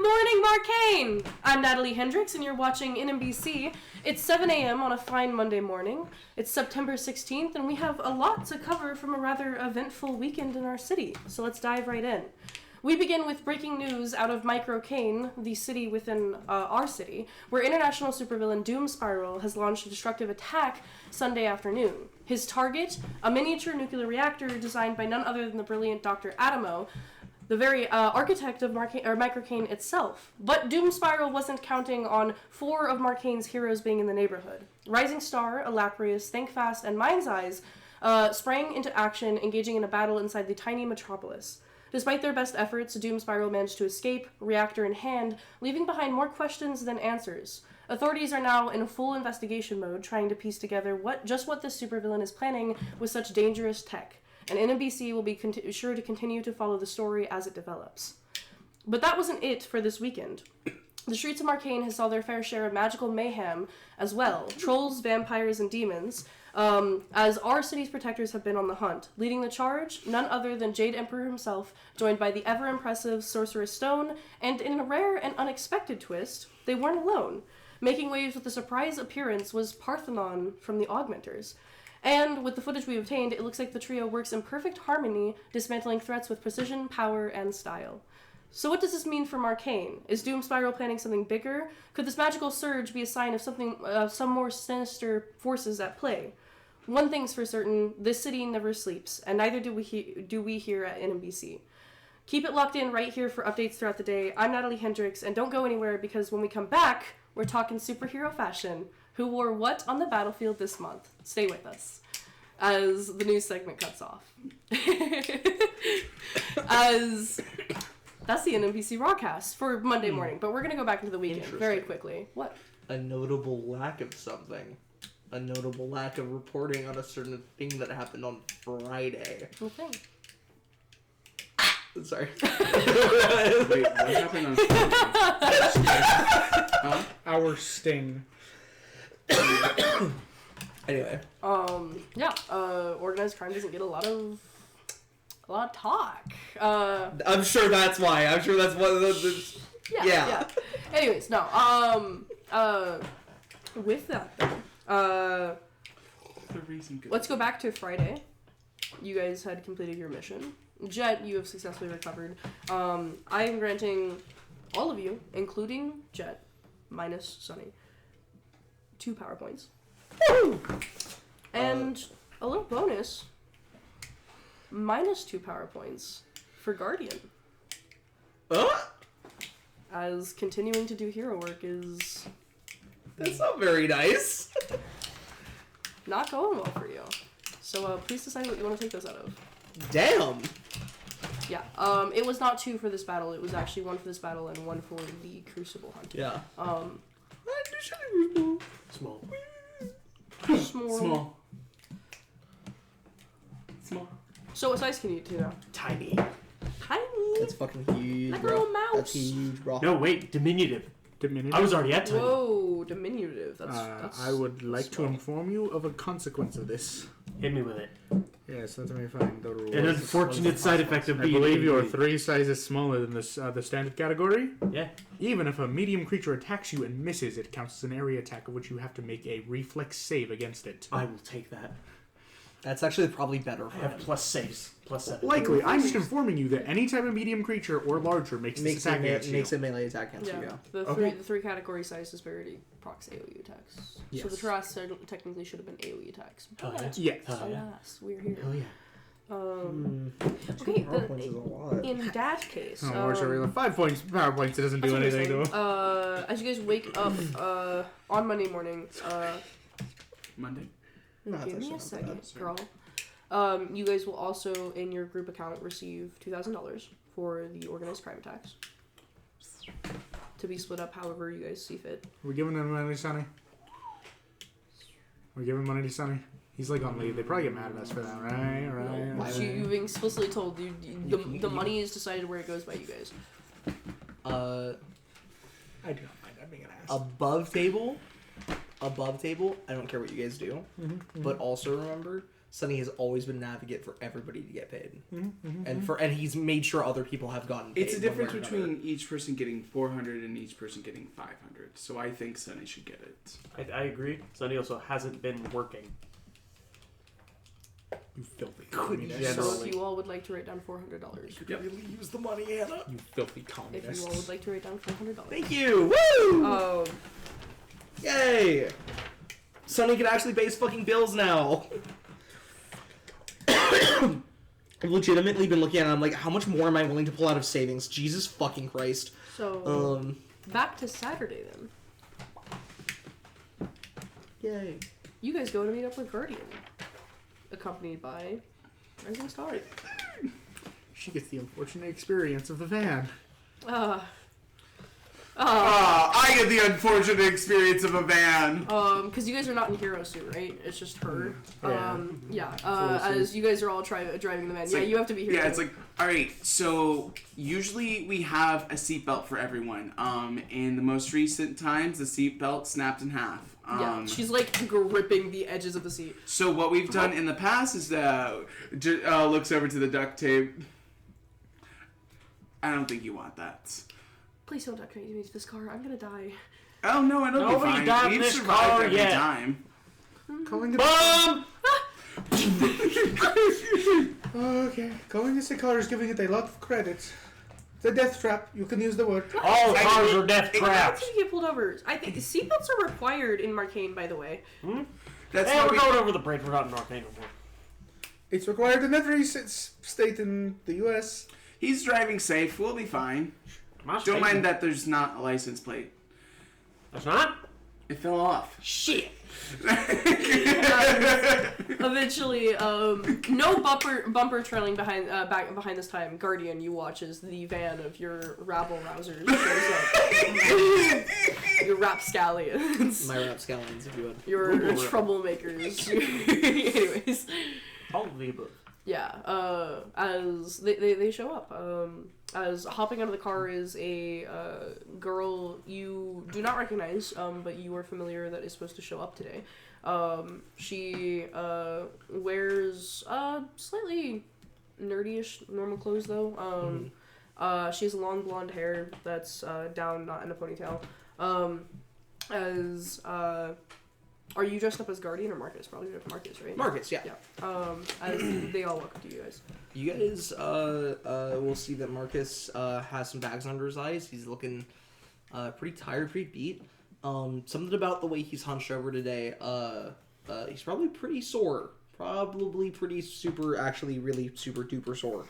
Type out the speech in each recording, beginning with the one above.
morning, Marcainne! I'm Natalie Hendricks, and you're watching NBC. It's 7 a.m. on a fine Monday morning. It's September 16th, and we have a lot to cover from a rather eventful weekend in our city. So let's dive right in. We begin with breaking news out of Marcainne, the city within our city, where international supervillain Doom Spiral has launched a destructive attack Sunday afternoon. His target, a miniature nuclear reactor designed by none other than the brilliant Dr. Adamo, the very architect of Marcainne itself. But Doom Spiral wasn't counting on 4 of Marcainne's heroes being in the neighborhood. Rising Star, Alaprius, Thinkfast, and Mind's Eyes sprang into action, engaging in a battle inside the tiny metropolis. Despite their best efforts, Doom Spiral managed to escape, reactor in hand, leaving behind more questions than answers. Authorities are now in a full investigation mode, trying to piece together what this supervillain is planning with such dangerous tech. And NBC will be sure to continue to follow the story as it develops. But that wasn't it for this weekend. The streets of Marcainne has saw their fair share of magical mayhem as well. Trolls, vampires, and demons, as our city's protectors have been on the hunt. Leading the charge, none other than Jade Emperor himself, joined by the ever-impressive Sorceress Stone, and in a rare and unexpected twist, they weren't alone. Making waves with a surprise appearance was Parthenon from the Augmenters. And with the footage we obtained, it looks like the trio works in perfect harmony, dismantling threats with precision, power, and style. So what does this mean for Marcainne? Is Doom Spiral planning something bigger? Could this magical surge be a sign of some more sinister forces at play? One thing's for certain, this city never sleeps, and neither do we here at NBC. Keep it locked in right here for updates throughout the day. I'm Natalie Hendricks, and don't go anywhere because when we come back, we're talking superhero fashion. Who wore what on the battlefield this month? Stay with us as the news segment cuts off. As that's the NBC Rawcast for Monday morning, but we're going to go back into the weekend very quickly. What? A notable lack of something. A notable lack of reporting on a certain thing that happened on Friday. Okay. Sorry. Wait, what happened on Friday? Our sting. Anyway. Organized crime doesn't get a lot of talk. I'm sure that's why. I'm sure that's one of those. Yeah. Anyways, no. With that though, let's go back to Friday. You guys had completed your mission. Jet, you have successfully recovered. I am granting all of you, including Jet, minus Sunny, 2 power points. Woo! And a little bonus, minus 2 power points for Guardian. As continuing to do hero work is... That's not very nice. not going well for you. So please decide what you want to take those out of. Damn. Yeah, it was not 2 for this battle. It was actually 1 for this battle and 1 for the Crucible Hunt. Yeah. Small. So what size can you do now? Tiny. Tiny? That's fucking huge, like bro. a little mouse. That's huge, bro. No, wait, diminutive. Diminutive? I was already at tiny. Whoa, diminutive. That's I would like to inform you of a consequence of this. Hit me with it. Yes, let me find the rules. An unfortunate side effect of I being... believe you are 3 sizes smaller than the standard category. Yeah. Even if a medium creature attacks you and misses, it counts as an area attack of which you have to make a reflex save against it. I will take that. That's actually probably better for I have him. plus saves. Plus 7. Likely, I'm just informing you that any type of medium creature or larger makes this attack against you. Makes a melee attack against you, yeah. The 3 category size disparity procs AoE attacks. Yes. So the Taras technically should have been AoE attacks. Oh, yeah? Yes. Alas, we're here. Hell yeah. Okay, in that case, where's your 5 points, power points, it doesn't do anything though. As you guys wake up on Monday morning, Monday? No, give me a second, girl. You guys will also, in your group account, receive $2,000 for the organized crime attacks. To be split up however you guys see fit. We're giving them money to Sonny. We're giving money to Sonny. He's like on leave. They probably get mad at us for that, right? Right. You've been explicitly told the money is decided where it goes by you guys. I do not mind. I'm being an ass. Above table, I don't care what you guys do. But also remember, Sunny has always been an advocate for everybody to get paid. And and he's made sure other people have gotten paid. It's a one difference way or another. between each person getting 400 and each person getting 500. So I think Sunny should get it. I agree. Sunny also hasn't been working. You filthy Couldn't communist. you- So Generally. if you all would like to write down $400, Could really use the money, Anna. You filthy if communist. you all would like to write down $400. Thank you. Woo! Yay! Sonny can actually pay his fucking bills now. I've legitimately been looking at it. I'm like, how much more am I willing to pull out of savings? Jesus fucking Christ. So back to Saturday then. Yay. You guys go to meet up with Guardian, accompanied by Rising Star. She gets the unfortunate experience of the van. I get the unfortunate experience of a van. Because you guys are not in hero suit, right? It's just her. Yeah. As you guys are all driving the van. It's Yeah, like- you have to be here. Yeah, too. it's like, alright, so usually we have a seatbelt for everyone. In the most recent times, the seatbelt snapped in half. Yeah, she's like gripping the edges of the seat. So what we've done in the past is looks over to the duct tape. I don't think you want that. Please don't decorate me to this car. I'm gonna die. Oh no, it'll Nobody be fine. died in We've this survived car every yet. time. Calling it. Bomb! Okay, calling this a car is giving it a lot of credit. The death trap. You can use the word. All cars are death How traps. did you get pulled over? I think seatbelts are required in Marcainne, by the way. That's Hey, what we're we... going over the bridge. We're not in Marcainne anymore. It's required in every state in the U.S. He's driving safe. We'll be fine. Don't mind that there's not a license plate. There's not? It fell off. Shit. Eventually, no bumper trailing behind behind this time. Guardian, you watch as the van of your rabble rousers shows up. Your rapscallions. My rapscallions, if you would. Your troublemakers. Anyways. All of the above. Yeah, as they show up, as hopping out of the car is a girl you do not recognize, but you are familiar that is supposed to show up today. She wears slightly nerdy-ish normal clothes though. She has long blonde hair that's down, not in a ponytail. Are you dressed up as Guardian or Marcus? Probably Marcus, right? Marcus, yeah. Yeah. As they all walk up to you guys. You guys will see that Marcus has some bags under his eyes. He's looking pretty tired, pretty beat. Something about the way he's hunched over today. He's probably pretty sore. Probably pretty super, actually really super duper sore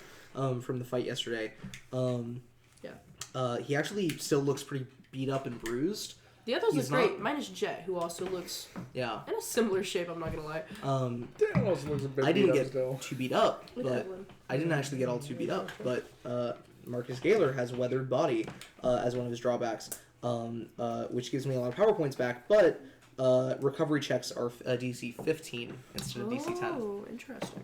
from the fight yesterday. Yeah. He actually still looks pretty beat up and bruised. The others He's look great. not- Mine is Jet, who also looks Yeah. in a similar shape, I'm not gonna lie. Dan also looks a bit I didn't beat up get still. too beat up, With but Evelyn. I didn't actually get all too beat up. But Marcus Gaylor has a weathered body as one of his drawbacks, which gives me a lot of power points back. But recovery checks are DC 15 instead of DC 10, Oh, interesting.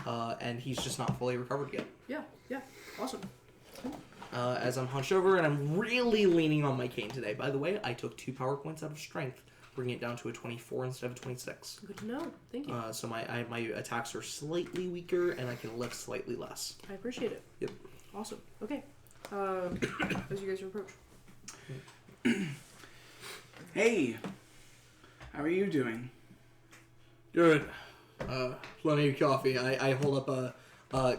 and he's just not fully recovered yet. Yeah, awesome. As I'm hunched over and I'm really leaning on my cane today. By the way, I took 2 power points out of strength, bringing it down to a 24 instead of a 26. Good to know. Thank you. So my attacks are slightly weaker and I can lift slightly less. I appreciate it. Yep. Awesome. Okay. As you guys approach. Hey, how are you doing? Good. Plenty of coffee. I hold up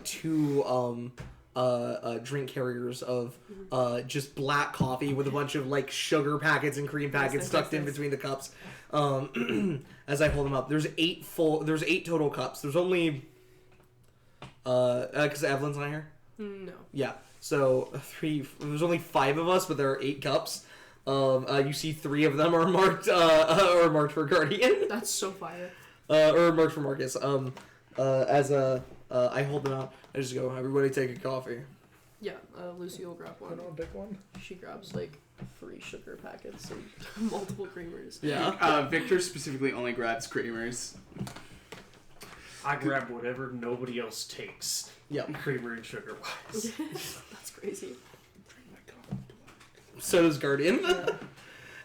2 drink carriers of just black coffee with a bunch of like sugar packets and cream packets nice, stuck in nice. between the cups. As I hold them up, there's 8 total cups. There's only because Evelyn's not here. No. Yeah. So 3. There's only 5 of us, but there are 8 cups. You see 3 of them are marked for Guardian. That's so fire. Or marked for Marcus. I hold them out. I just go, everybody take a coffee. Yeah, Lucy will grab one. I'll take one. She grabs like 3 sugar packets and multiple creamers. Yeah. Victor specifically only grabs creamers. I grab whatever nobody else takes. Yep. Creamer and sugar wise. That's crazy. So does Guardian. Yeah.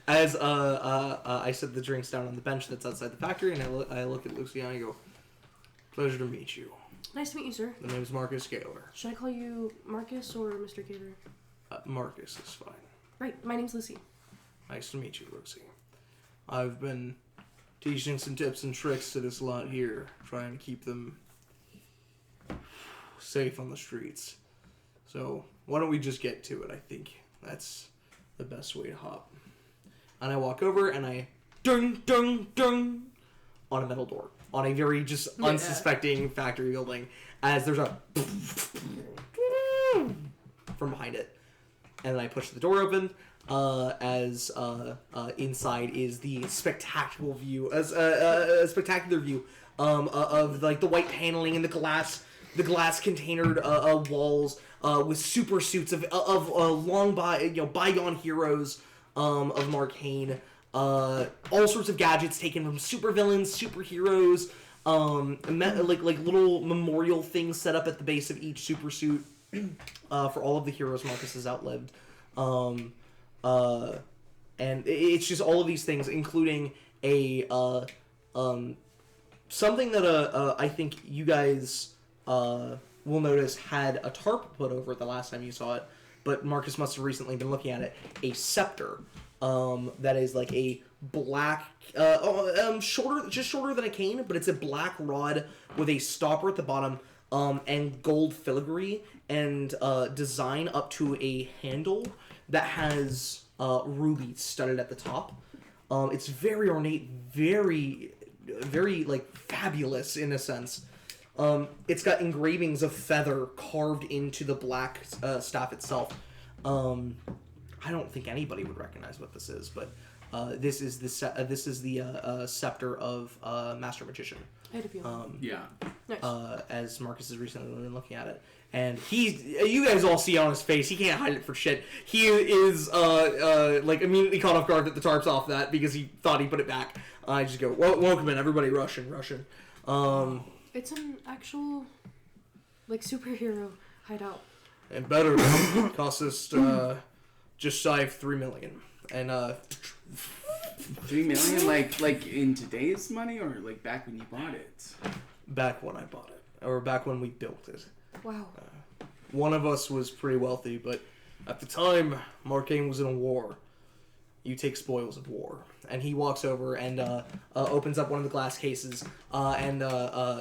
As I set the drinks down on the bench that's outside the factory, and I look at Lucy and I go, pleasure to meet you. Nice to meet you, sir. The name's Marcus Gaylor. Should I call you Marcus or Mr. Gator? Marcus is fine. Right, my name's Lucy. Nice to meet you, Lucy. I've been teaching some tips and tricks to this lot here, trying to keep them safe on the streets. So, why don't we just get to it? I think that's the best way to hop. And I walk over and I dung, dung, dung on a metal door. On a very just unsuspecting factory building. As there's a from behind it. And then I push the door open. As inside is the spectacular view, of like the white paneling and the glass containered walls with super suits of bygone heroes of Marcainne, all sorts of gadgets taken from supervillains, superheroes, like little memorial things set up at the base of each super suit for all of the heroes Marcus has outlived. And it's just all of these things, including a something that I think you guys will notice had a tarp put over it the last time you saw it, but Marcus must have recently been looking at it. A scepter, that is like a black, shorter than a cane, but it's a black rod with a stopper at the bottom, and gold filigree and design up to a handle that has rubies studded at the top. It's very ornate, very, very like fabulous in a sense. It's got engravings of feather carved into the black staff itself. I don't think anybody would recognize what this is, but this is the scepter of Master Magician. I had a feeling. Yeah. Nice. As Marcus has recently been looking at it. And you guys all see it on his face, he can't hide it for shit. He is, like, immediately caught off guard that the tarp's off that because he thought he put it back. I just go, welcome in, everybody, Russian. It's an actual, like, superhero hideout. And better, cost us, just shy of 3 million. And, 3 million, like in today's money, or like back when you bought it? back when I bought it, or back when we built it. Wow. One of us was pretty wealthy, but at the time, Marcainne was in a war. You take spoils of war. And he walks over and opens up one of the glass cases and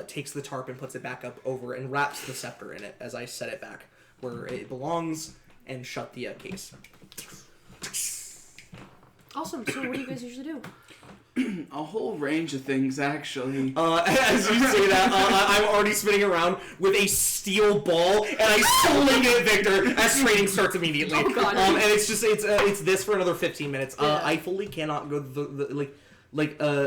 takes the tarp and puts it back up over and wraps the scepter in it as I set it back where it belongs and shut the case. Awesome. So what do you guys usually do? A whole range of things, actually. As you say that, I'm already spinning around with a steel ball, and I sling it at Victor as training starts immediately. Oh, God. And it's this for another 15 minutes. Yeah. I fully cannot go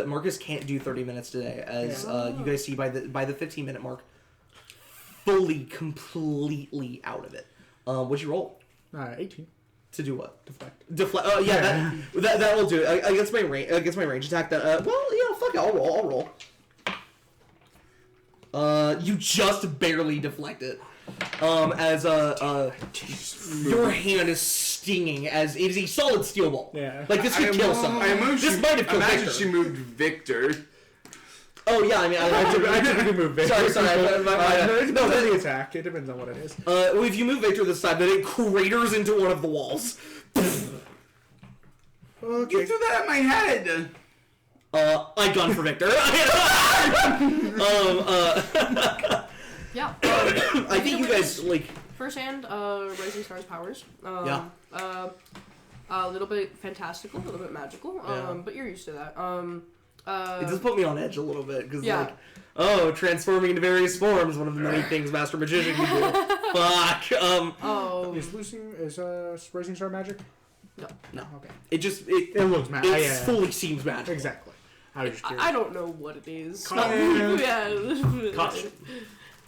Marcus can't do 30 minutes today, as you guys see by the 15-minute mark, fully, completely out of it. What'd you roll? 18. To do what? Deflect. Oh yeah, that will do it. Against my range attack. That fuck it. I'll roll. You just barely deflect it. As your hand is stinging as it is a solid steel ball. Yeah. Like this could kill someone. This might have killed Imagine Victor. she moved Victor. Oh yeah, I mean I typically move Victor. Sorry. It depends on the attack. It depends on what it is. Well, if you move Victor this time, then it craters into one of the walls. Okay. You threw that at my head. I gun for Victor. Yeah. I think you guys like. First hand, Rising Star's powers. A little bit fantastical, a little bit magical. But you're used to that. It does put me on edge a little bit because transforming into various forms, one of the many things Master Magician can do. Fuck. Is Rising Star magic? No. Okay. It looks magic. It fully seems magical. Exactly. I was just curious. I don't know what it is. Caution. Caution.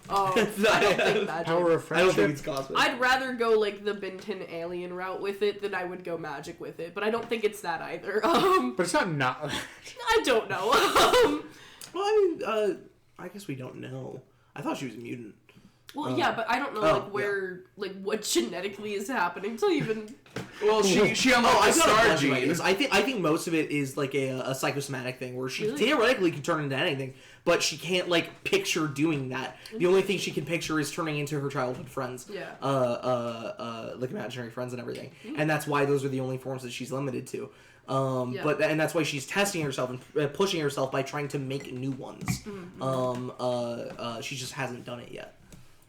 I don't think magic. Power of I friendship. don't think it's cosmic. I'd rather go like the Ben 10 alien route with it than I would go magic with it, but I don't think it's that either. But it's not. I don't know. Well, I mean, I guess we don't know. I thought she was a mutant. Well, yeah, but I don't know like where, like what genetically is happening to even. Well, she unlocked I the got a star bunch of gene. ideas. I think most of it is like a psychosomatic thing where she Really? theoretically can turn into anything, but she can't like picture doing that. The only thing she can picture is turning into her childhood friends, Yeah. like imaginary friends and everything, and that's why those are the only forms that she's limited to. Yeah. But and that's why she's testing herself and pushing herself by trying to make new ones. She just hasn't done it yet.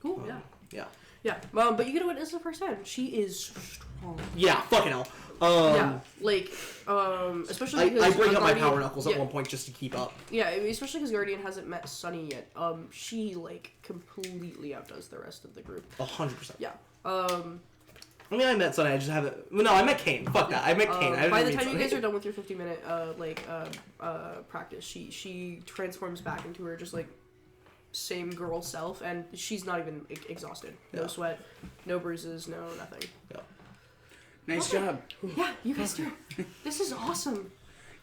Cool. Yeah. Yeah. Yeah. But you get to witness it firsthand. She is strong. Yeah. Fucking hell. Yeah. Like, especially because I break up my Guardian- power knuckles at yeah. one point just to keep up. Yeah, I mean, especially because Guardian hasn't met Sunny yet. She like completely outdoes the rest of the group. 100%. Yeah. I mean, I met Sunny. I just haven't. Well, no, I met Kane. Fuck that. I met Kane. I didn't by the meet time you Sunny. guys are done with your 50-minute practice, she transforms back into her just like same girl self, and she's not even exhausted. No Yeah. sweat, no bruises, no nothing. Yeah. Nice job. Yeah, you guys do. This is awesome.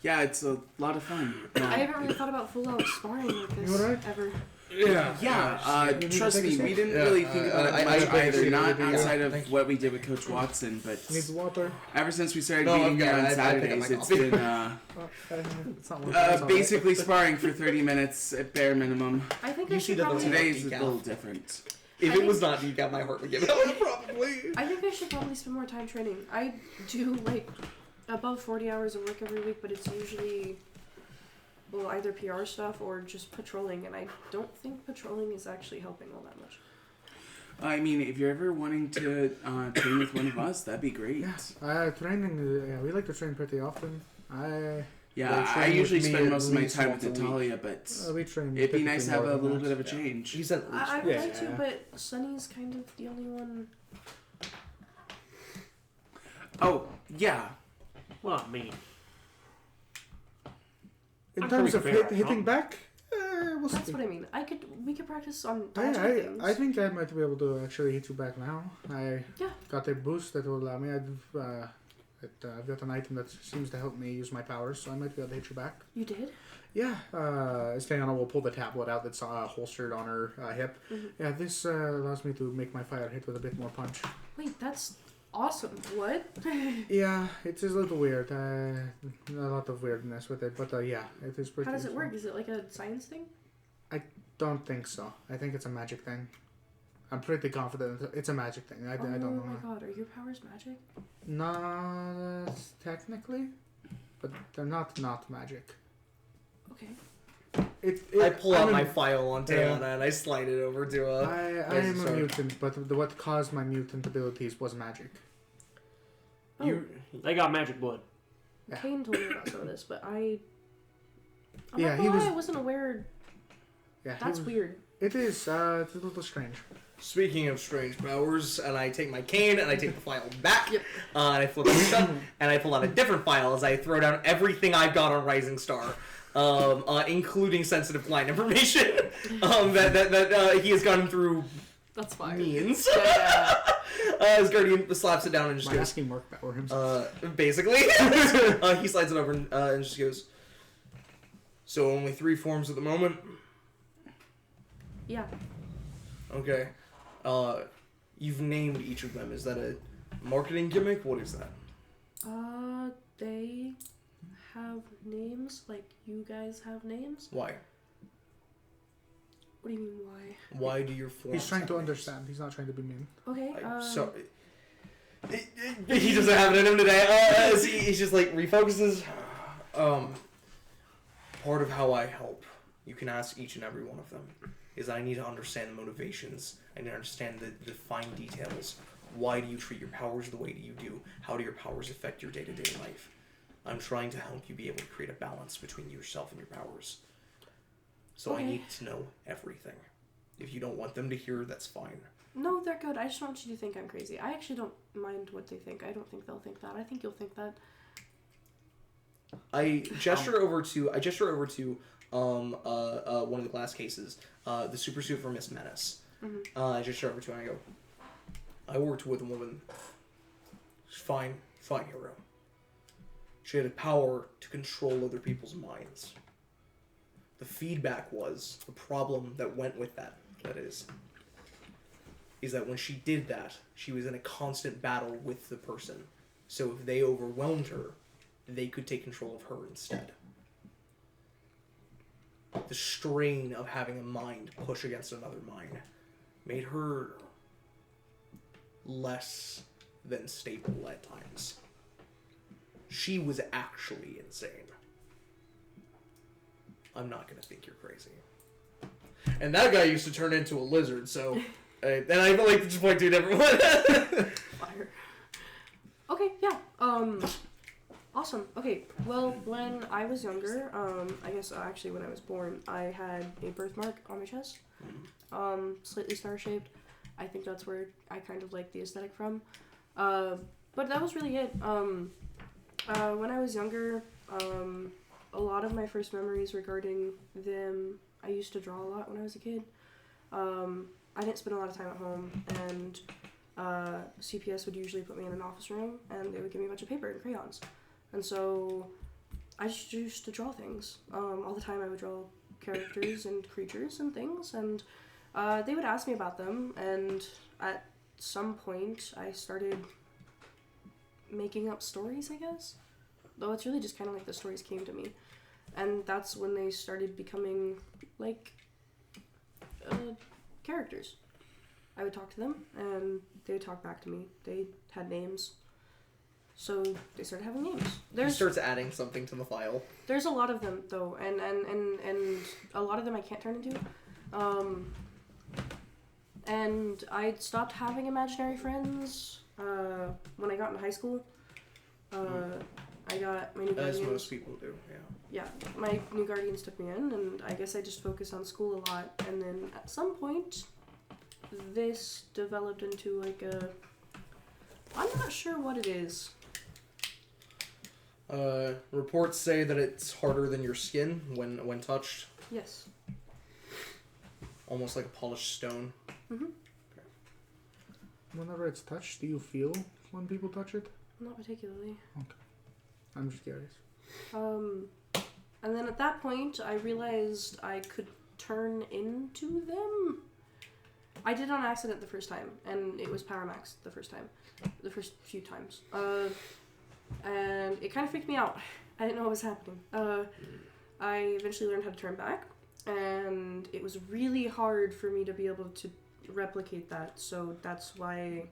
Yeah, it's a lot of fun. I haven't really thought about full out sparring like this You alright? ever. Yeah, you need to trust take a me, seat? we didn't Yeah, really think about it I much agree. either, not Yeah, outside thank of you. what we did with Coach Watson, but Needs water. ever since we started No, meeting I'm here good. on I pick up Saturdays, my it's coffee. been It's not working. basically sparring for 30 minutes at bare minimum. I think You I see should the probably. Today's a decaf. little different. If I it think- was not decaf, my heart would give it out. Probably. I think I should probably spend more time training. I do like above 40 hours of work every week, but it's usually either PR stuff or just patrolling, and I don't think patrolling is actually helping all that much. I mean, if you're ever wanting to train with one of us, that'd be great. Training, yeah, we like to train pretty often. Yeah, Like, I train usually with me spend at most of my least time once with a week. Natalia, but We train. it'd be nice to have typically a more little than bit of a that. change. He said. I would like to, Yeah. but Sunny's kind of the only one. Oh, yeah. Well, not me. In I'm terms pretty of fair, hitting huh? back, we'll That's see. what I mean. We could practice on dodging things. I think I might be able to actually hit you back now. I Yeah. got a boost that will allow me. I've got an item that seems to help me use my powers, so I might be able to hit you back. You did? Yeah, Stayana will pull the tablet out that's holstered on her hip. Mhm. Yeah, this allows me to make my fire hit with a bit more punch. Wait, that's awesome. What? Yeah, it is a little weird. A lot of weirdness with it, but yeah, it is pretty. How does it useful. work? Is it like a science thing? Don't think so. I think it's a magic thing. I'm pretty confident it's a magic thing. I don't know. Oh my god, are your powers magic? Not technically, but they're not magic. Okay. I pull out I'm my a- file on Yeah. Tayana and I slide it over to a. I am a mutant, but what caused my mutant abilities was magic. Oh, You. They got magic blood. Yeah. Kane told me about some of this, but I'm Yeah, not he gonna lie, was- I wasn't aware. Yeah, That's weird. It is. It's a little strange. Speaking of strange powers, and I take my cane and I take the file back, Yep. and I flip it shut, and I pull out a different file as I throw down everything I've got on Rising Star, including sensitive client information that he has gone through That's fine. means. Yeah. His guardian slaps it down and just My goes, asking Mark Bauer himself. basically, he slides it over and just goes, so only 3 forms at the moment? Yeah. Okay. You've named each of them. Is that a marketing gimmick? What is that? They have names like you guys have names. Why? What do you mean why? Why do your forms He's trying to have names? understand. He's not trying to be mean. Okay. So he doesn't have it in him today. As he's just like refocuses. Part of how I help, you can ask each and every one of them, is I need to understand the motivations. I need to understand the fine details. Why do you treat your powers the way that you do? How do your powers affect your day-to-day life? I'm trying to help you be able to create a balance between yourself and your powers. So I Okay. need to know everything. If you don't want them to hear, that's fine. No, they're good. I just want you to think I'm crazy. I actually don't mind what they think. I don't think they'll think that. I think you'll think that. I gesture over to one of the glass cases, the super suit for Miss Menace. Mhm. I gesture over to her and I go, I worked with a woman. She's fine hero. She had a power to control other people's minds. The feedback was, the problem that went with that is that when she did that, she was in a constant battle with the person. So if they overwhelmed her, they could take control of her instead. The strain of having a mind push against another mind made her less than stable at times. She was actually insane. I'm not gonna think you're crazy. And that guy used to turn into a lizard, so... and I feel like to just point to everyone. Fire. Okay, yeah. Awesome. Okay, well, when I was younger, I guess actually when I was born, I had a birthmark on my chest. Slightly star-shaped. I think that's where I kind of like the aesthetic from. But that was really it. When I was younger, a lot of my first memories regarding them, I used to draw a lot when I was a kid. I didn't spend a lot of time at home, and CPS would usually put me in an office room, and they would give me a bunch of paper and crayons. And so I just used to draw things. All the time I would draw characters and creatures and things, and they would ask me about them, and at some point I started making up stories, I guess. Though it's really just kind of like the stories came to me. And that's when they started becoming, like, characters. I would talk to them, and they would talk back to me. They had names. So they started having names. He starts adding something to the file. There's a lot of them, though, and a lot of them I can't turn into. And I stopped having imaginary friends when I got into high school. I got my new guardians. As most people do, yeah. Yeah, my new guardians took me in, and I guess I just focused on school a lot. And then at some point, this developed into like a... I'm not sure what it is. Reports say that it's harder than your skin when touched. Yes. Almost like a polished stone. Mm-hmm. Whenever it's touched, do you feel when people touch it? Not particularly. Okay. I'm just curious. And then at that point, I realized I could turn into them. I did on accident the first time, and it was Power Max the first time. The first few times. And it kind of freaked me out. I didn't know what was happening. I eventually learned how to turn back, and it was really hard for me to be able to replicate that, so that's why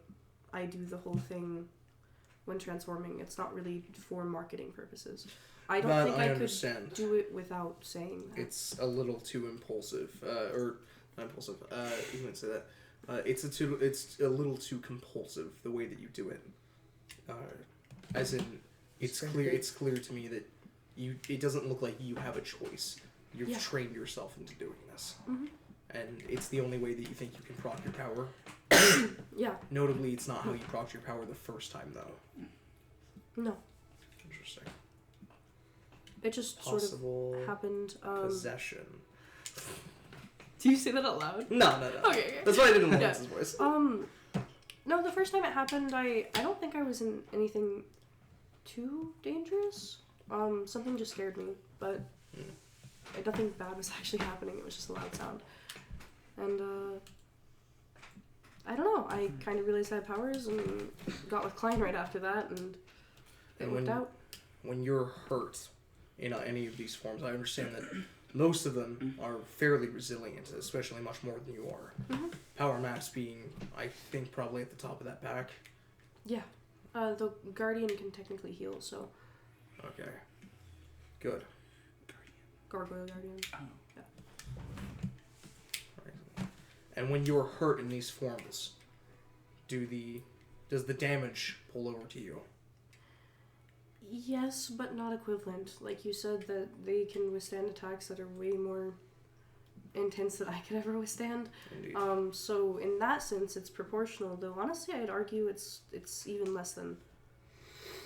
I do the whole thing when transforming. It's not really for marketing purposes. I don't think I could do it without saying that. It's a little too impulsive, or not impulsive. You wouldn't say that. It's a little too compulsive the way that you do it. As in, it's clear to me that it doesn't look like you have a choice. You've trained yourself into doing this, and it's the only way that you think you can proc your power. Yeah. Notably, it's not how you proc your power the first time, though. No. Interesting. It just Possible sort of happened. Possession. Do you say that out loud? No. Okay. That's why I didn't know his voice. No, the first time it happened, I don't think I was in anything too dangerous. Something just scared me, but nothing bad was actually happening. It was just a loud sound. And, I don't know. I kind of realized I had powers and got with Klein right after that, and it worked out. When you're hurt in any of these forms, I understand that most of them are fairly resilient, especially much more than you are. Mm-hmm. Power Max being, I think, probably at the top of that pack. Yeah. The Guardian can technically heal, so... Okay. Good. Gargoyle Guardian. Oh. Yeah. Right. And when you're hurt in these forms, does the damage pull over to you? Yes, but not equivalent. Like you said, that they can withstand attacks that are way more intense than I could ever withstand. Indeed. So in that sense, it's proportional. Though honestly, I'd argue it's even less than.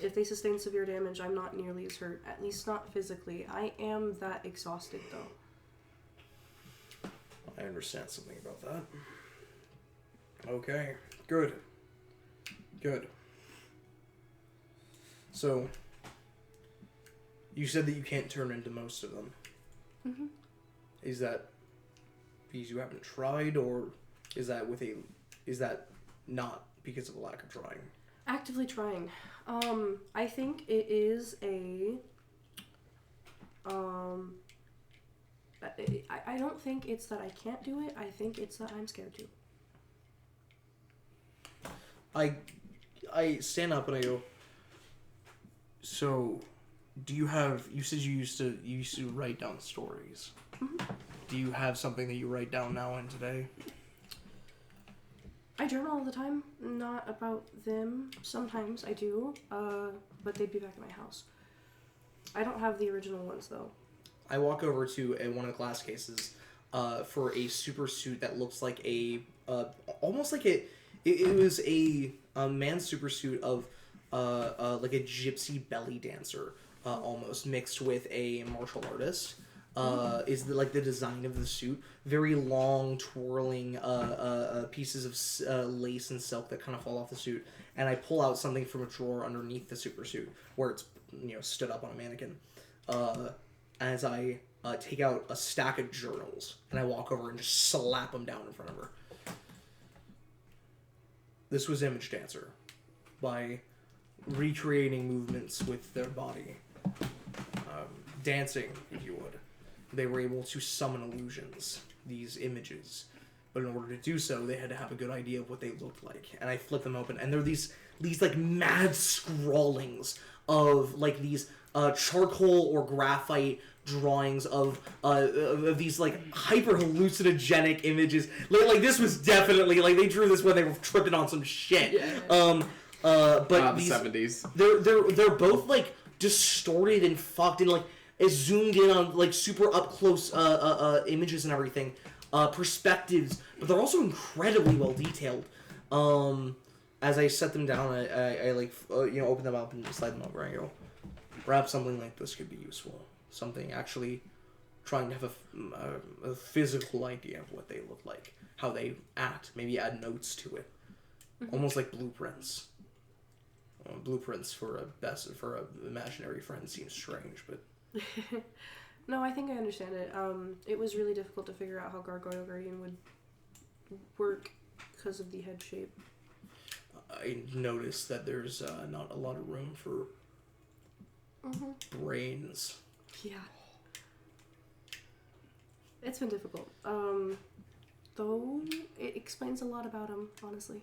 If they sustain severe damage, I'm not nearly as hurt. At least not physically. I am that exhausted, though. I understand something about that. Okay. Good. So, you said that you can't turn into most of them. Mm-hmm. Is that because you haven't tried, or is that not because of a lack of trying? Actively trying. I think it is a. I don't think it's that I can't do it. I think it's that I'm scared to. I stand up and I go. So, do you have? You said you used to write down stories. Mm-hmm. Do you have something that you write down now and today? I journal all the time. Not about them. Sometimes I do. But they'd be back at my house. I don't have the original ones though. I walk over to one of the glass cases for a super suit that looks like almost like it was a man's super suit of like a gypsy belly dancer almost mixed with a martial artist. Is like the design of the suit. Very long, twirling pieces of lace and silk that kind of fall off the suit. And I pull out something from a drawer underneath the super suit where it's stood up on a mannequin. As I take out a stack of journals and I walk over and just slap them down in front of her. This was Image Dancer. By recreating movements with their body, dancing, if you would, they were able to summon illusions, these images. But in order to do so, they had to have a good idea of what they looked like. And I flip them open, and there are these like mad scrawlings of like these charcoal or graphite drawings of these like hyper hallucinogenic images. Like this was definitely like they drew this when they were tripping on some shit. Yeah. But the these 70s. they're both like distorted and fucked and like it's zoomed in on like super up close images and everything, perspectives, but they're also incredibly well detailed. As I set them down, I like open them up and slide them over and go, perhaps something like this could be useful. Something actually trying to have a physical idea of what they look like, how they act, maybe add notes to it, almost like blueprints. Blueprints for a imaginary friend seems strange, but No, I think I understand it. It was really difficult to figure out how Gargoyle Guardian would work because of the head shape. I noticed that there's not a lot of room for brains. Yeah. It's been difficult. Though it explains a lot about him, honestly.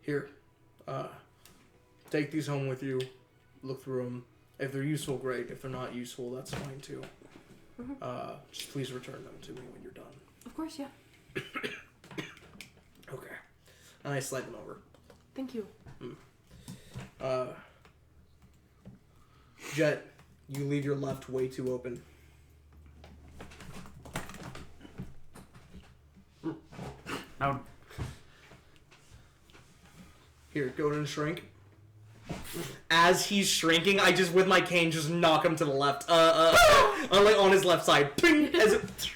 Here, take these home with you. Look through them. If they're useful, great. If they're not useful, that's fine too. Just please return them to me when you're done. Of course, yeah. Okay. And I slide them over. Thank you. Jet, you leave your left way too open. Now, Here, go and shrink. As he's shrinking, I just, with my cane, just knock him to the left. On his left side. Ping! As it...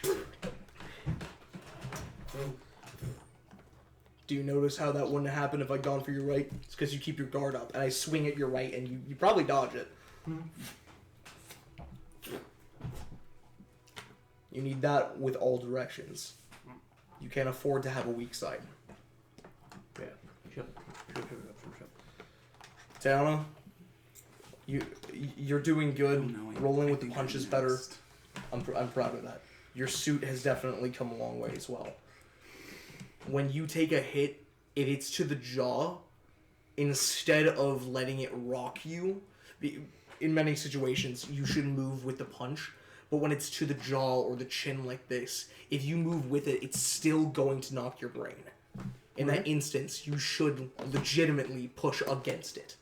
Do you notice how that wouldn't happen if I'd gone for your right? It's because you keep your guard up, and I swing at your right, and you probably dodge it. You need that with all directions. You can't afford to have a weak side. Yeah. Yep. Tana, you're doing good. Oh, no, Rolling I with the think punches I'm better. next. I'm proud of that. Your suit has definitely come a long way as well. When you take a hit, if it's to the jaw, instead of letting it rock you, in many situations you should move with the punch. But when it's to the jaw or the chin like this, if you move with it, it's still going to knock your brain. In that instance, you should legitimately push against it.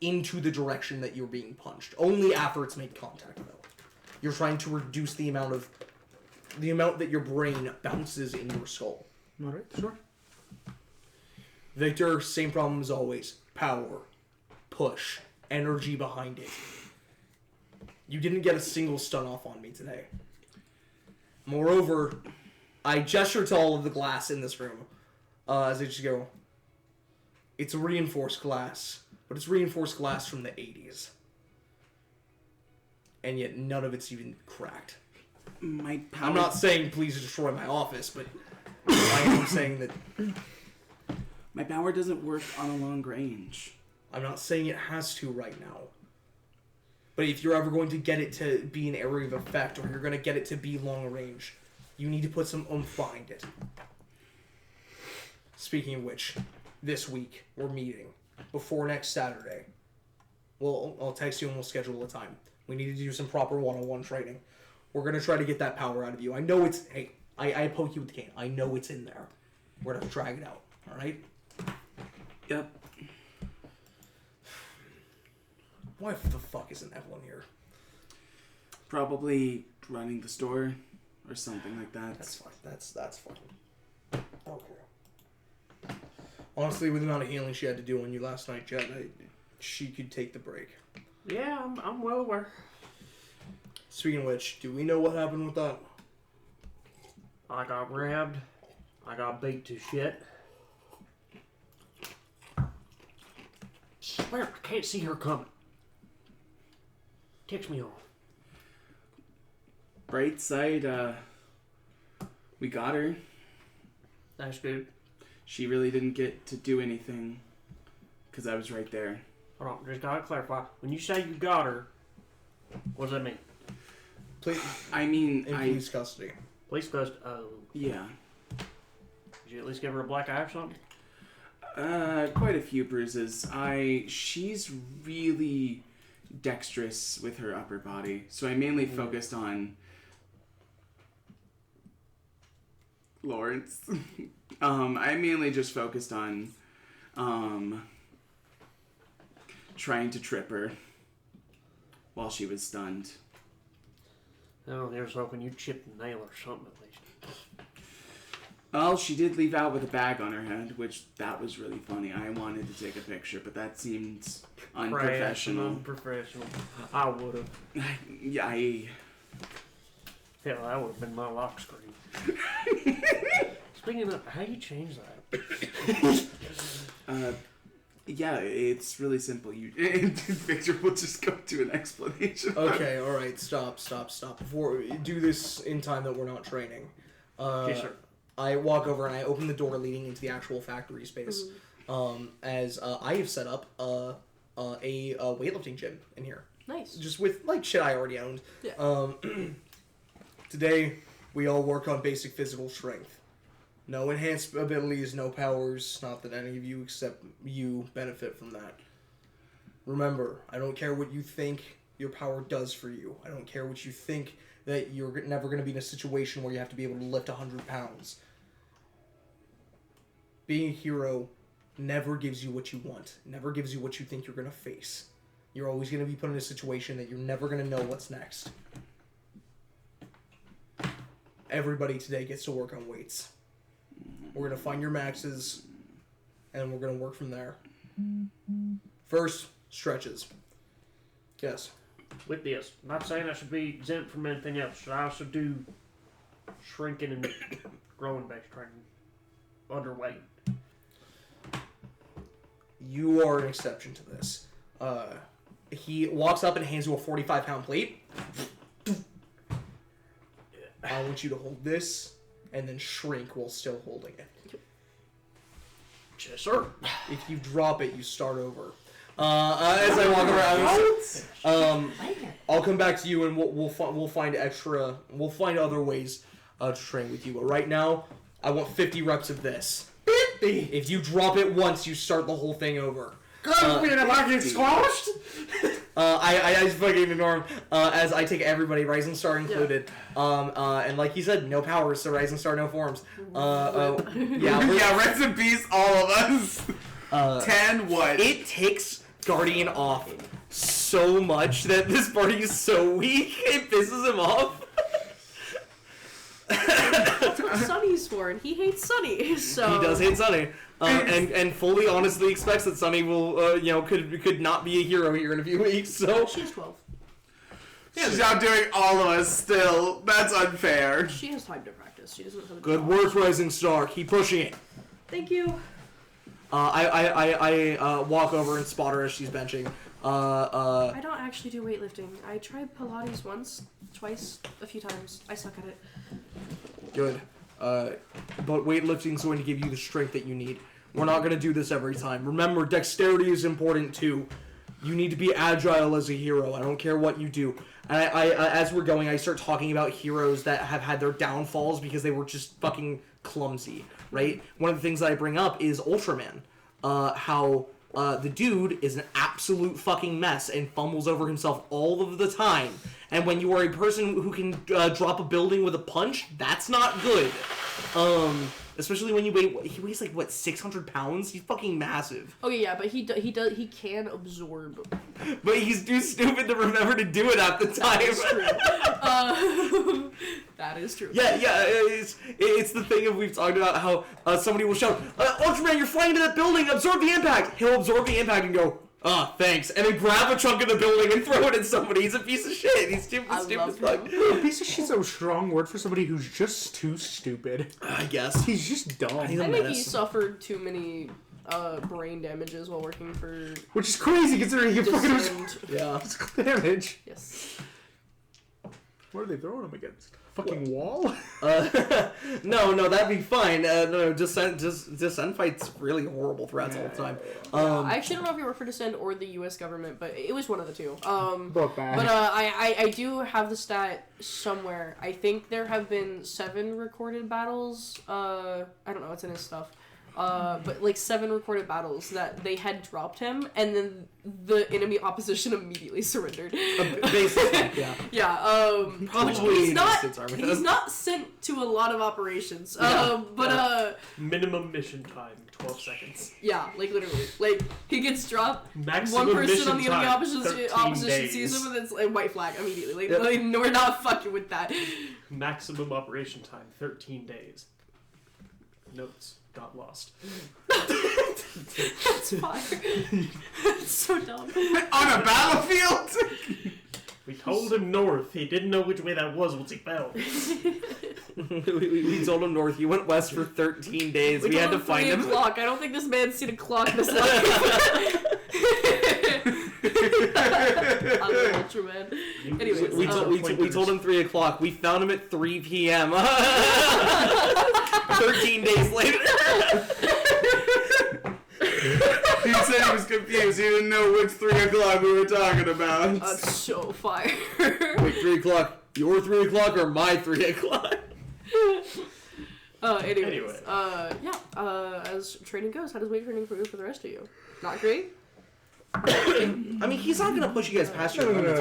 Into the direction that you're being punched. Only after it's made contact, though. You're trying to reduce the amount that your brain bounces in your skull. alright, sure. Victor, same problem as always. Power. Push. Energy behind it. You didn't get a single stun off on me today. Moreover, I gesture to all of the glass in this room. As I just go, it's reinforced glass, but it's reinforced glass from the 80s. And yet none of it's even cracked. My power. I'm not saying please destroy my office, but I am saying that My power doesn't work on a long range. I'm not saying it has to right now. But if you're ever going to get it to be an area of effect, or you're going to get it to be long range, you need to put some oomph behind it. Speaking of which, this week, we're meeting. Before next Saturday. Well, I'll text you and we'll schedule a time. We need to do some proper one-on-one training. We're going to try to get that power out of you. I know it's... Hey, I poke you with the cane. I know it's in there. We're going to drag it out. Alright? Yep. Why the fuck isn't Evelyn here? Probably running the store or something like that. That's fine. That's fine. Okay. Honestly, with the amount of healing she had to do on you last night, Jet, she could take the break. Yeah, I'm well aware. Speaking of which, do we know what happened with that? I got grabbed. I got beat to shit. Swear, I can't see her coming. Ticks me off. Bright side, we got her. That's good. She really didn't get to do anything because I was right there. Hold on, just gotta clarify. When you say you got her, what does that mean? Please, I mean, in police custody. Police custody. Oh. Yeah. Did you at least give her a black eye or something? Quite a few bruises. She's really dexterous with her upper body, so I mainly focused on Lawrence. I mainly just focused on trying to trip her while she was stunned. Oh, I was hoping you'd chip the nail or something at least. Well, she did leave out with a bag on her head, which that was really funny. I wanted to take a picture, but that seemed unprofessional. Unprofessional. I would have. Yeah, Hell, that would have been my lock screen. Speaking of, how do you change that? Yeah, it's really simple. Victor will just go to an explanation. Okay, alright, stop. Before we do this in time that we're not training. Yes, sir. I walk over and I open the door leading into the actual factory space. As I have set up a weightlifting gym in here. Nice. Just with, like, shit I already owned. Yeah. Today, we all work on basic physical strength. No enhanced abilities, no powers. Not that any of you except you benefit from that. Remember, I don't care what you think your power does for you. I don't care what you think that you're never going to be in a situation where you have to be able to lift 100 pounds. Being a hero never gives you what you want. Never gives you what you think you're going to face. You're always going to be put in a situation that you're never going to know what's next. Everybody today gets to work on weights. We're going to find your maxes, and we're going to work from there. First, stretches. Yes. With this, I'm not saying I should be exempt from anything else. Should I also do shrinking and growing based training? Underweight. You are an exception to this. He walks up and hands you a 45-pound plate. I want you to hold this and then shrink while still holding it. Yes, sir. If you drop it, you start over. As I walk around, I'll come back to you and we'll find other ways to train with you. But right now, I want 50 reps of this. 50. If you drop it once, you start the whole thing over. Am I getting squashed? I just fucking ignore him as I take everybody, Rising Star included. And like he said, no powers, so Rising Star, no forms. Yeah, rest in peace, all of us. 10 what? It takes Guardian off so much that this party is so weak, it pisses him off. That's what Sunny's for, and he hates Sunny, so... He does hate Sunny. And fully honestly expects that Sunny will, could not be a hero here in a few weeks, so... She's 12. She's outdoing all of us still. That's unfair. She has time to practice. She doesn't have a Good job. work, Rising Star. Keep pushing it. Thank you. I walk over and spot her as she's benching. I don't actually do weightlifting. I tried Pilates once, twice, a few times. I suck at it. Good. But weightlifting is going to give you the strength that you need. We're not gonna do this every time. Remember, dexterity is important too. You need to be agile as a hero. I don't care what you do. And I as we're going, I start talking about heroes that have had their downfalls because they were just fucking clumsy, right? One of the things that I bring up is Ultraman. How the dude is an absolute fucking mess and fumbles over himself all of the time. And when you are a person who can drop a building with a punch, that's not good. Especially when he weighs like what, 600 pounds? He's fucking massive. Okay, yeah, but he can absorb. But he's too stupid to remember to do it at the time. That is true. Yeah, it's the thing of we've talked about how somebody will shout, Ultraman, you're flying into that building, absorb the impact. He'll absorb the impact and go, thanks, and then grab a chunk of the building and throw it at somebody. He's a piece of shit. He's stupid as fuck. A piece of shit's a strong word for somebody who's just too stupid. I guess. He's just dumb. I think he suffered too many brain damages while working for... Which is crazy considering he fucking was... Yeah. damage. Yes. What are they throwing him against? Fucking wall? No, that'd be fine. No, Descent fights really horrible threats all the time. I actually don't know if you work for Descent or the U.S. government, but it was one of the two. Both bad. But I do have the stat somewhere. I think there have been 7 recorded battles. I don't know, it's in his stuff. But like 7 recorded battles that they had dropped him, and then the enemy opposition immediately surrendered. Basically, yeah. Yeah. Probably he's not sent to a lot of operations. But minimum mission time 12 seconds. yeah, like literally, like he gets dropped. Maximum one person mission on the enemy time, opposition 13 sees days. him, and it's like white flag immediately. Like, no, we're not fucking with that. Maximum operation time 13 days. Notes got lost. That's fire. It's so dumb. On a battlefield? We told him north. He didn't know which way that was once he fell. we told him north. He went west for 13 days. We had to find him. Clock. I don't think this man's seen a clock this life. I'm an Ultraman. Anyways, we told him 3 o'clock. We found him at 3 p.m. 13 days later. He said he was confused. He didn't know which 3 o'clock we were talking about. That's so fire. Wait, 3 o'clock? Your 3 o'clock or my 3 o'clock? Anyways. As training goes, how does weight training for the rest of you? Not great? I mean, he's not going to push you guys past your limits.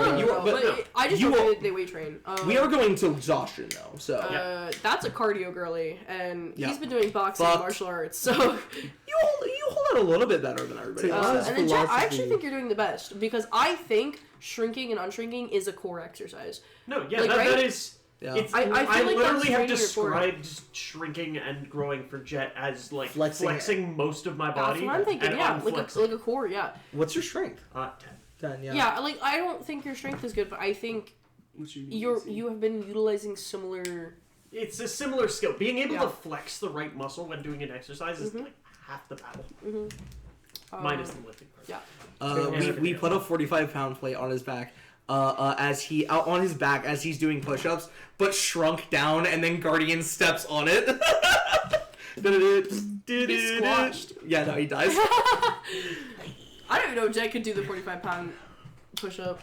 I just don't they weight train. We are going to exhaustion, though, so... That's a cardio girly, and Yeah. he's been doing boxing and martial arts, so... You hold out a little bit better than everybody else. And then Jet, I actually think you're doing the best, because I think shrinking and unshrinking is a core exercise. No, yeah, Like, that right? is... Yeah. It's, I feel like literally that's have training your described shrinking and growing for Jet as like flexing most of my body. That's what I'm thinking, and yeah. unflexing. Like a core, yeah. What's your strength? 10. 10, yeah. Yeah, like, I don't think your strength is good, but I think you have been utilizing similar... It's a similar skill. Being able to flex the right muscle when doing an exercise is like half the battle. Minus the lifting part. Yeah. We put a 45-pound plate on his back. As he's doing push-ups, but shrunk down, and then Guardian steps on it. He's squashed. Yeah, no, he dies. I don't even know if Jet could do the 45-pound push-up.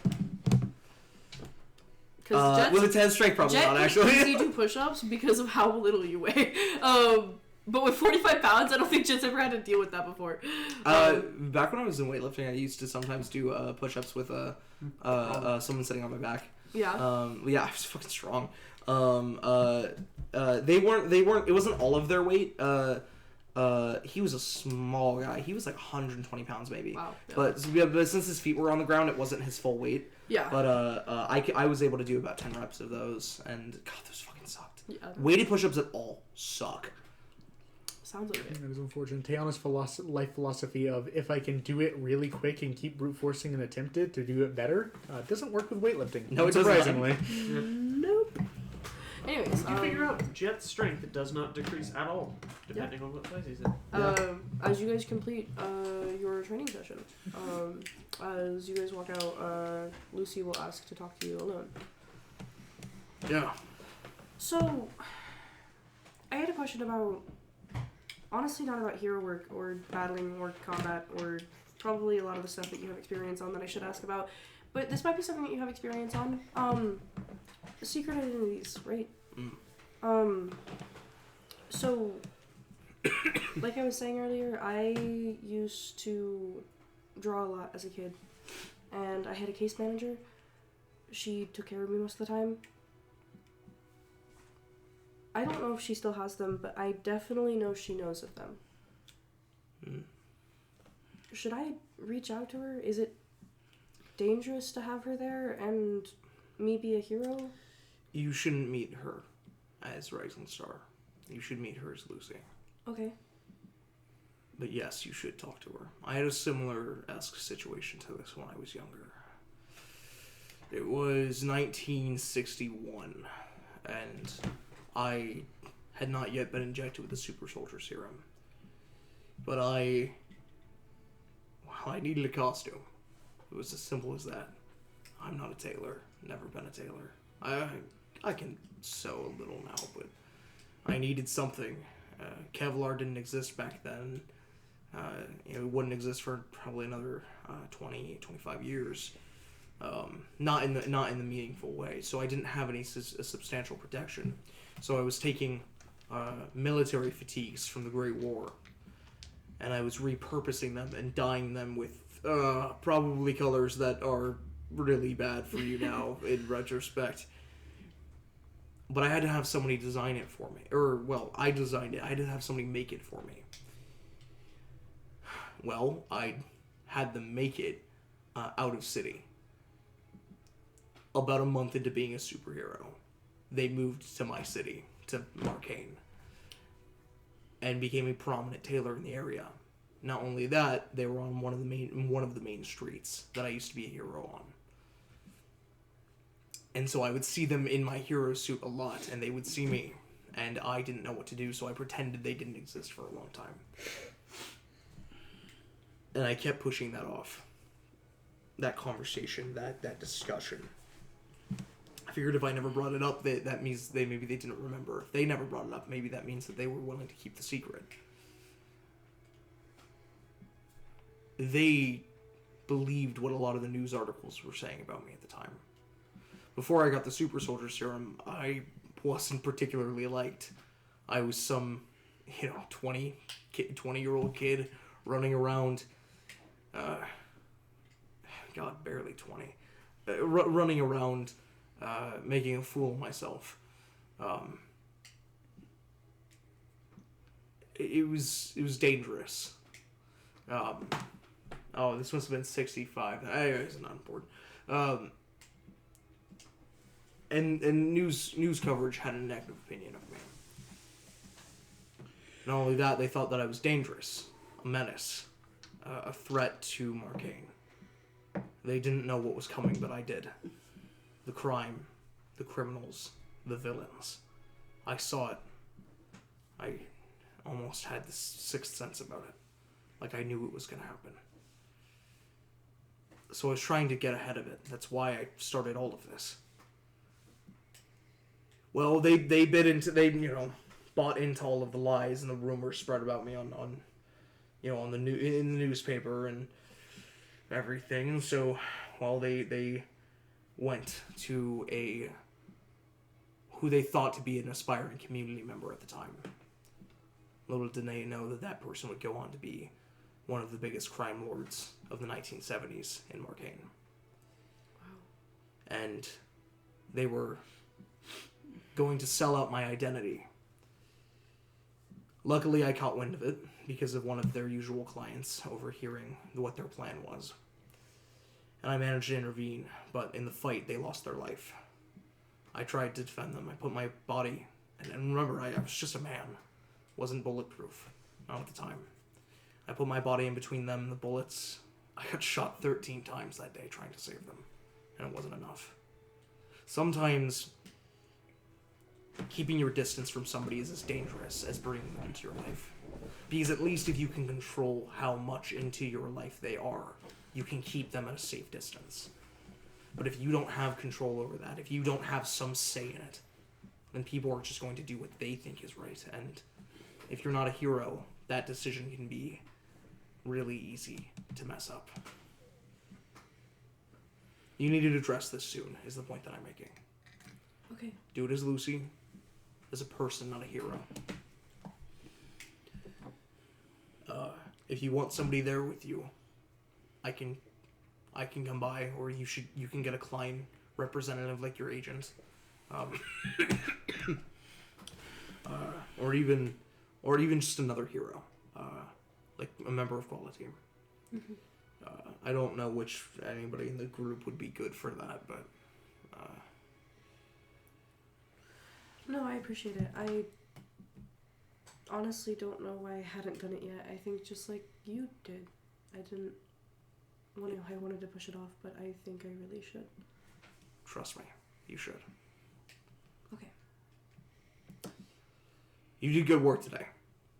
With a 10 strength, probably not, actually. Jet can easily do push-ups because of how little you weigh. But with 45 pounds, I don't think Jet's ever had to deal with that before. Back when I was in weightlifting, I used to sometimes do push-ups with someone sitting on my back. Yeah. Yeah, I was fucking strong. They weren't. It wasn't all of their weight. He was a small guy. He was like 120 pounds maybe. Wow. Yeah. But since his feet were on the ground, it wasn't his full weight. Yeah. But I was able to do about 10 reps of those, and God, those fucking sucked. Yeah. Weighted push-ups at all suck. Sounds like it. That is unfortunate. Taeana's life philosophy of if I can do it really quick and keep brute forcing and attempt it to do it better, doesn't work with weightlifting. No, it doesn't. Surprisingly. Nope. Anyways, you figure out Jet's strength, it does not decrease at all, depending on what size he's in. As you guys complete your training session, as you guys walk out, Lucy will ask to talk to you alone. Yeah. So, I had a question about honestly not about hero work or battling or combat or probably a lot of the stuff that you have experience on that I should ask about. But this might be something that you have experience on. Secret identities, right? So, like I was saying earlier, I used to draw a lot as a kid. And I had a case manager. She took care of me most of the time. I don't know if she still has them, but I definitely know she knows of them. Should I reach out to her? Is it dangerous to have her there and me be a hero? You shouldn't meet her as Rising Star. You should meet her as Lucy. Okay. But yes, you should talk to her. I had a similar-esque situation to this when I was younger. It was 1961, and I had not yet been injected with the super soldier serum. But I needed a costume. It was as simple as that. I'm not a tailor. Never been a tailor. I can sew a little now, but I needed something. Kevlar didn't exist back then. It wouldn't exist for probably another 20, 25 years. Not in the meaningful way. So I didn't have any substantial protection. So I was taking military fatigues from the Great War, and I was repurposing them and dyeing them with probably colors that are really bad for you now in retrospect. But I had to have somebody design it for me. I designed it. I had to have somebody make it for me. Well, I had them make it out of city. About a month into being a superhero, they moved to my city, to Marcainne, and became a prominent tailor in the area. Not only that, they were on one of the main streets that I used to be a hero on. And so I would see them in my hero suit a lot, and they would see me, and I didn't know what to do, so I pretended they didn't exist for a long time. And I kept pushing that off. That conversation, that discussion. I figured if I never brought it up, that means maybe they didn't remember. If they never brought it up, maybe that means that they were willing to keep the secret. They believed what a lot of the news articles were saying about me at the time. Before I got the super soldier serum, I wasn't particularly liked. I was some, 20-year-old kid running around, barely 20, running around, making a fool of myself. It was dangerous. This must have been 65. It's not important. And news coverage had a negative opinion of me. Not only that, they thought that I was dangerous, a menace, a threat to Marcainne. They didn't know what was coming, but I did. The crime, the criminals, the villains. I saw it. I almost had this sixth sense about it. Like I knew it was going to happen. So I was trying to get ahead of it. That's why I started all of this. Well, they bought into all of the lies and the rumors spread about me in the newspaper and everything. So, they went to who they thought to be an aspiring community member at the time. Little did they know that person would go on to be one of the biggest crime lords of the 1970s in Marcainne. Wow. And they were going to sell out my identity. Luckily, I caught wind of it because of one of their usual clients overhearing what their plan was. And I managed to intervene, but in the fight, they lost their life. I tried to defend them. I put my body, and remember, I was just a man. Wasn't bulletproof. Not at the time. I put my body in between them and the bullets. I got shot 13 times that day trying to save them, and it wasn't enough. Sometimes keeping your distance from somebody is as dangerous as bringing them into your life. Because at least if you can control how much into your life they are, you can keep them at a safe distance. But if you don't have control over that, if you don't have some say in it, then people are just going to do what they think is right. And if you're not a hero, that decision can be really easy to mess up. You need to address this soon, is the point that I'm making. Okay. Do it as Lucy, as a person, not a hero. If you want somebody there with you, I can come by, or you can get a client representative like your agent, or even just another hero, like a member of quality. Mm-hmm. I don't know which anybody in the group would be good for that, but No, I appreciate it. I honestly don't know why I hadn't done it yet. I think just like you did. I wanted to push it off, but I think I really should. trust me, you should. Okay. You did good work today.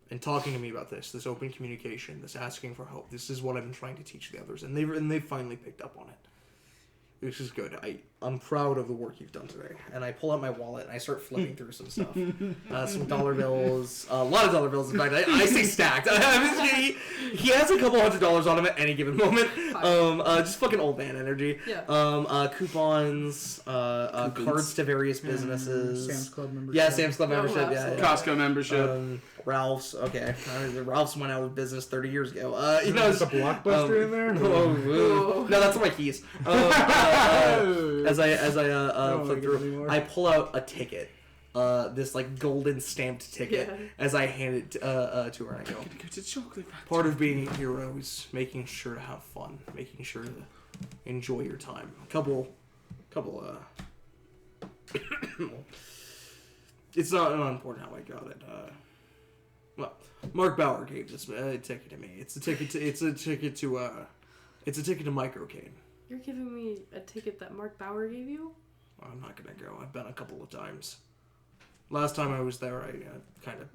And talking to me about this open communication, this asking for help, this is what I've been trying to teach the others, and they've finally picked up on it. Which is good. I'm proud of the work you've done today. And I pull out my wallet and I start flipping through some stuff. Some dollar bills. A lot of dollar bills, in fact. I say stacked. He has a couple $100s on him at any given moment. Just fucking old man energy. Yeah. Coupons. Cards to various businesses. Sam's Club membership. Yeah, Sam's Club membership. absolutely. Costco membership. Ralph's. Okay. Ralph's went out of business 30 years ago. There's a Blockbuster in there? No, that's my keys. As I flip through, I pull out a ticket, this like golden stamped ticket. Yeah. As I hand it to her, and I go, Go to chocolate factory. part of being a hero is making sure to have fun, making sure to enjoy your time. Couple. It's not important how I got it. Well, Mark Bauer gave this a ticket to me. It's a ticket to Microcaine. You're giving me a ticket that Mark Bauer gave you? I'm not gonna go. I've been a couple of times. Last time I was there, I kind of.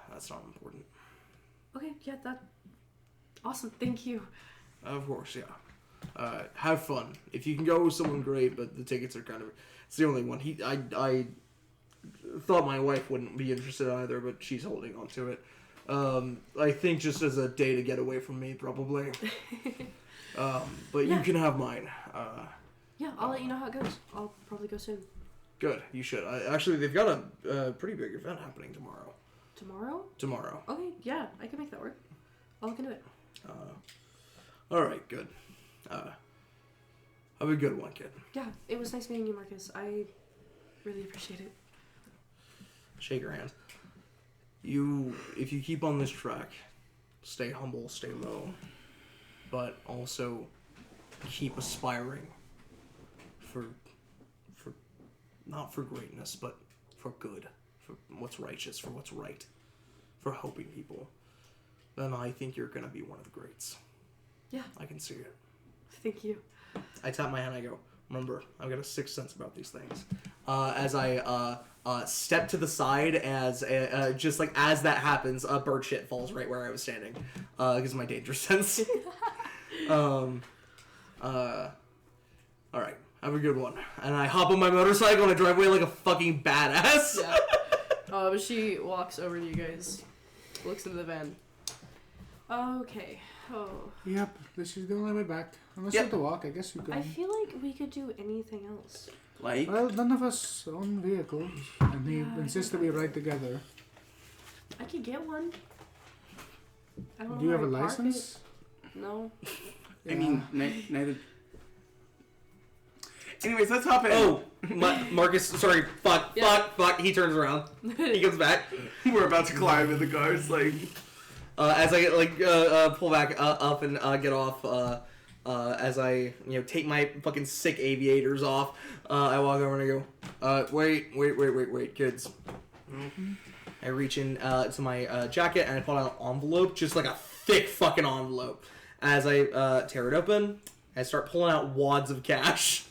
That's not important. Okay, yeah, that. Awesome, thank you. Of course, yeah. Have fun. If you can go with someone, great. But the tickets are kind of. It's the only one. I thought my wife wouldn't be interested either, but she's holding on to it. I think just as a day to get away from me, probably. But Yeah. you can have mine. Yeah, I'll let you know how it goes. I'll probably go soon. Good, you should. Actually, they've got a pretty big event happening tomorrow. Tomorrow? Okay, yeah, I can make that work. I'll look into it. Alright, good. Have a good one, kid. Yeah, it was nice meeting you, Marcus. I really appreciate it. Shake your hand. If you keep on this track, stay humble, stay low, but also keep aspiring for not for greatness, but for good, for what's righteous, for what's right, for helping people, then I think you're gonna be one of the greats. Yeah. I can see it. Thank you. I tap my hand, I go, remember, I've got a sixth sense about these things. As I step to the side, as just like as that happens, bird shit falls right where I was standing, because of my danger sense. Alright, have a good one. And I hop on my motorcycle and I drive away like a fucking badass. Yeah. She walks over to you guys, looks into the van. Okay. Oh. Yep, this is the only way back. Unless Yep. you have to walk, I guess you go. I feel like we could do anything else. Like, Well, none of us own vehicles, and he Yeah, I insists know. that we ride together. I could get one. I don't know Do you have a where I park license? it. No. I mean, neither. Anyways, let's hop in. Oh, Marcus, sorry, fuck, he turns around. He comes back. We're about to climb in the cars, like. As I pull back up and get off, as I take my fucking sick aviators off, I walk over and I go, wait, kids. I reach in to my jacket and I pull out an envelope, just like a thick fucking envelope. As I tear it open, I start pulling out wads of cash.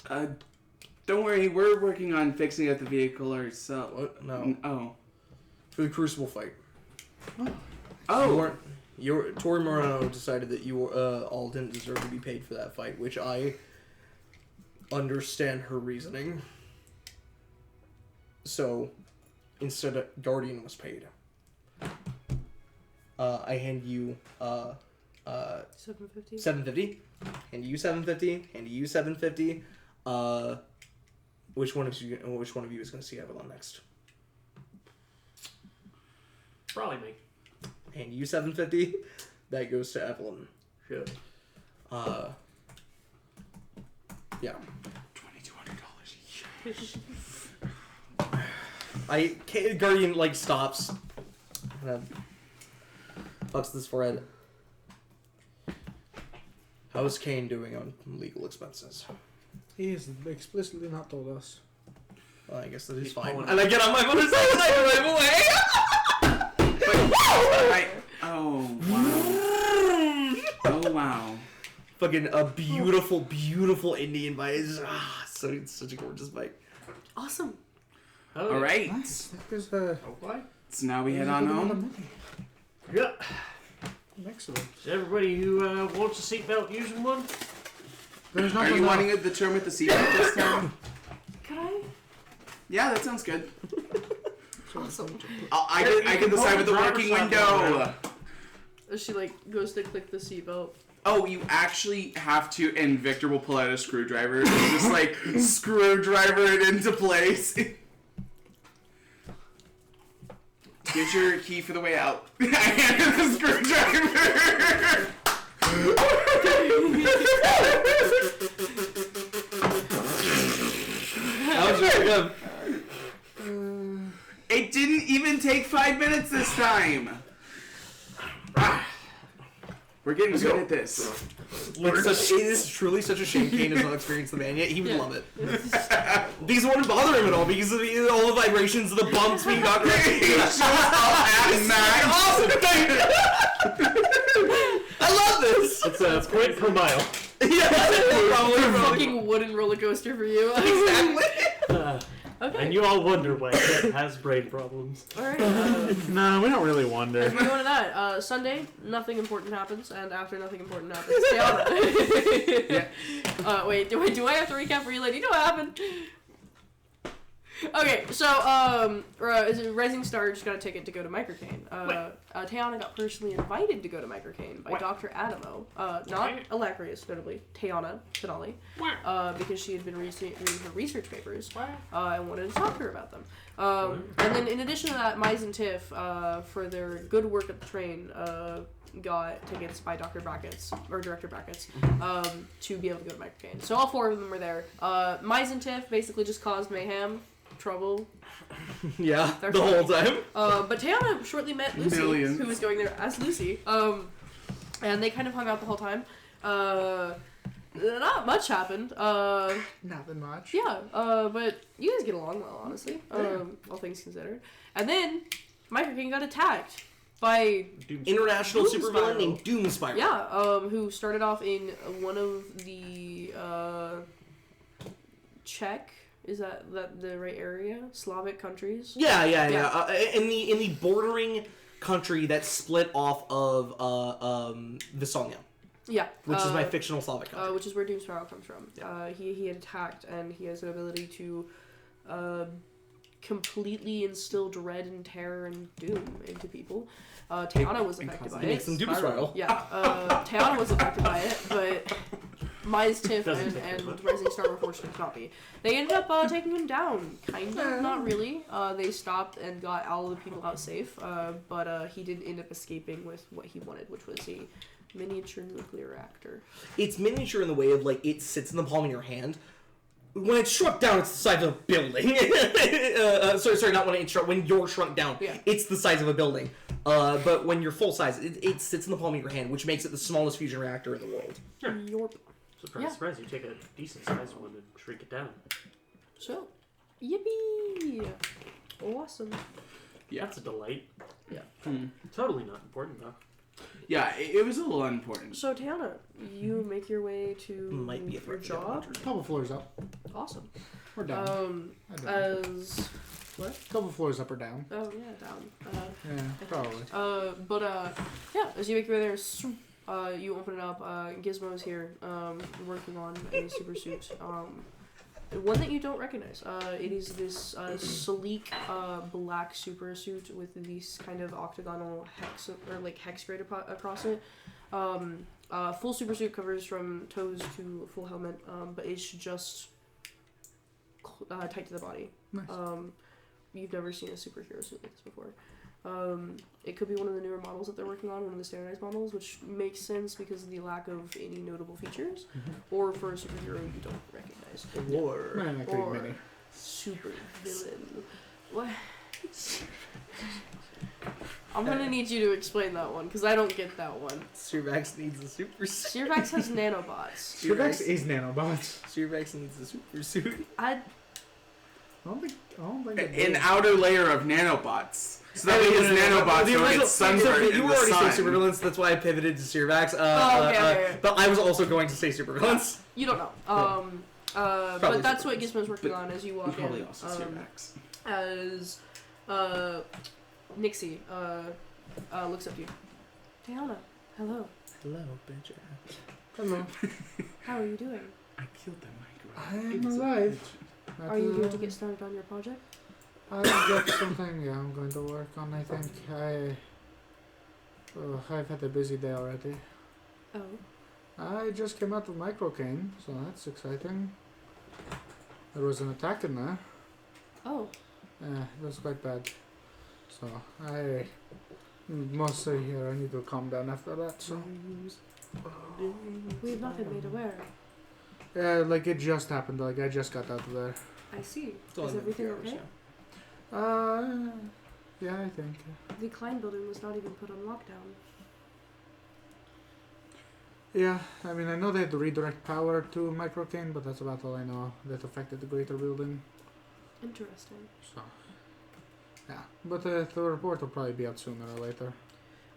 Don't worry, we're working on fixing up the vehicle ourselves. What? No. Oh. For the Crucible fight. Oh. Tori Moreno decided that you all didn't deserve to be paid for that fight, which I understand her reasoning. So, instead of Guardian was paid. I hand you 750. 750. Hand you 750. Hand you 750. Which one of you is going to see Evelyn next? Probably me. Hand you 750. That goes to Evelyn. Should. Yeah. $2,200 Guardian like stops. Bucks this forehead. How's Kane doing on legal expenses? He has explicitly not told us. Well, I guess that is He's fine. pulling And I get on my motorcycle and I drive away. Oh wow. Fucking a beautiful, beautiful Indian bike. Such a gorgeous bike. Awesome. Oh, All right. Nice. There's Okay. So now we head on home. Yeah. Excellent. So everybody who wants a seatbelt using one. There's Are nothing you wanting the term with the seatbelt this time? Could I? Yeah, that sounds good. Awesome. I can decide with the working window. She like goes to click the seatbelt. Oh, you actually have to, and Victor will pull out a screwdriver and just like screwdriver it into place. Get your key for the way out. I handed the screwdriver. That was very good. It didn't even take 5 minutes this time. We're getting good at this. It is truly such a shame Kane has not experienced the van yet. He would love it. Because it wouldn't bother him at all because of all the vibrations of the bumps being got Shows up at max. Awesome! I love this! It's a point per mile. Yeah, probably. Fucking wooden roller coaster for you. Exactly. Okay. And you all wonder why Ted has brain problems. Alright. No, we don't really wonder. As we go into that, Sunday, nothing important happens, and after nothing important happens, Tiana. Wait, do I have to recap for you, lady? You know what happened? Okay, so, Rising Star just got a ticket to go to Marcainne. Tiana got personally invited to go to Marcainne by Dr. Adamo. Not Alacrius, notably. Tiana Finale. Because she had been reading her research papers. I wanted to talk to her about them. And then in addition to that, Mize and Tiff, for their good work at the train, got tickets by Director Brackets, to be able to go to Marcainne. So all four of them were there. Mize and Tiff basically just caused mayhem, trouble. Yeah, the whole time. But Tiana shortly met Lucy, Millions. who was going there as Lucy. And they kind of hung out the whole time. Not much happened. Nothing much. Yeah, but you guys get along well, honestly. All things considered. And then Marcainne got attacked by International Doom supervillain Spiral. named Doom Spiral. Yeah, who started off in one of the Czech. Is that the right area? Slavic countries? Yeah. In the bordering country that's split off of Visonia, Yeah. which is my fictional Slavic country. Which is where Doom Spiral comes from. Yeah. He had attacked, and he has an ability to completely instill dread and terror and doom into people. Tiana was affected by He it. makes them Doom Spiral. Yeah. Tiana was affected by it, but Mize, Tiff, and Rising Star were fortunate to not be. They ended up taking him down. Kind of, not really. They stopped and got all of the people out safe, but he did end up escaping with what he wanted, which was a miniature nuclear reactor. It's miniature in the way of, like, it sits in the palm of your hand. When it's shrunk down, it's the size of a building. Sorry, not when it's shrunk. When you're shrunk down, it's the size of a building. But when you're full size, it sits in the palm of your hand, which makes it the smallest fusion reactor in the world. Yorp. Surprise, you take a decent sized one and shrink it down. So, yippee! Awesome. Yeah. That's a delight. Yeah. Totally not important, though. Yeah, it was a little unimportant. So, Tiana, you make your way to Might be a your threat to job. Couple floors up. Awesome. We're down. As what? Couple floors up or down. Oh yeah, down. Yeah, probably. Yeah. As you make your way there, you open it up. Gizmo's here, working on a super suit. one that you don't recognize. It is this sleek black super suit with these kind of octagonal hex grid across it. Full super suit covers from toes to full helmet, but it's just tight to the body. Nice. You've never seen a superhero suit like this before. It could be one of the newer models that they're working on, one of the standardized models, which makes sense because of the lack of any notable features, or for a superhero you don't recognize. Or Or super villain. What? I'm gonna need you to explain that one, because I don't get that one. Sirvax needs a super suit. Sirvax has nanobots. Sirvax is nanobots. Sirvax needs a super suit. I I don't think An outer layer of nanobots. So that way his nanobots don't get sunburned You in were the already sun. saying supervillains, that's why I pivoted to Sirvax. okay. But I was also going to say supervillains. You don't know. But that's what Gizmo's working on as you walk Probably in. also Sirvax. As Nixie looks up to you. Diana, hello. Hello, bitch. Hello. How are you doing? I killed them, I'm alive. Are you here to get started on your project? I've got something I'm going to work on, I think. I've had a busy day already. Oh. I just came out of Marcainne, so that's exciting. There was an attack in there. Oh. It was quite bad. So, I mostly here, I need to calm down after that, so. We have not been made aware. Yeah, like it just happened, like I just got out of there. I see. It's only Is been a everything few hours, okay? Yeah, I think. The Klein building was not even put on lockdown. Yeah, I mean, I know they had to redirect power to Marcainne, but that's about all I know that affected the greater building. Interesting. So, yeah. But the report will probably be out sooner or later.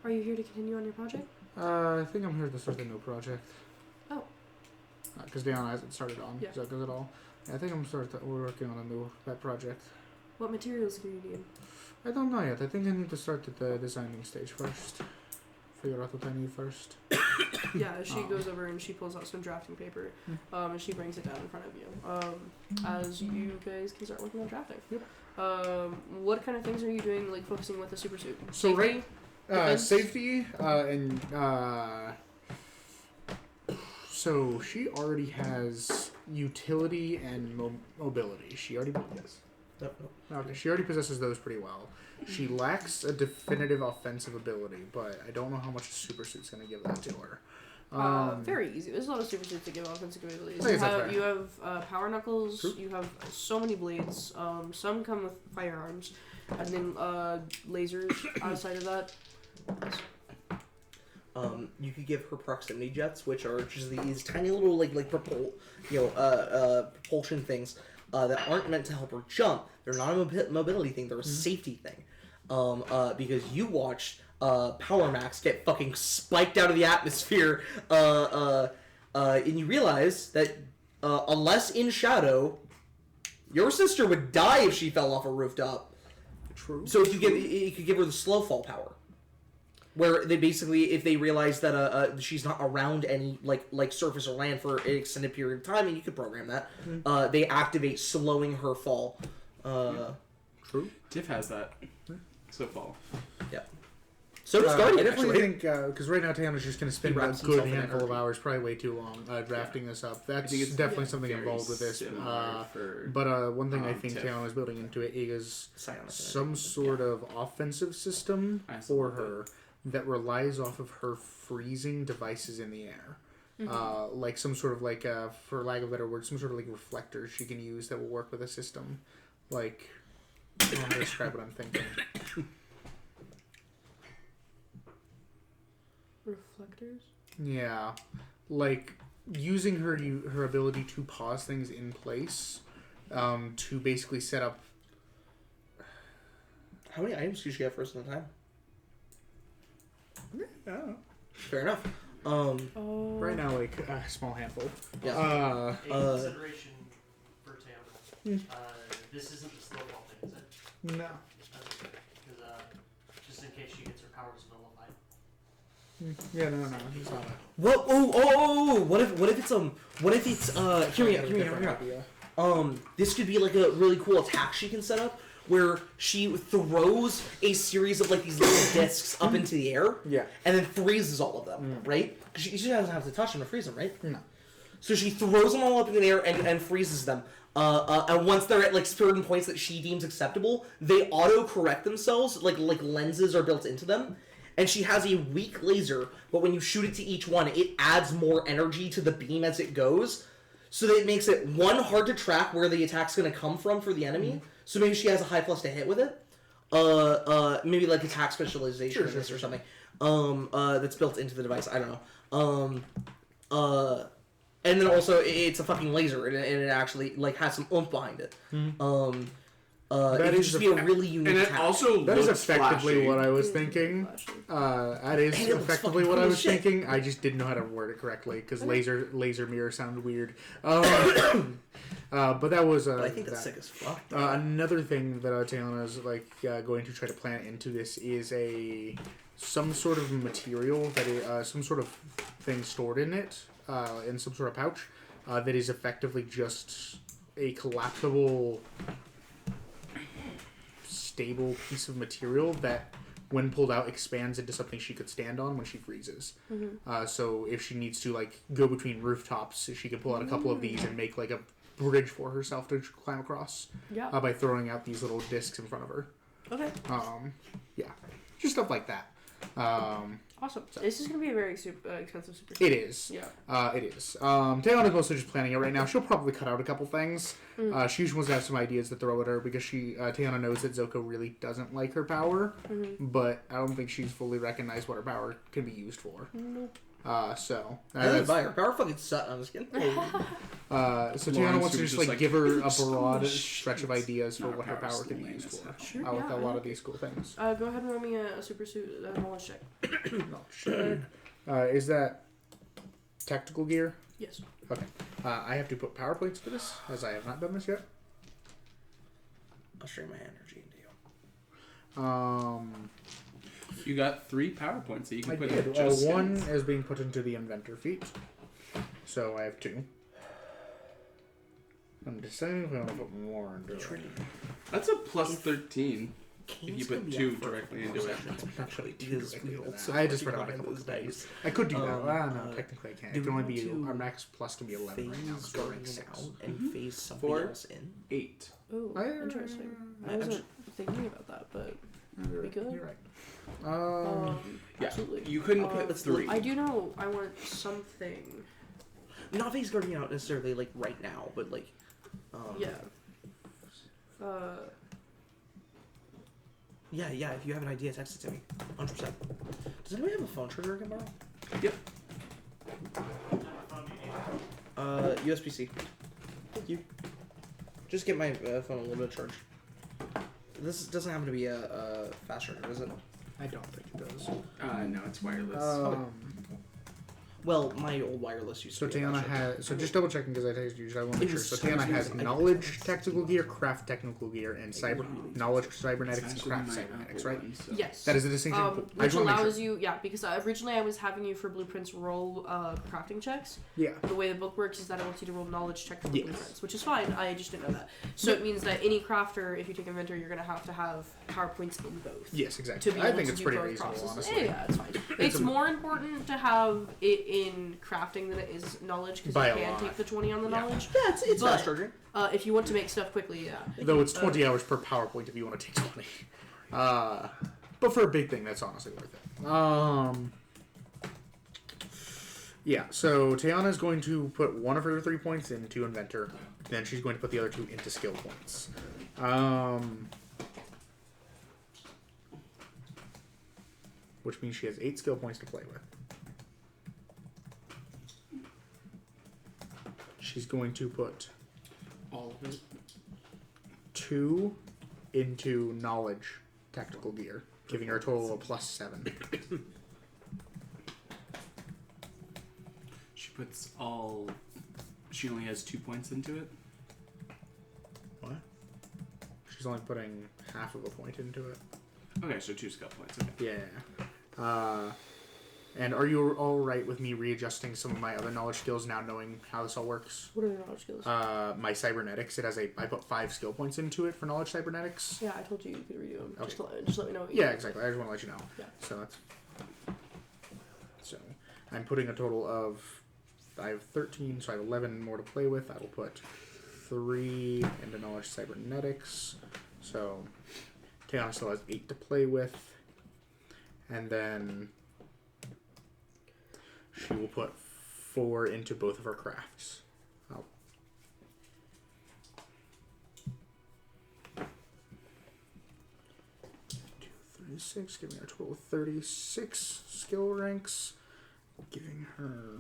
Are you here to continue on your project? I think I'm here to start a new project. Oh. Because Diana hasn't started on, Yeah. so that does it all. Yeah, I think we're working on a new pet project. What materials do you need? I don't know yet. I think I need to start at the designing stage first. Figure out what I need first. Yeah, she Oh. goes over and she pulls out some drafting paper, and she brings it down in front of you. As you guys can start working on drafting. Yep. What kind of things are you doing, like focusing with the super suit? So Safety? Defense? safety, and so she already has utility and mobility. She already yes. Nope. Okay, she already possesses those pretty well. She lacks a definitive offensive ability, but I don't know how much a super suit's going to give that to her. Very easy. There's a lot of super suits that give offensive abilities. I guess that's fair. You have power knuckles. True. You have so many blades. Some come with firearms, and then lasers. Outside of that, You could give her proximity jets, which are just these tiny little propulsion things that aren't meant to help her jump. They're not a mobility thing. They're a safety thing. Because you watched Power Max get fucking spiked out of the atmosphere, and you realize that unless in shadow, your sister would die if she fell off a rooftop. True. So you could give her the slow fall power, where they basically, if they realize that she's not around any like surface or land for an extended period of time, and you could program that, they activate slowing her fall. True. Tiff has that. So fall. Yeah. So does Guardian, I definitely actually. think, because right now Taylor's just going to spend He a wraps good himself in handful of energy. hours, probably way too long, drafting this up. That's think it's definitely something very involved with this. similar for, But one thing I think Tiff. Taylor is building into it is Psionic some sort of offensive system for Absolutely. her that relies off of her freezing devices in the air. Like some sort of for lack of a better word, some sort of reflectors she can use that will work with a system. Like, I don't know how to describe what I'm thinking. reflectors. Yeah, like using her ability to pause things in place, to basically set up. How many items do you get first at a time? I don't know. Fair enough. Right now, like a small handful. Yeah. A consideration for Taylor. This isn't the slow fall thing, is it? No. Because just in case she gets her powers nullified. Yeah, no, it's not. What? Oh! What if it's hear me out. this could be like a really cool attack she can set up where she throws a series of like these little discs up into the air, and then freezes all of them, right? Because she doesn't have to touch them to freeze them, right? No. So she throws them all up in the air and freezes them. And once they're at like certain points that she deems acceptable, they auto-correct themselves, like lenses are built into them. And she has a weak laser, but when you shoot it to each one, it adds more energy to the beam as it goes. So that it makes it, one, hard to track where the attack's going to come from for the enemy. So maybe she has a high plus to hit with it. Maybe like attack specialization or something. That's built into the device. I don't know. And then also it's a fucking laser, and it actually like has some oomph behind it. It would just be a really unique and it attack. also That is looks effectively flashy. what I was thinking. That is And it looks effectively fucking what I cool was as shit. thinking. I just didn't know how to word it correctly because laser mirror sounded weird. But that was. But I think that's that. sick as fuck. Another thing that Tiana is like going to try to plant into this is some sort of material that is some sort of thing stored in it in some sort of pouch that is effectively just a collapsible, stable piece of material that, when pulled out, expands into something she could stand on when she freezes. So if she needs to like go between rooftops, she can pull out a couple of these and make like a bridge for herself to climb across. Yeah. By throwing out these little discs in front of her. Okay. Yeah, just stuff like that. Awesome. This is going to be a very expensive super. It is. Yeah. It is. Taeyeon is mostly just planning it right now. She'll probably cut out a couple things. She just wants to have some ideas to throw at her because Taeyeon knows that Zoko really doesn't like her power, but I don't think she's fully recognized what her power can be used for. Nope. I didn't buy her power fucking sucked. I'm just kidding. So Taeyeon wants to just like give her a broad stretch of ideas for what her power can be used for. Sure, With yeah, a lot of these cool things. Go ahead and roll me a super suit knowledge check. Is that tactical gear? Yes. Okay. I have to put power points for this, as I have not done this yet. I'll strain my energy into you. You got 3 PowerPoints that you can I put did. in just One skins. is being put into the inventor feat, so I have 2. I'm deciding if I want to put more into it. That's a plus 13. Kane's you put gonna be 2 out for directly a into it. couple sessions, Actually, because directly we into also that. I just read fucking out a couple those of things. dice. I could do that. No, uh, technically I can't. do It can only we be want to our max plus can be 11 right now. Phase So going like 6. out and phase something 4. else in. 8. Ooh, interesting. I I'm wasn't thinking about that, but You're we good. You're right. Yeah. Absolutely. You couldn't put let's 3. I do know I want something. Not phase guarding out necessarily like right now, but like. Yeah. Yeah. If you have an idea, text it to me. 100%. Does anybody have a phone charger I can borrow? Yep. USB-C. Thank you. Just get my phone a little bit charged. This doesn't happen to be a fast charger, does it? I don't think it does. No, it's wireless. Well, my old wireless used So to be a Tiana fast charger. has. So just double checking because I texted you. So I want to make It sure. was So so Tiana has confusing. knowledge technical gear, craft technical gear, and knowledge cybernetics and craft cybernetics. Right. Yes. That is the distinction. I Which just wanna make allows sure. you, because originally I was having you for blueprints roll crafting checks. Yeah. The way the book works is that it wants you to roll knowledge check for Yes. blueprints, which is fine. I just didn't know that. So it means that any crafter, if you take inventor, you're going to have PowerPoints in both. Yes, exactly. To be I able think to it's do pretty both reasonable, processes. honestly. Yeah, it's fine. It's more important to have it in crafting than it is knowledge because By you a can lot. take the 20 on the knowledge. Yeah, it's But- fast charging. If you want to make stuff quickly, yeah. Though it's 20 hours per PowerPoint if you want to take 20. But for a big thing, that's honestly worth it. Yeah, so Tiana's going to put one of her 3 points into Inventor. Then she's going to put the other 2 into skill points. Which means she has 8 skill points to play with. She's going to put All of it. 2 into knowledge tactical gear, giving her a total of plus 7. She puts all. She only has 2 points into it. What? She's only putting half of a point into it. Okay, so 2 skill points. Okay. Yeah. And are you all right with me readjusting some of my other knowledge skills now, knowing how this all works? What are your knowledge skills? My cybernetics. I put 5 skill points into it for knowledge cybernetics. Yeah, I told you could redo them. Okay. Just let me know. What you Yeah, think. exactly. I just want to let you know. Yeah. So I'm putting a total of. I have 13, so I have 11 more to play with. I will put 3 into knowledge cybernetics. So Tiana still has 8 to play with, and then she will put 4 into both of her crafts. Oh. 36, giving her a total of 36 skill ranks, giving her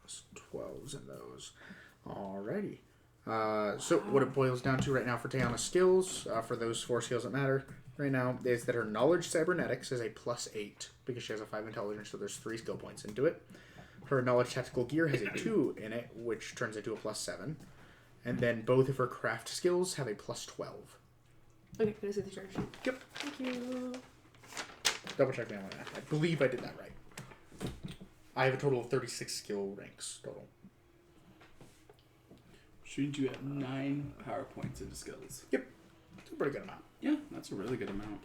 plus 12s in those. Alrighty. So what it boils down to right now for Tiana's skills, for those 4 skills that matter right now, is that her knowledge cybernetics is a +8 because she has a 5 intelligence, so there's 3 skill points into it. Her knowledge tactical gear has a 2 in it, which turns into a +7. And then both of her craft skills have a +12. Okay, can I see the charge sheet? Yep. Thank you. Double check me on that. I believe I did that right. I have a total of 36 skill ranks total. Shouldn't you have 9 power points into skills? Yep. It's a pretty good amount. Yeah, that's a really good amount.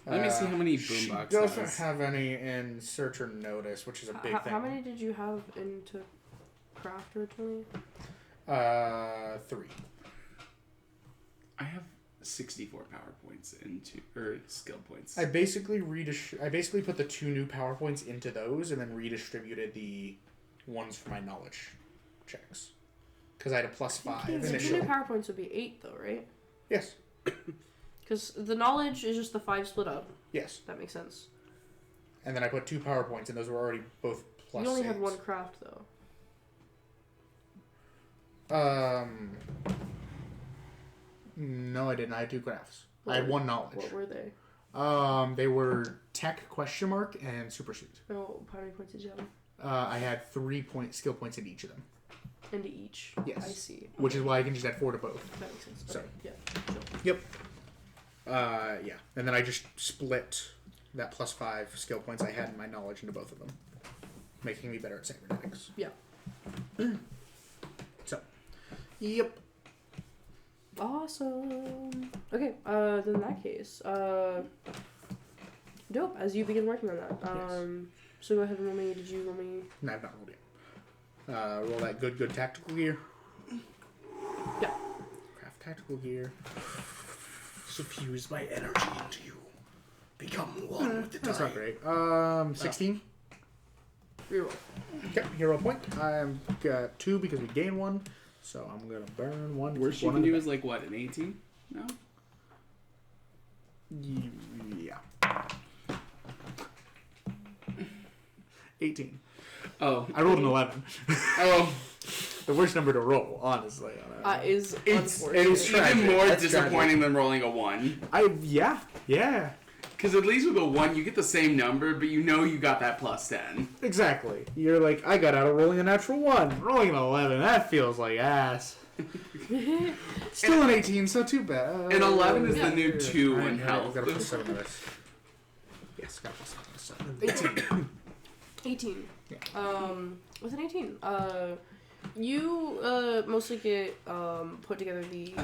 Let me see how many boombox She doesn't has. have any in search or notice, which is a big thing. How many did you have into craft originally? 3. I have 64 power points into skill points. I basically put the 2 new PowerPoints into those and then redistributed the ones for my knowledge checks. Because I had a +5 The two new initially. PowerPoints would be 8 though, right? Yes. Because the knowledge is just the 5 split up. Yes. That makes sense. And then I put 2 PowerPoints and those were already both +6. You only had 1 craft though. No, I didn't. I had 2 crafts. I had 1 knowledge. What were they? They were tech ? And super suit. Oh, how many points did you have? I had 3 skill points in each of them, Into each. Yes. I see. which is why I can just add 4 to both. That makes sense. So- Okay, yeah. Sure. Yep. Yeah, and then I just split that +5 skill points I had in my knowledge into both of them, making me better at cybernetics. Yeah. So, yep. Awesome. Okay. Then in that case, dope. As you begin working on that, so go ahead and roll me. Did you roll me? No, I've not rolled yet. Roll that good tactical gear. Yeah. Craft tactical gear. Suffuse my energy into you. Become one with the That's not great. 16. Reroll. Okay, hero point. I've got 2 because we gain 1. So I'm going to burn 1. Worst you can do is like what, an 18? No? Yeah. 18. Oh. I rolled an 11. Oh. The worst number to roll, honestly. Is It's unfortunate. tragic. Even more That's disappointing than rolling a 1. Yeah. Because at least with a 1, you get the same number, but you know you got that +10. Exactly. You're like, I got out of rolling a natural 1. Rolling an 11, that feels like ass. Still an 18, so too bad. And 11 is Yeah. the new 2 in I've health. got a +7 to this. Yes, got a +7 to this. 18. 18. Yeah. With an 18, you mostly get put together the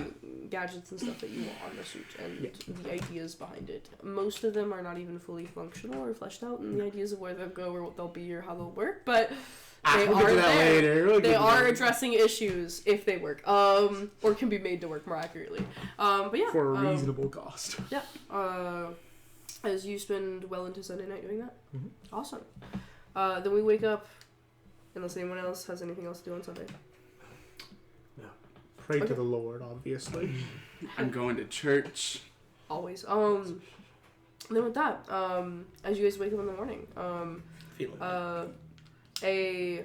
gadgets and stuff that you want on the suit and the ideas behind it. Most of them are not even fully functional or fleshed out, and the ideas of where they'll go or what they'll be or how they'll work, but they we'll are get to that there. later. We'll get They to are that. addressing issues if they work, or can be made to work more accurately. But yeah, For a reasonable cost. yeah. As you spend well into Sunday night doing that, awesome. Then we wake up. Unless anyone else has anything else to do on Sunday. Pray Okay. to the Lord, obviously. I'm going to church. Always. Then with that, as you guys wake up in the morning, Feeling a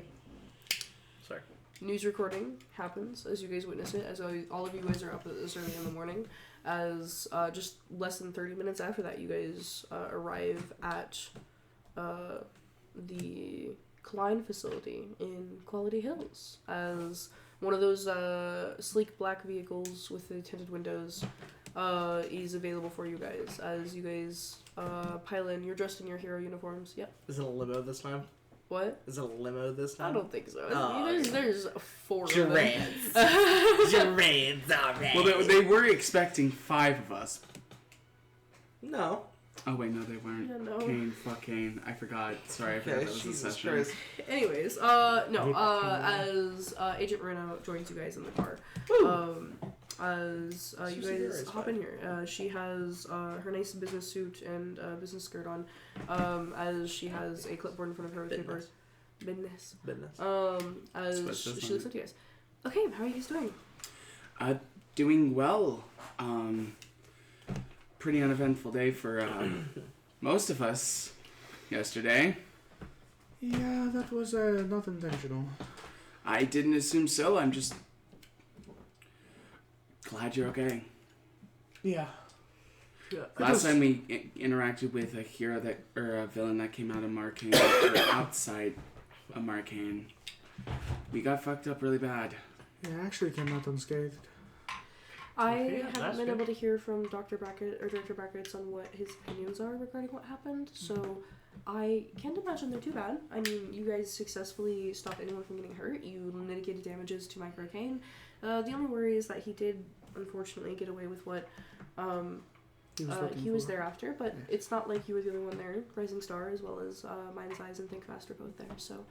Sorry. news recording happens as you guys witness it, as all of you guys are up this early in the morning, as just less than 30 minutes after that, you guys arrive at the Klein facility in Quality Hills, as one of those sleek black vehicles with the tinted windows is available for you guys as you guys pile in. You're dressed in your hero uniforms. Yep. Is it a limo this time? What? Is it a limo this time? I don't think so. Oh, There's 4 of Gerards. them. Gerards, alright. Well, they were expecting 5 of us. No. Oh wait, no, they weren't. Yeah, no. Kane, fuck Kane. I forgot. Sorry, I forgot that was the Jesus session. Christ. Anyways, as Agent Moreno joins you guys in the car, as you guys hop in here, she has her nice business suit and business skirt on, as she has a clipboard in front of her with paper. Business. As she looks at you guys. Okay, how are you guys doing? Doing well. Pretty uneventful day for most of us yesterday. Yeah, that was not intentional. I didn't assume so. I'm just glad you're okay. Yeah. Last time we interacted with a hero or a villain that came out of Marcainne, or outside of Marcainne, we got fucked up really bad. Yeah, I actually came out unscathed. I haven't been able to hear from Dr. Brackett or Director Brackett on what his opinions are regarding what happened, so I can't imagine they're too bad. I mean, you guys successfully stopped anyone from getting hurt. You mitigated damages to Marcainne. The only worry is that he did, unfortunately, get away with what he was there after, but it's not like you were the only one there. Rising Star, as well as Mind's Eyes and Think Fast are both there, so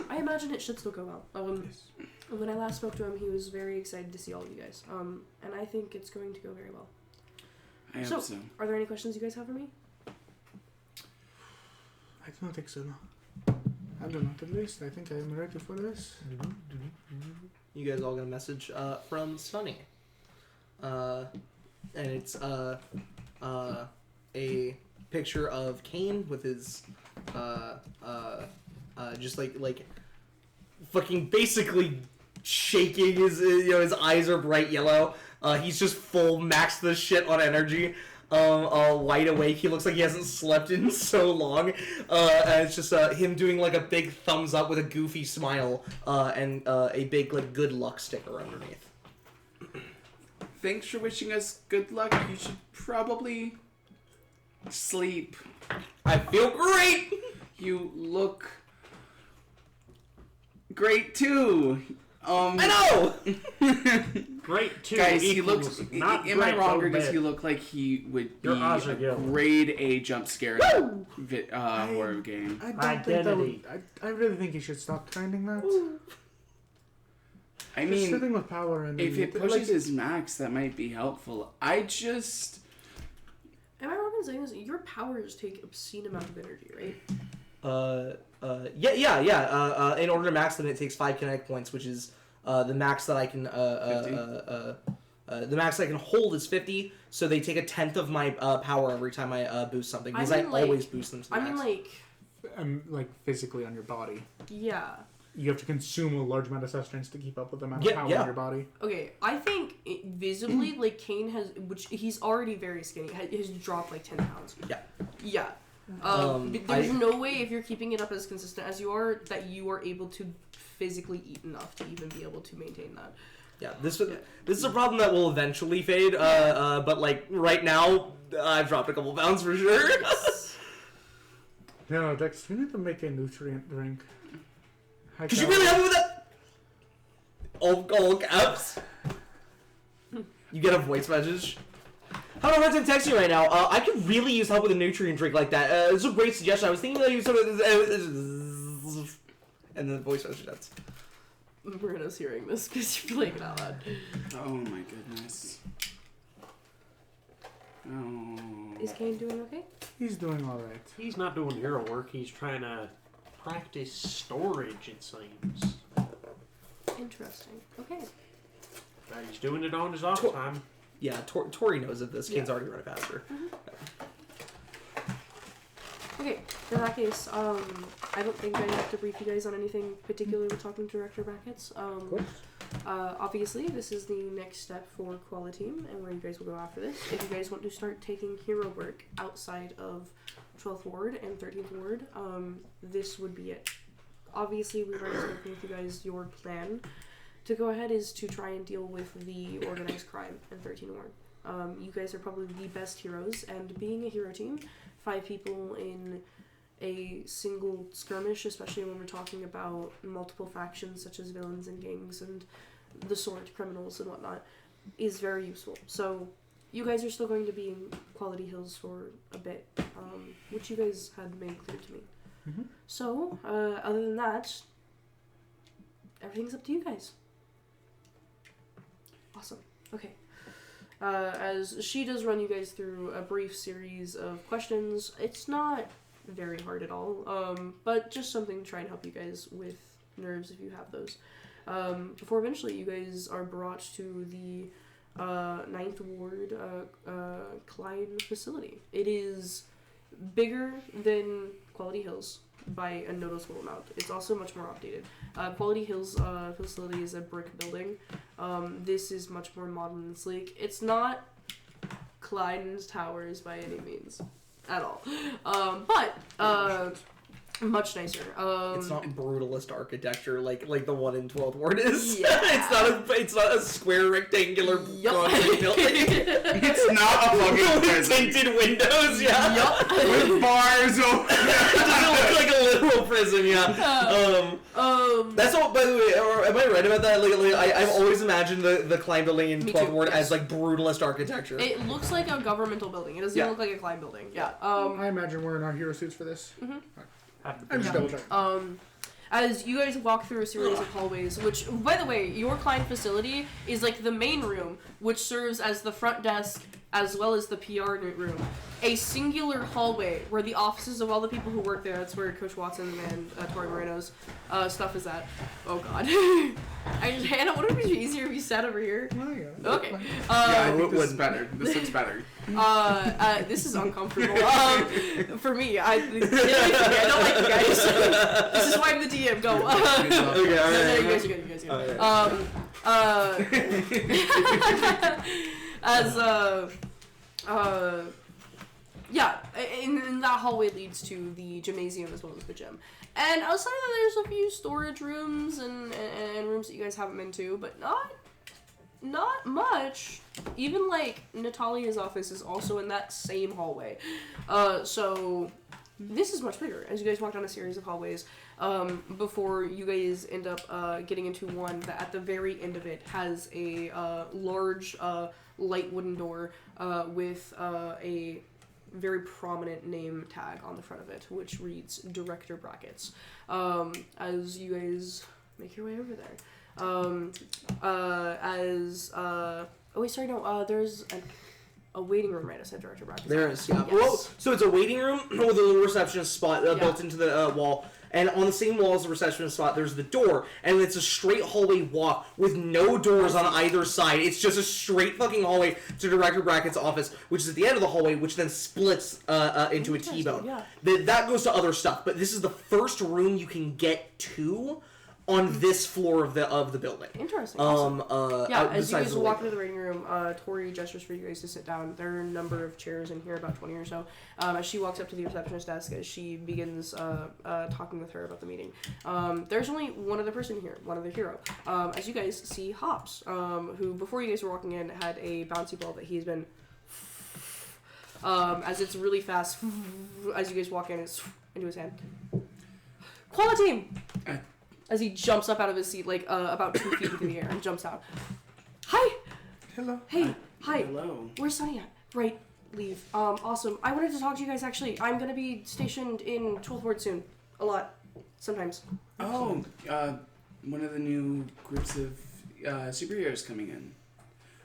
I imagine it should still go well. When I last spoke to him, he was very excited to see all of you guys, and I think it's going to go very well. I hope so. Are there any questions you guys have for me? I do not think so, no. I do not, at least. I think I am ready for this. You guys all got a message from Sunny. And it's a picture of Kane with his just like fucking basically shaking. His eyes are bright yellow. He's just full max the shit on energy. Wide awake. He looks like he hasn't slept in so long. And it's just him doing like a big thumbs up with a goofy smile and a big like good luck sticker underneath. Thanks for wishing us good luck. You should probably sleep. I feel great! You look great too. I know! Great too. Guys, he equals looks. not Am I great, wrong, go or does bad. he look like he would be Your eyes are a yellow. grade A jump scare in that horror game? I don't think that Identity. would, I really think he should stop trending that. I Just mean, sitting with power and if it pushes like, his max, that might be helpful. I just. Am I wrong in saying this? Your powers take obscene amount of energy, right? Yeah. In order to max them, it takes 5 kinetic points, which is the max that I can. The max I can hold is 50, so they take 1/10 of my power every time I boost something, because I always boost them to the max. like physically on your body. Yeah. You have to consume a large amount of sustenance to keep up with the amount of power in your body. Okay, I think visibly, like Kane has, which he's already very skinny, has dropped like 10 pounds. Yeah. There's no way if you're keeping it up as consistent as you are that you are able to physically eat enough to even be able to maintain that. Yeah, this is a problem that will eventually fade. But like right now, I've dropped a couple pounds for sure. No, Dex, we need to make a nutrient drink. Could you really help me with that? All caps. You get a voice message. How do I have to text you right now? I could really use help with a nutrient drink like that. It's a great suggestion. I was thinking about you some of this. And then the voice message ends. Marina's hearing this because you're playing it out loud. Oh my goodness. Oh. Is Kane doing okay? He's doing alright. He's not doing hero work. He's trying to practice storage, it seems. Interesting. Okay. He's doing it on his off time. Yeah, Tori knows of this. Kane's already run it faster. Okay, in that case, I don't think I have to brief you guys on anything particular with talking to Director Brackets. Of course. Obviously, this is the next step for Quality Team and where you guys will go after this. If you guys want to start taking hero work outside of 12th Ward and 13th Ward, this would be it. Obviously, we've already spoken with you guys your plan. to go ahead is to try and deal with the organized crime in 13 Ward. You guys are probably the best heroes, and being a hero team, 5 people in a single skirmish, especially when we're talking about multiple factions such as villains and gangs and the sort, criminals and whatnot, is very useful. So you guys are still going to be in Quality Hills for a bit, which you guys had made clear to me. Mm-hmm. So, other than that, everything's up to you guys. Awesome. Okay. As she does run you guys through a brief series of questions, it's not very hard at all, but just something to try and help you guys with nerves if you have those. Before eventually you guys are brought to the 9th Ward Klein facility. It is bigger than Quality Hills by a noticeable amount. It's also much more updated. Quality Hills facility is a brick building. This is much more modern and sleek. It's not Klein's Towers by any means at all. But much nicer. It's not brutalist architecture like the one in 12th Ward is. Yeah. it's not a square rectangular concrete building. It's not a fucking prison. Tinted windows, yeah. Yup. With bars over. It doesn't look like a literal prison, yeah. That's all. By the way, am I right about that? I've always imagined the Klein building in Me 12th too, Ward yes. as brutalist architecture. It looks like a governmental building. It doesn't Yeah. look like a Klein building. Yeah. I imagine we're in our hero suits for this. Mm-hmm. I'm just double checking. As you guys walk through a series of hallways, which, by the way, your Klein facility is like the main room, which serves as the front desk as well as the PR room. A singular hallway where the offices of all the people who work there, that's where Coach Watson and Tori Moreno's stuff is at. Oh god. Hannah, would it be easier if you sat over here? Oh, yeah. Okay. Yeah, I think this is better. This looks better. This is uncomfortable. For me, I don't like you guys. This is why I'm the DM. Go. Okay, all right. No, you guys are good. You guys are good. Yeah, and that hallway leads to the gymnasium as well as the gym. And outside of that, there's a few storage rooms and rooms that you guys haven't been to, but not much. Even like Natalia's office is also in that same hallway. So this is much bigger as you guys walk down a series of hallways before you guys end up getting into one that at the very end of it has a large light wooden door with a very prominent name tag on the front of it, which reads Director Brackets. As you guys make your way over there. There's a waiting room right outside Director Brackets. There is, yeah. Yes. Well, so it's a waiting room with a little receptionist spot Yeah. built into the wall. And on the same wall as the receptionist spot, there's the door. And it's a straight hallway walk with no doors on either side. It's just a straight fucking hallway to Director Brackett's office, which is at the end of the hallway, which then splits into a T-bone. Yeah. That goes to other stuff. But this is the first room you can get to on this floor of the building. Interesting. Awesome. As you guys the walk into the waiting room, Tori gestures for you guys to sit down. There are a number of chairs in here, about 20 or so. As she walks up to the receptionist desk, as she begins talking with her about the meeting. There's only one other person here, one other hero. As you guys see Hops, who before you guys were walking in had a bouncy ball that he's been as it's really fast. As you guys walk in, it's into his hand. Quality! As he jumps up out of his seat, like about 2 feet into the air, and jumps out. Hi! Hello. Hey, hi. Hello. Where's Sunny at? Right, leave. Awesome. I wanted to talk to you guys actually. I'm gonna be stationed in 12th Ward soon. A lot. Sometimes. Oh, one of the new groups of superheroes coming in.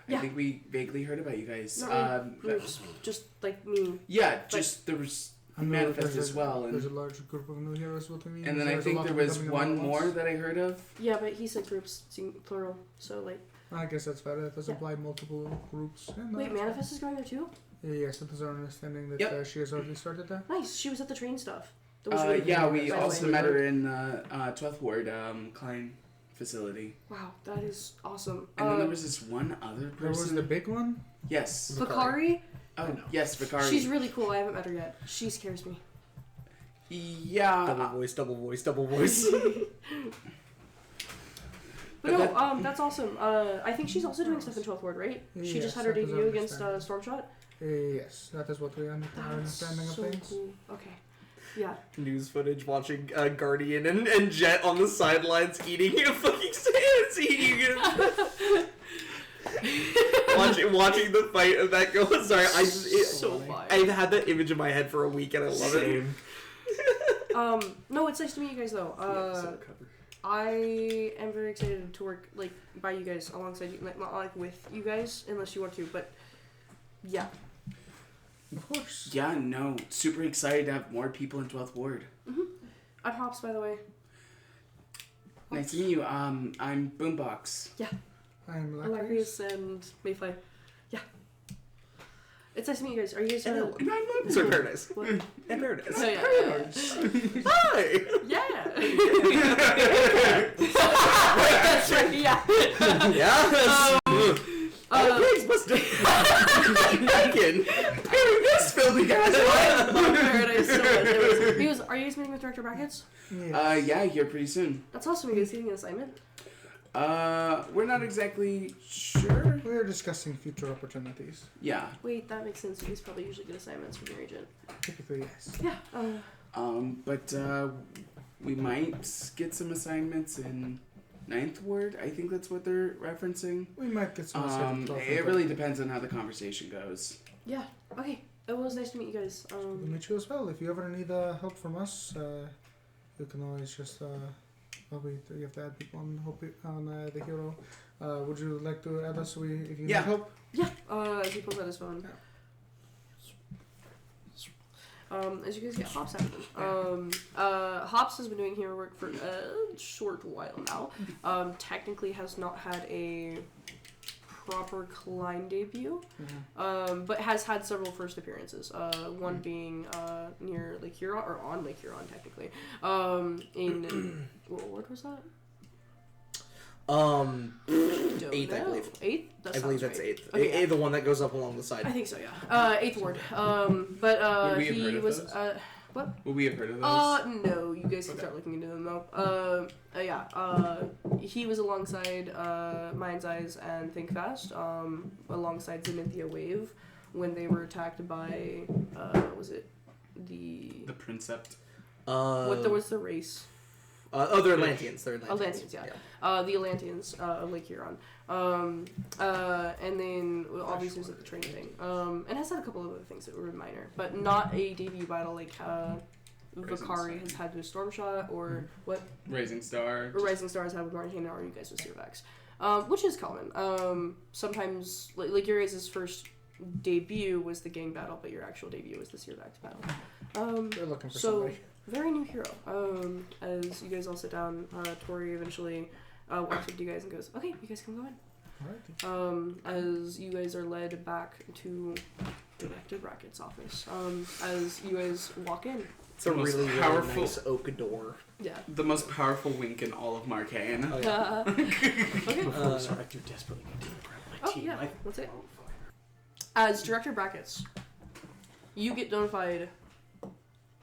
Yeah. I think we vaguely heard about you guys. Not really groups, just like me. Yeah, just there was Manifest there's as well, There's a and large group of new heroes with me. then I There's a think lot there of them was coming one along at more once. that I heard of. Yeah, but he said groups, plural, so like... I guess that's better. That does Yeah. imply multiple groups. Yeah, no, Wait, that's Manifest is going there too? fine. Yes, that is our understanding that Yep. she has already started that. Nice, she was at the train stuff. That was really Yeah, cool, we by the also way. met her in 12th Ward Klein facility. Wow, that is awesome. And then there was this one other There was person. the big one. Yes. Vakari? Oh, yes, Vakari. She's really cool, I haven't met her yet. She scares me. Yeah. Double voice. But But no, that's awesome. I think she's also doing stuff in 12th Ward, right? She Yes, just had her that is debut against understanding. Stormshot. Yes, that is what we are That's understanding of so things. cool. Okay. Yeah. News footage watching Guardian and Jet on the sidelines eating a fucking sandwich, eating it. watching the fight of that go. Sorry, So fire. I've had that image in my head for a week and I love it. No, it's nice to meet you guys though. I am very excited to work by you guys alongside you, not with you guys unless you want to, but yeah. Of course. Yeah, no, super excited to have more people in 12th Ward. I'm Hops, by the way. Nice to meet you. I'm Boombox. Yeah. I'm Hilarious and Mayfly. Yeah. It's nice to meet you guys. Are you guys And I'm Sir Paradise. What? And Paradise. Oh, yeah. Hi! Yeah. That's right, yeah. Yes! Pigs must have bacon! Pairing this filthy guys! Paradise so much. Are you guys meeting with Director Brackets? Yeah, here pretty soon. That's awesome. You guys getting an assignment? We're not exactly sure. We are discussing future opportunities. Yeah. Wait, that makes sense. You guys probably usually get assignments from your agent. Typically, yes. Yeah. But we might get some assignments in 9th Ward. I think that's what they're referencing. We might get some. It really depends on how the conversation goes. Yeah. Okay. It was nice to meet you guys. We'll meet you as well. If you ever need help from us, you can always just. You have to add people on the hero. Would you like to add us? If you need help. Yeah. As he pulls out his phone. As you guys get Hops out of them. Hops has been doing hero work for a short while now. Technically has not had a proper Klein debut, but has had several first appearances. One being near Lake Huron, or on Lake Huron technically. In what ward was that? 8th, I believe. 8th? I believe that's right. 8th. Okay, yeah. The one that goes up along the side. I think so, yeah. 8th ward. But Would we have heard he of was those? what? Would we have heard of those? No, you guys can start looking into them though. He was alongside Mind's Eyes and Think Fast, alongside Zenithia Wave when they were attacked by was it the Princept. what was the race? They're Atlanteans. Atlanteans, yeah. The Atlanteans of Lake Huron. And then obviously there's like the training thing. And has had a couple of other things that were minor, but not a debut battle like Vakari has had with Stormshot or what? Rising Star. Or Rising Star has had with Marcainne, or you guys with Searvax. Which is common. Sometimes like your guys' first debut was the gang battle, but your actual debut was the Searvax battle. They're looking for so somebody. very new hero. As you guys all sit down, Tori eventually walks up to you guys and goes, "Okay, you guys can go in." Alright. As you guys are led back to Director Bracket's office. As you guys walk in. It's a really powerful- nice oak door. Yeah. The most powerful wink in all of Marcainne. Oh, yeah. Okay. Before we start, I do desperately need to grab my Oh tea. yeah, My- that's it. As Director Brackets, you get notified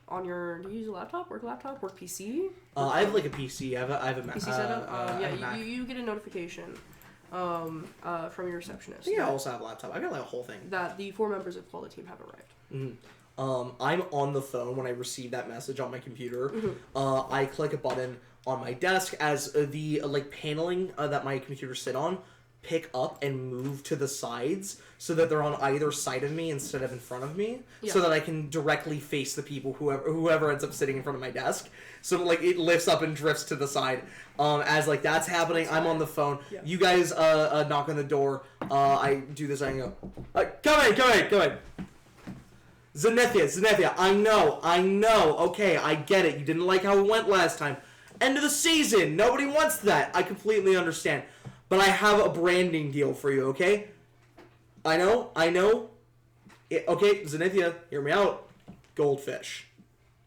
on your. Do you use a laptop? Work PC? I have like a PC. I have a Mac. PC setup. I have a Mac. You get a notification, from your receptionist. I think I also have a laptop. I got like a whole thing. That the 4 members of Quality Team have arrived. Mm-hmm. I'm on the phone when I receive that message on my computer. Mm-hmm. I click a button on my desk as the paneling that my computer sit on pick up and move to the sides so that they're on either side of me instead of in front of me, so that I can directly face the people whoever ends up sitting in front of my desk. So it lifts up and drifts to the side. As that's happening, I'm on the phone. Yeah. You guys knock on the door. I do this. I go, come in. Zenithia, I know. Okay, I get it. You didn't like how it went last time. End of the season. Nobody wants that. I completely understand. But I have a branding deal for you, okay? I know. Okay, Zenithia, hear me out. Goldfish.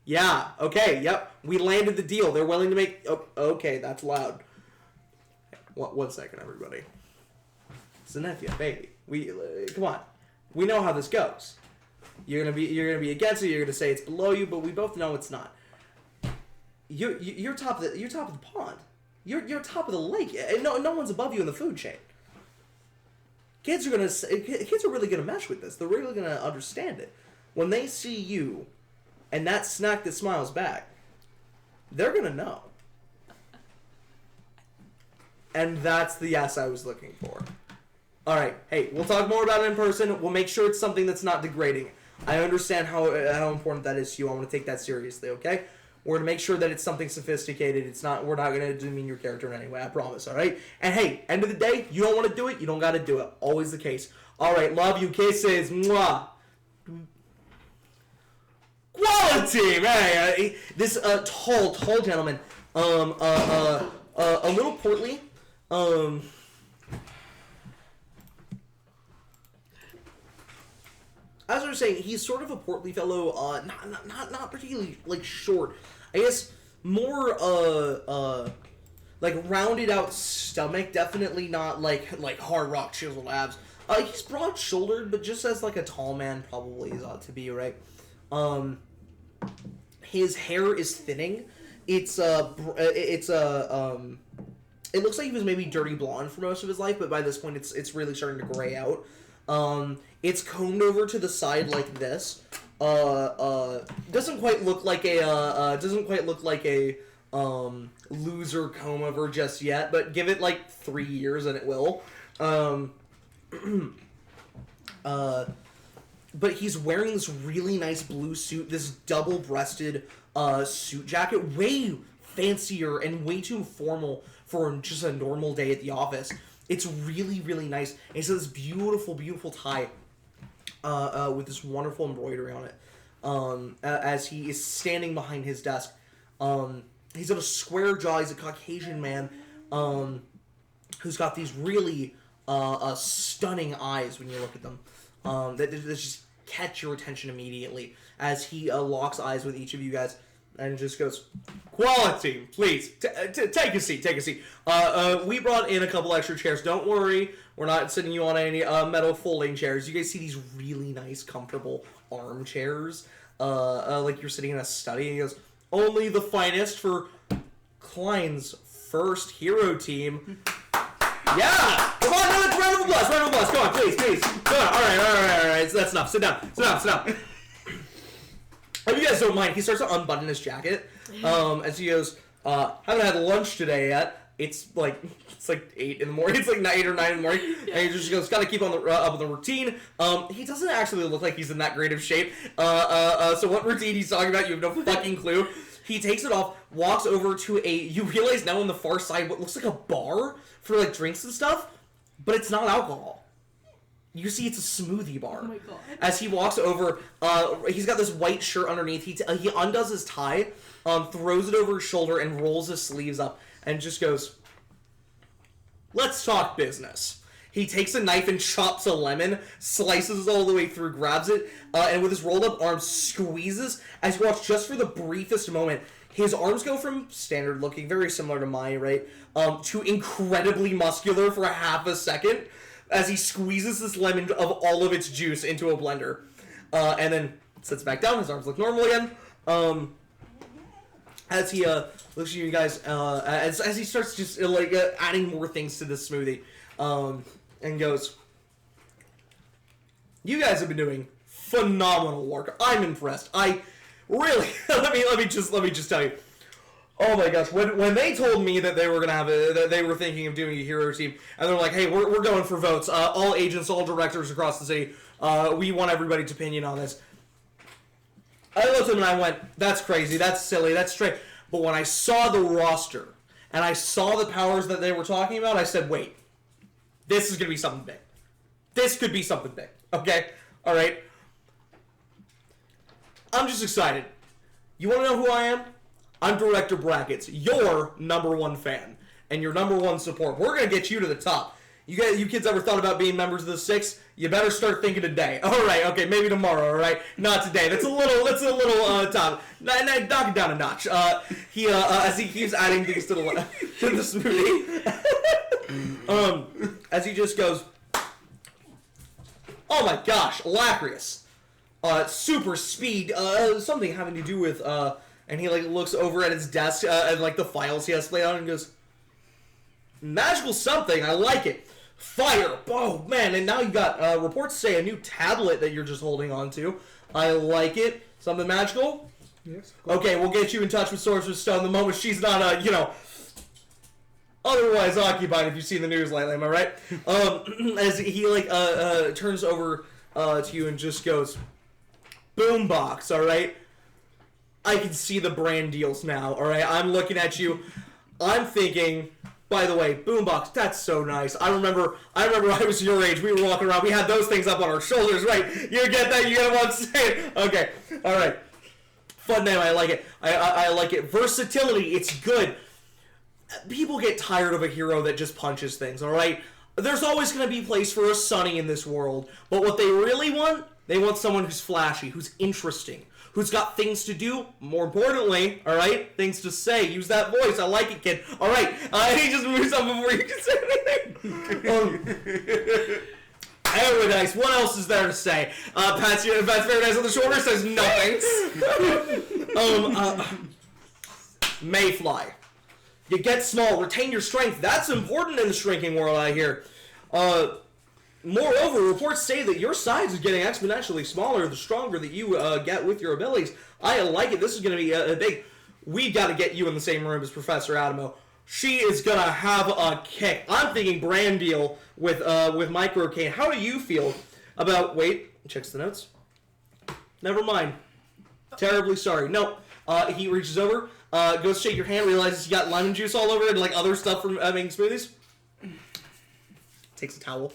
Yeah, okay, yep. We landed the deal. They're willing to make... Oh, okay, that's loud. One second, everybody. Zenithia, baby. Come on. We know how this goes. You're gonna be against it. You're gonna say it's below you, but we both know it's not. You're top of the pond. You're top of the lake. And no one's above you in the food chain. Kids are really gonna mesh with this. They're really gonna understand it. When they see you, and that snack that smiles back, they're gonna know. And that's the yes I was looking for. All right, hey, we'll talk more about it in person. We'll make sure it's something that's not degrading. I understand how important that is to you. I want to take that seriously. Okay, we're gonna make sure that it's something sophisticated. We're not gonna demean your character in any way. I promise. All right. And hey, end of the day, you don't want to do it. You don't got to do it. Always the case. All right, love you. Kisses. Mwah. Quality, man. This tall gentleman, a little portly, as I was saying, he's sort of a portly fellow, not particularly like short. I guess more like rounded out stomach, definitely not like hard rock chiseled abs. He's broad shouldered, but just as like a tall man probably is ought to be, right? His hair is thinning. It looks like he was maybe dirty blonde for most of his life, but by this point it's really starting to gray out. It's combed over to the side like this. Doesn't quite look like a loser comb over just yet, but give it like 3 years and it will. But he's wearing this really nice blue suit, this double-breasted suit jacket, way fancier and way too formal for just a normal day at the office. It's really, really nice. And he's got this beautiful, beautiful tie with this wonderful embroidery on it as he is standing behind his desk. He's got a square jaw. He's a Caucasian man who's got these really stunning eyes when you look at them. That just catch your attention immediately as he locks eyes with each of you guys and just goes, "Quality, please, take a seat, take a seat. We brought in a couple extra chairs. Don't worry, we're not sitting you on any metal folding chairs. You guys see these really nice, comfortable armchairs, like you're sitting in a study." And he goes, "Only the finest for Klein's first hero team." Yeah! Come on, round of applause, round of applause. Come on, please. Come on, all right. That's enough. Sit down. If you guys don't mind, he starts to unbutton his jacket as he goes, haven't had lunch today yet. It's like 8 in the morning. It's like 8 or 9 in the morning. Yeah. And he just goes, gotta keep on up with the routine. He doesn't actually look like he's in that great of shape. So what routine he's talking about, you have no fucking clue. He takes it off, walks over to you realize now on the far side what looks like a bar for like drinks and stuff, but it's not alcohol. You see it's a smoothie bar. Oh my god. As he walks over, he's got this white shirt underneath. He undoes his tie, throws it over his shoulder, and rolls his sleeves up, and just goes, "Let's talk business." He takes a knife and chops a lemon, slices it all the way through, grabs it, and with his rolled up arms squeezes. As you watch, just for the briefest moment, his arms go from standard looking, very similar to mine, right, to incredibly muscular for a half a second, as he squeezes this lemon of all of its juice into a blender. And then sits back down, his arms look normal again. As he looks at you guys, as he starts just adding more things to this smoothie, and goes, "You guys have been doing phenomenal work. I'm impressed. I really let me just tell you. Oh my gosh, when they told me that they were gonna have that they were thinking of doing a hero team, and they're like, hey, we're going for votes. All agents, all directors across the city. We want everybody's opinion on this." I looked at them and I went, "That's crazy. That's silly. That's straight." But when I saw the roster and I saw the powers that they were talking about, I said, "Wait. This is going to be something big. This could be something big." Okay? All right? I'm just excited. You want to know who I am? I'm Director Brackets, your #1 fan, and your #1 support. We're going to get you to the top. You kids ever thought about being members of the Six? You better start thinking today. All right, okay, maybe tomorrow, all right? Not today. That's a little top. Knock it down a notch. As he keeps adding things to the smoothie. As he just goes, "Oh my gosh, Lacrius. Super speed, something having to do with, and he looks over at his desk, and the files he has laid out and goes, Magical something. I like it. Fire. Oh, man. And now you got reports say a new tablet that you're just holding on to. I like it. Something magical? Yes. Okay, we'll get you in touch with Sorcerer's Stone the moment she's not, otherwise occupied, if you've seen the news lately, am I right? As he, turns over to you and just goes, boombox, alright? I can see the brand deals now, alright? I'm looking at you. I'm thinking, by the way, boombox, that's so nice. I remember I was your age. We were walking around. We had those things up on our shoulders, right? You get that? You get what I'm saying? Okay, alright. Fun name, I like it. I like it. Versatility, it's good. People get tired of a hero that just punches things, alright? There's always going to be a place for a Sunny in this world, but what they really want, they want someone who's flashy, who's interesting, who's got things to do, more importantly, alright? Things to say. Use that voice. I like it, kid. Alright, he just moves on before you can say anything. Very nice. What else is there to say? Pats very nice on the shoulder, says nothing. Mayfly. You get small, retain your strength. That's important in the shrinking world, I hear. Moreover, reports say that your size is getting exponentially smaller the stronger that you get with your abilities. I like it. This is going to be a big... We got to get you in the same room as Professor Adamo. She is going to have a kick. I'm thinking brand deal with Marcainne. How do you feel about... Wait, checks the notes. Never mind. Terribly sorry. No. He reaches over, goes to shake your hand, realizes you got lemon juice all over it and like other stuff from making smoothies. Takes a towel.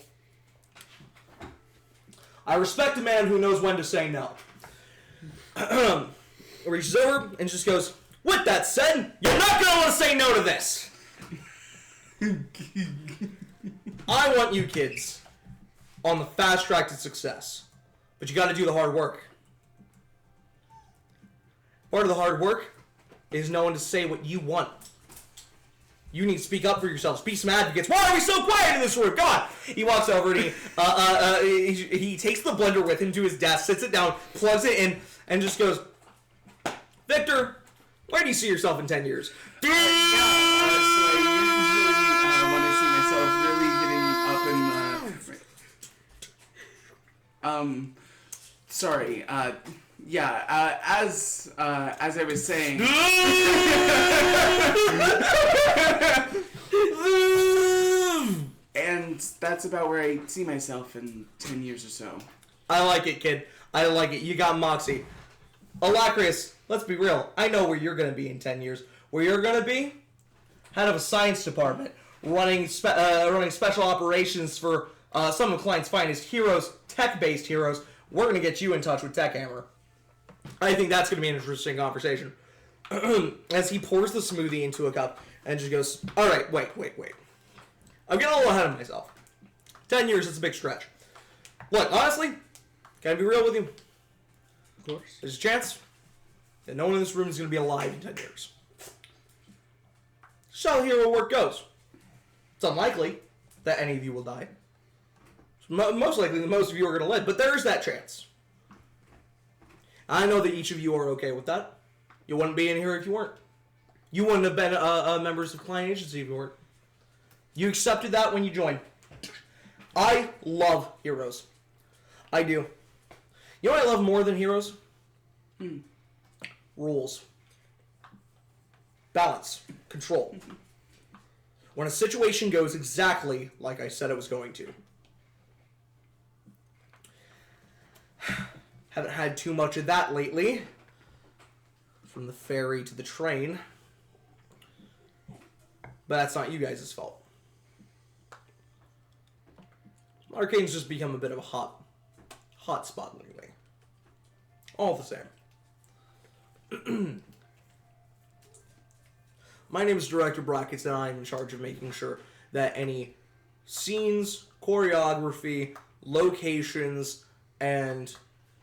I respect a man who knows when to say no. Reaches over and just goes, with that said, you're not going to want to say no to this. I want you kids on the fast track to success. But you got to do the hard work. Part of the hard work is knowing to say what you want. You need to speak up for yourselves. Be some advocates. Why are we so quiet in this room? God! He walks over and he takes the blender with him to his desk, sits it down, plugs it in, and just goes, Victor, where do you see yourself in 10 years? So I usually when I see myself really getting up in sorry, as I was saying. And that's about where I see myself in 10 years or so. I like it, kid. I like it. You got moxie. Alacrius, let's be real. I know where you're going to be in 10 years. Where you're going to be? Head of a science department. Running special operations for some of the client's finest heroes, tech-based heroes. We're going to get you in touch with Tech Hammer. I think that's going to be an interesting conversation. As he pours the smoothie into a cup and just goes, all right, wait. I'm getting a little ahead of myself. 10 years, it's a big stretch. Look, honestly, can I be real with you? Of course. There's a chance that no one in this room is going to be alive in 10 years. So here where work goes. It's unlikely that any of you will die. Most likely that most of you are going to live, but there is that chance. I know that each of you are okay with that. You wouldn't be in here if you weren't. You wouldn't have been members of client agency if you weren't. You accepted that when you joined. I love heroes. I do. You know what I love more than heroes? Rules. Balance. Control. When a situation goes exactly like I said it was going to. Haven't had too much of that lately. From the ferry to the train. But that's not you guys' fault. Marcainne's just become a bit of a hot spot lately. All the same. My name is Director Brackets, and I'm in charge of making sure that any scenes, choreography, locations, and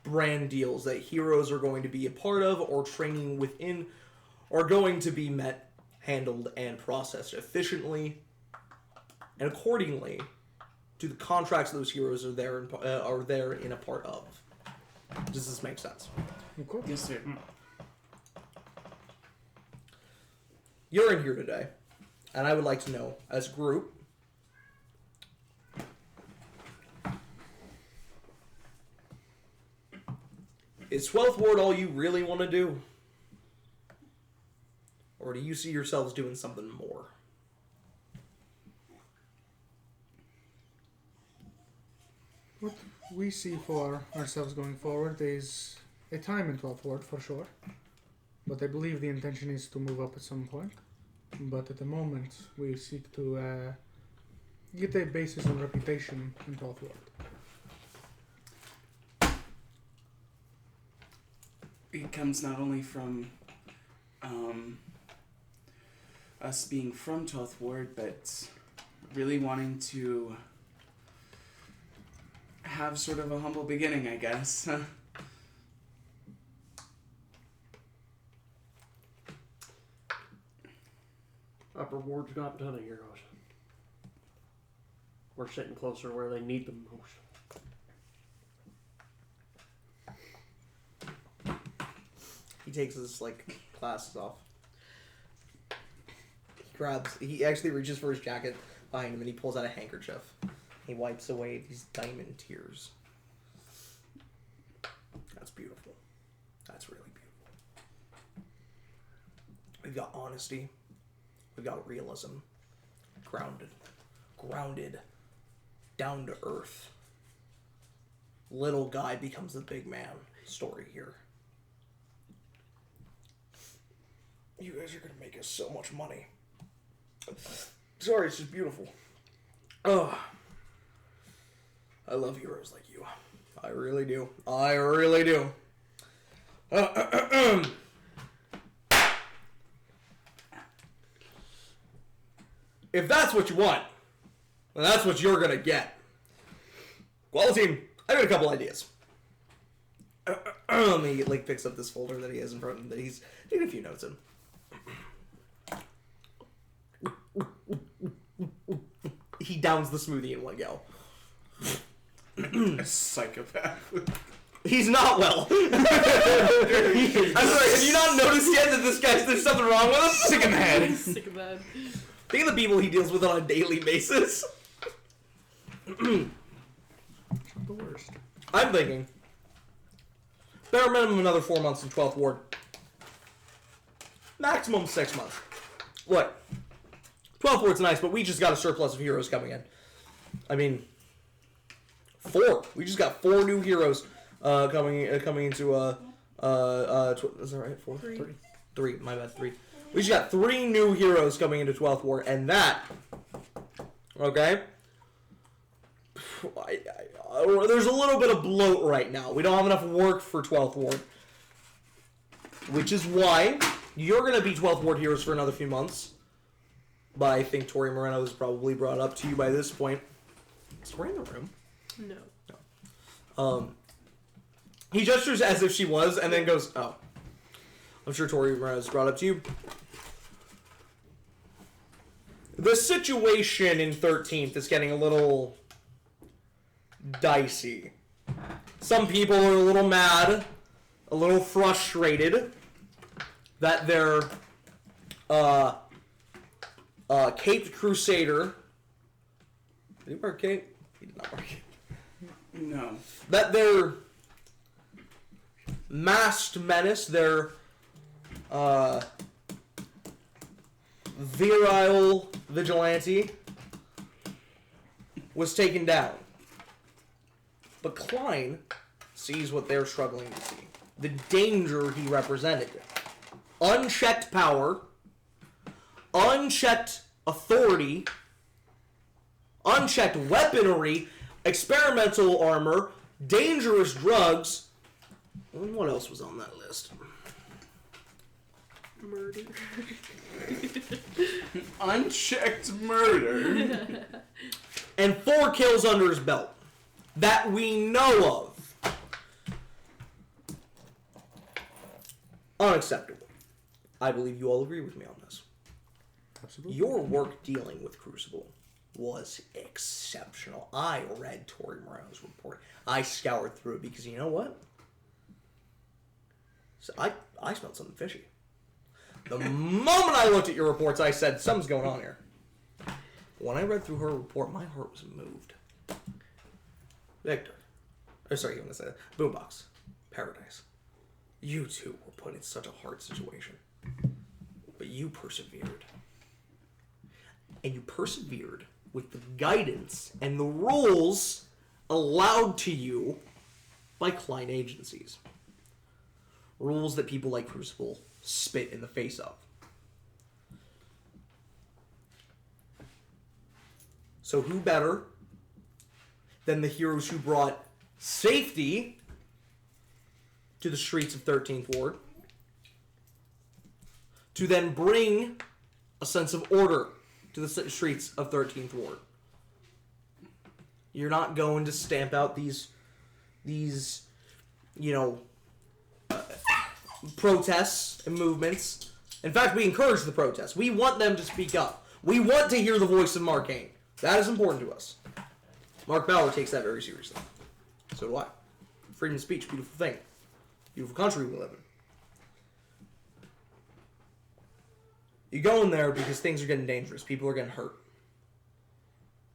brand deals that heroes are going to be a part of or training within are going to be met, handled, and processed efficiently and accordingly to the contracts those heroes are there in a part of. Does this make sense? Of course. Yes, sir. You're in here today And I would like to know, as a group, is 12th Ward all you really want to do? Or do you see yourselves doing something more? What we see for ourselves going forward is a time in 12th Ward for sure. But I believe the intention is to move up at some point. But at the moment, we seek to get a basis and reputation in 12th Ward. It comes not only from us being from 12th Ward, but really wanting to have sort of a humble beginning, I guess. Upper Ward's got a ton of heroes. We're sitting closer where they need them most. He takes his, glasses off. He actually reaches for his jacket behind him and he pulls out a handkerchief. He wipes away these diamond tears. That's beautiful. That's really beautiful. We've got honesty. We've got realism. Grounded. Down to earth. Little guy becomes the big man story here. You guys are gonna make us so much money. Sorry, it's just beautiful. Oh, I love heroes like you. I really do. I really do. If that's what you want, then that's what you're gonna get. Well, team, I got a couple ideas. He picks up this folder that he has in front of him that he's taking a few notes in. He downs the smoothie in one go. A psychopath. He's not well. I'm sorry, have you not noticed yet that there's something wrong with him? Sick in the head. Sick of that. Think of the people he deals with on a daily basis. The worst. I'm thinking, bare minimum another 4 months in 12th Ward. Maximum 6 months. Look, 12th Ward's nice, but we just got a surplus of heroes coming in. I mean, 4. We just got 4 new heroes coming into is that right? 4? 3. My bad. 3. We just got 3 new heroes coming into 12th Ward, and that, okay. There's a little bit of bloat right now. We don't have enough work for 12th Ward, which is why you're going to be 12th Ward heroes for another few months. But I think Tori Moreno was probably brought up to you by this point. Is Tori in the room? No. He gestures as if she was, and then goes, "Oh, I'm sure Tori Moreno was brought up to you." The situation in 13th is getting a little dicey. Some people are a little mad, a little frustrated that their Caped Crusader. Did he wear a cape? He did not wear a cape. No. That their masked menace, their virile vigilante, was taken down. But Klein sees what they're struggling to see. The danger he represented. Unchecked power, unchecked authority, unchecked weaponry, experimental armor, dangerous drugs. And what else was on that list? Murder. Unchecked murder. And 4 kills under his belt. That we know of. Unacceptable. I believe you all agree with me on this. Absolutely. Your work dealing with Crucible was exceptional. I read Tori Moreno's report. I scoured through it because you know what? So I smelled something fishy. The moment I looked at your reports, I said, something's going on here. When I read through her report, my heart was moved. Victor. Or sorry, you want to say that? Boombox. Paradise. You two were put in such a hard situation. But you persevered. And you persevered with the guidance and the rules allowed to you by client agencies. Rules that people like Crucible spit in the face of. So who better than the heroes who brought safety to the streets of 13th Ward to then bring a sense of order to the streets of 13th Ward. You're not going to stamp out these protests and movements. In fact, we encourage the protests. We want them to speak up. We want to hear the voice of Marcainne. That is important to us. Mark Bauer takes that very seriously. So do I. Freedom of speech, beautiful thing. Beautiful country we live in. You go in there because things are getting dangerous. People are getting hurt.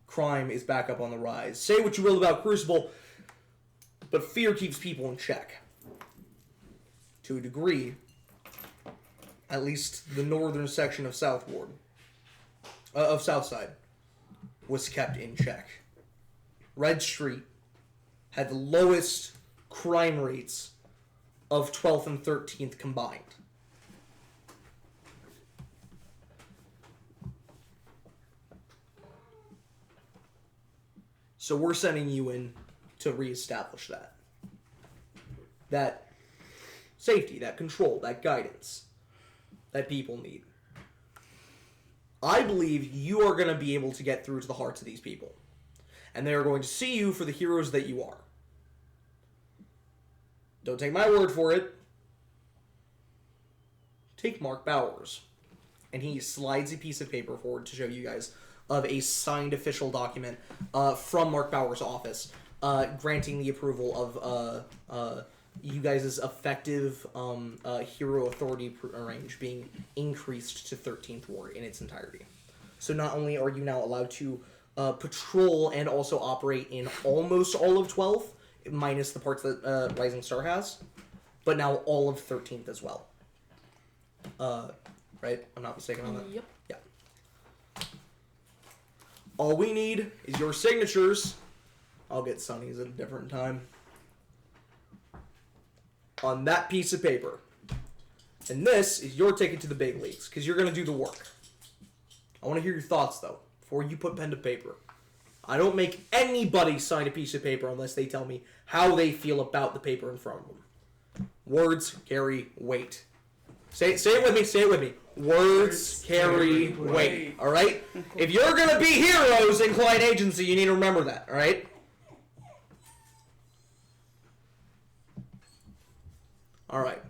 Crime is back up on the rise. Say what you will about Crucible, but fear keeps people in check. To a degree, at least the northern section of Southside, was kept in check. Red Street had the lowest crime rates of 12th and 13th combined. So we're sending you in to reestablish that. That safety, that control, that guidance that people need. I believe you are going to be able to get through to the hearts of these people. And they are going to see you for the heroes that you are. Don't take my word for it. Take Mark Bowers. And he slides a piece of paper forward to show you guys of a signed official document from Mark Bowers' office granting the approval of you guys' effective hero authority range being increased to 13th Ward in its entirety. So not only are you now allowed to patrol and also operate in almost all of 12th, minus the parts that Rising Star has, but now all of 13th as well. Right? I'm not mistaken on that? Yep. Yeah. All we need is your signatures. I'll get Sonny's at a different time. On that piece of paper. And this is your ticket to the big leagues, because you're going to do the work. I want to hear your thoughts, though, before you put pen to paper. I don't make anybody sign a piece of paper unless they tell me how they feel about the paper in front of them. Words carry weight. Say it with me. Words carry weight. All right? If you're going to be heroes in client agency, you need to remember that. All right? All right.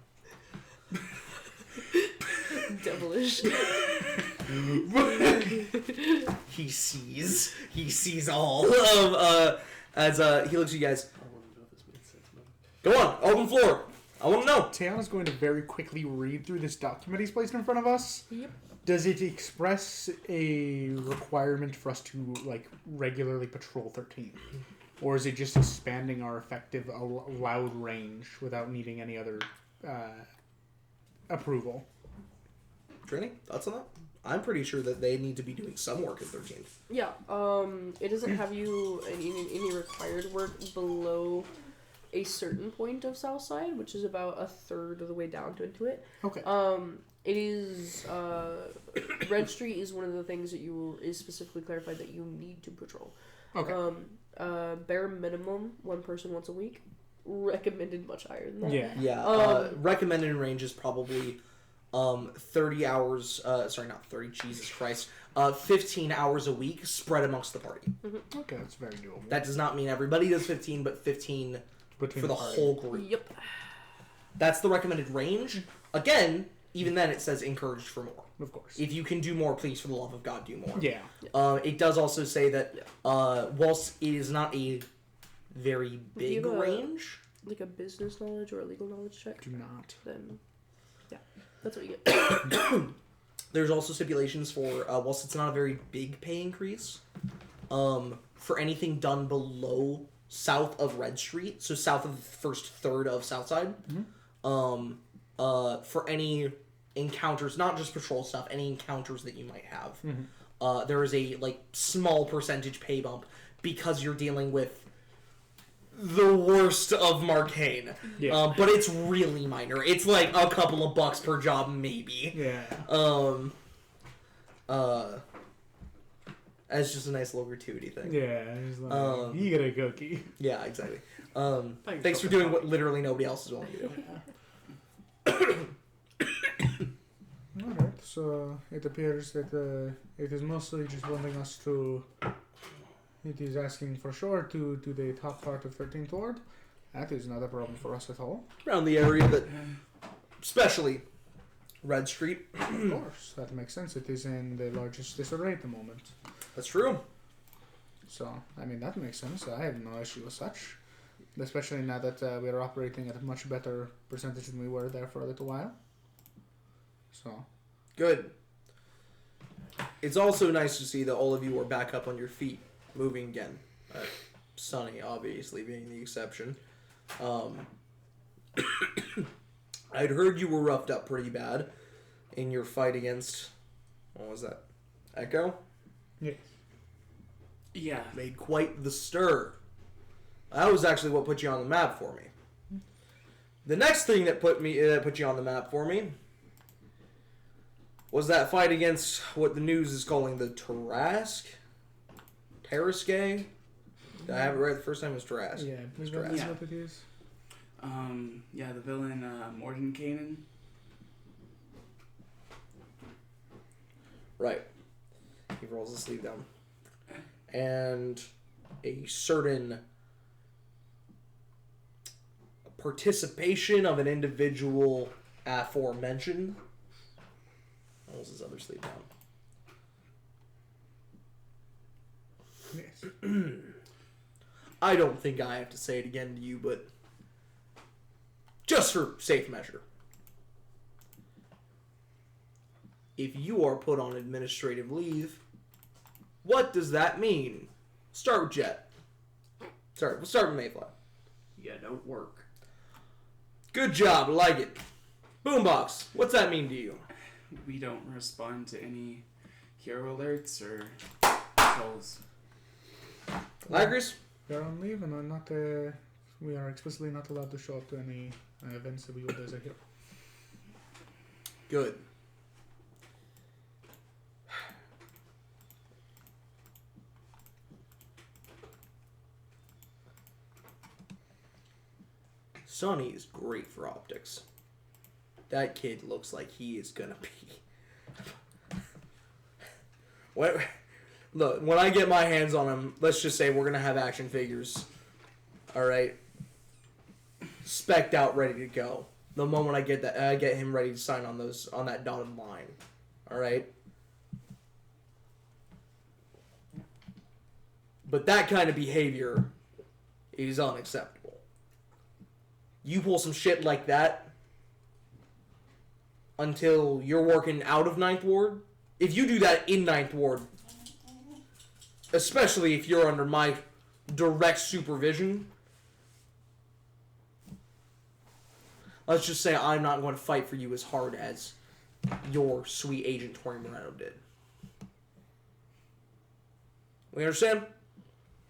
Devilish. He sees all of as he looks at you guys. I want to know if this makes sense. Go on, open floor. I want to know. Tiana's going to very quickly read through this document he's placed in front of us. Yep. Does it express a requirement for us to regularly patrol 13? Or is it just expanding our effective allowed range without needing any other approval? Trini, thoughts on that? I'm pretty sure that they need to be doing some work at 13th. Yeah. It doesn't have you any required work below a certain point of Southside, which is about a third of the way down into it. Okay. It is Red Street is one of the things that is specifically clarified that you need to patrol. Okay. Bare minimum, one person once a week. Recommended much higher than that. Yeah. Yeah. Recommended in range is probably 30 hours. Sorry, not 30. Jesus Christ. 15 hours a week spread amongst the party. Mm-hmm. Okay, that's very doable. That does not mean everybody does 15, but 15 Between for the party. whole group. Yep. That's the recommended range. Again, even then it says encouraged for more. Of course. If you can do more, please, for the love of God, do more. Yeah. It does also say that whilst it is not a very big have range, like a business knowledge or a legal knowledge check, Do not. then yeah. That's what you get. There's also stipulations for, whilst it's not a very big pay increase, for anything done below south of Red Street, so south of the first third of Southside, for any encounters, not just patrol stuff, any encounters that you might have, there is a small percentage pay bump because you're dealing with the worst of Marcainne. Yeah. But it's really minor. It's like a couple of bucks per job, maybe. Yeah. As just a nice little gratuity thing. Yeah. It's like, you get a cookie. Yeah, exactly. Thanks for doing what literally nobody else is willing to do. Alright, so it appears that it is mostly just wanting us to... It is asking for sure to the top part of 13th Ward. That is not a problem for us at all. Around the area that, especially Red Street. Of course, that makes sense. It is in the largest disarray at the moment. That's true. So, I mean, that makes sense. I have no issue with such. Especially now that we are operating at a much better percentage than we were there for a little while. So. Good. It's also nice to see that all of you are back up on your feet, moving again. Sonny, obviously, being the exception. I'd heard you were roughed up pretty bad in your fight against... What was that? Echo? Yes. Yeah. Made quite the stir. That was actually what put you on the map for me. The next thing that put you on the map for me was that fight against what the news is calling the Tarrasque? Tarrasque? Did I have it right the first time? It was Tarrasque. Yeah, It's that Tarrasque. is what it is. Yeah, the villain, Marcainne. Right. He rolls his sleeve down. And a certain participation of an individual aforementioned rolls his other sleeve down. Yes. I don't think I have to say it again to you, but just for safe measure. If you are put on administrative leave, what does that mean? Start with Jet. Sorry, we'll start with Mayfly. Yeah, don't work. Good job, I like it. Boombox, what's that mean to you? We don't respond to any hero alerts or calls. Lagers? We are on leave and are not. We are explicitly not allowed to show up to any events that we would as a hero. Good. Sonny is great for optics. That kid looks like he is gonna be. Look, when I get my hands on him, let's just say we're gonna have action figures. All right, spec'd out, ready to go. The moment I get that, I get him ready to sign on that dotted line. All right. But that kind of behavior is unacceptable. You pull some shit like that until you're working out of Ninth Ward. If you do that in Ninth Ward, especially if you're under my direct supervision, let's just say I'm not going to fight for you as hard as your sweet agent Tori Moreno did. We understand?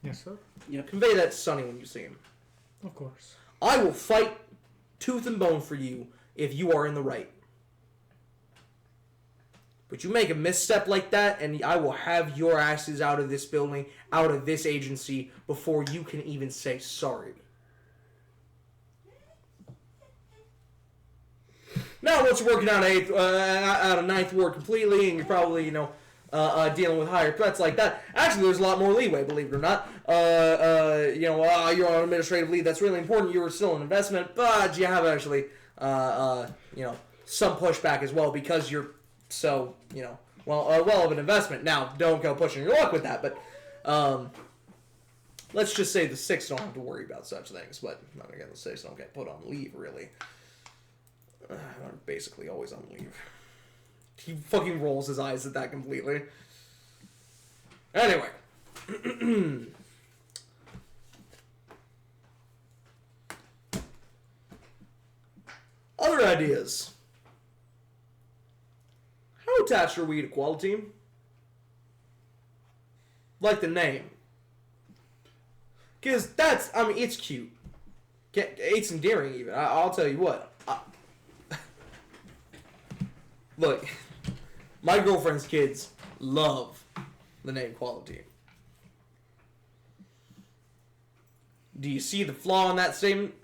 Yes, sir. Yep. Convey that to Sonny when you see him. Of course. I will fight tooth and bone for you if you are in the right. But you make a misstep like that, and I will have your asses out of this building, out of this agency, before you can even say sorry. Now, once you're working out of Ninth Ward completely, and you're probably, dealing with higher threats like that, actually, there's a lot more leeway, believe it or not. You're on administrative leave. That's really important. You were still an investment, but you have actually, some pushback as well because you're so, well of an investment. Now, don't go pushing your luck with that, but let's just say the Six don't have to worry about such things. But again, the Six don't get put on leave, really. basically always on leave. He fucking rolls his eyes at that completely. Anyway. Other ideas. How attached are we to Quality Team? Like the name. Because it's cute. It's endearing even. I'll tell you what. Look, my girlfriend's kids love the name Quality Team. Do you see the flaw in that statement?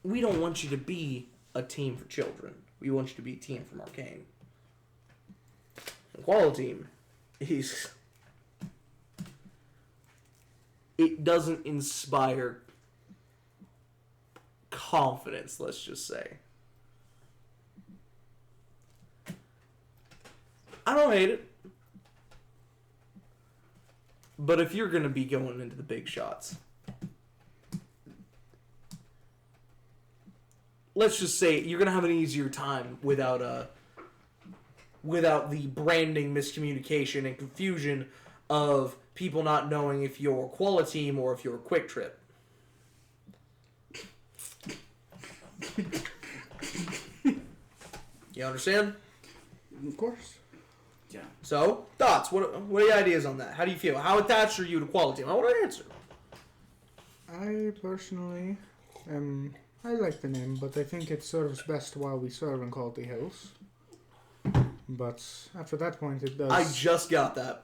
We don't want you to be a team for children. We want you to be a team for Marcainne. Quality Team is... It doesn't inspire confidence, let's just say. I don't hate it. But if you're going to be going into the big shots, let's just say you're going to have an easier time without the branding miscommunication and confusion of people not knowing if you're Quality Team or if you're Quick Trip. You understand? Of course. Yeah. So, thoughts? What are your ideas on that? How do you feel? How attached are you to Quality Team? I want to answer. I personally I like the name, but I think it serves best while we serve in Quality Hills. But after that point, it does. I just got that.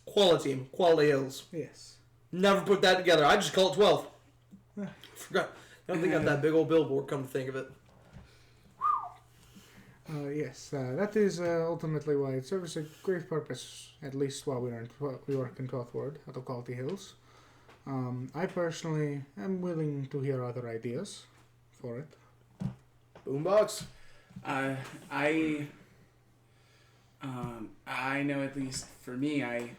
Quality Team, Quality Hills. Yes. Never put that together. I just call it 12. Yeah. Forgot. I don't think I got that big old billboard, come to think of it. Yes, that is ultimately why it serves a great purpose, at least while we work in 12th Ward out of Quality Hills. I personally am willing to hear other ideas for it. Boombox? I know at least for me, I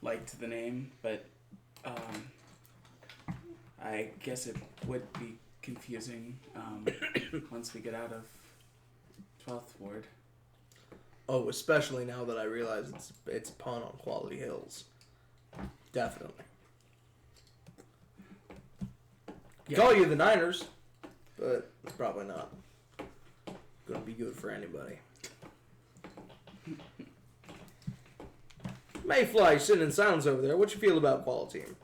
liked the name, but I guess it would be confusing once we get out of 12th Ward. Oh, especially now that I realize it's a pun on Quality Hills. Definitely. Yeah. Call you the Niners, but it's probably not gonna be good for anybody. Mayfly sitting in silence over there. What you feel about Quality Team?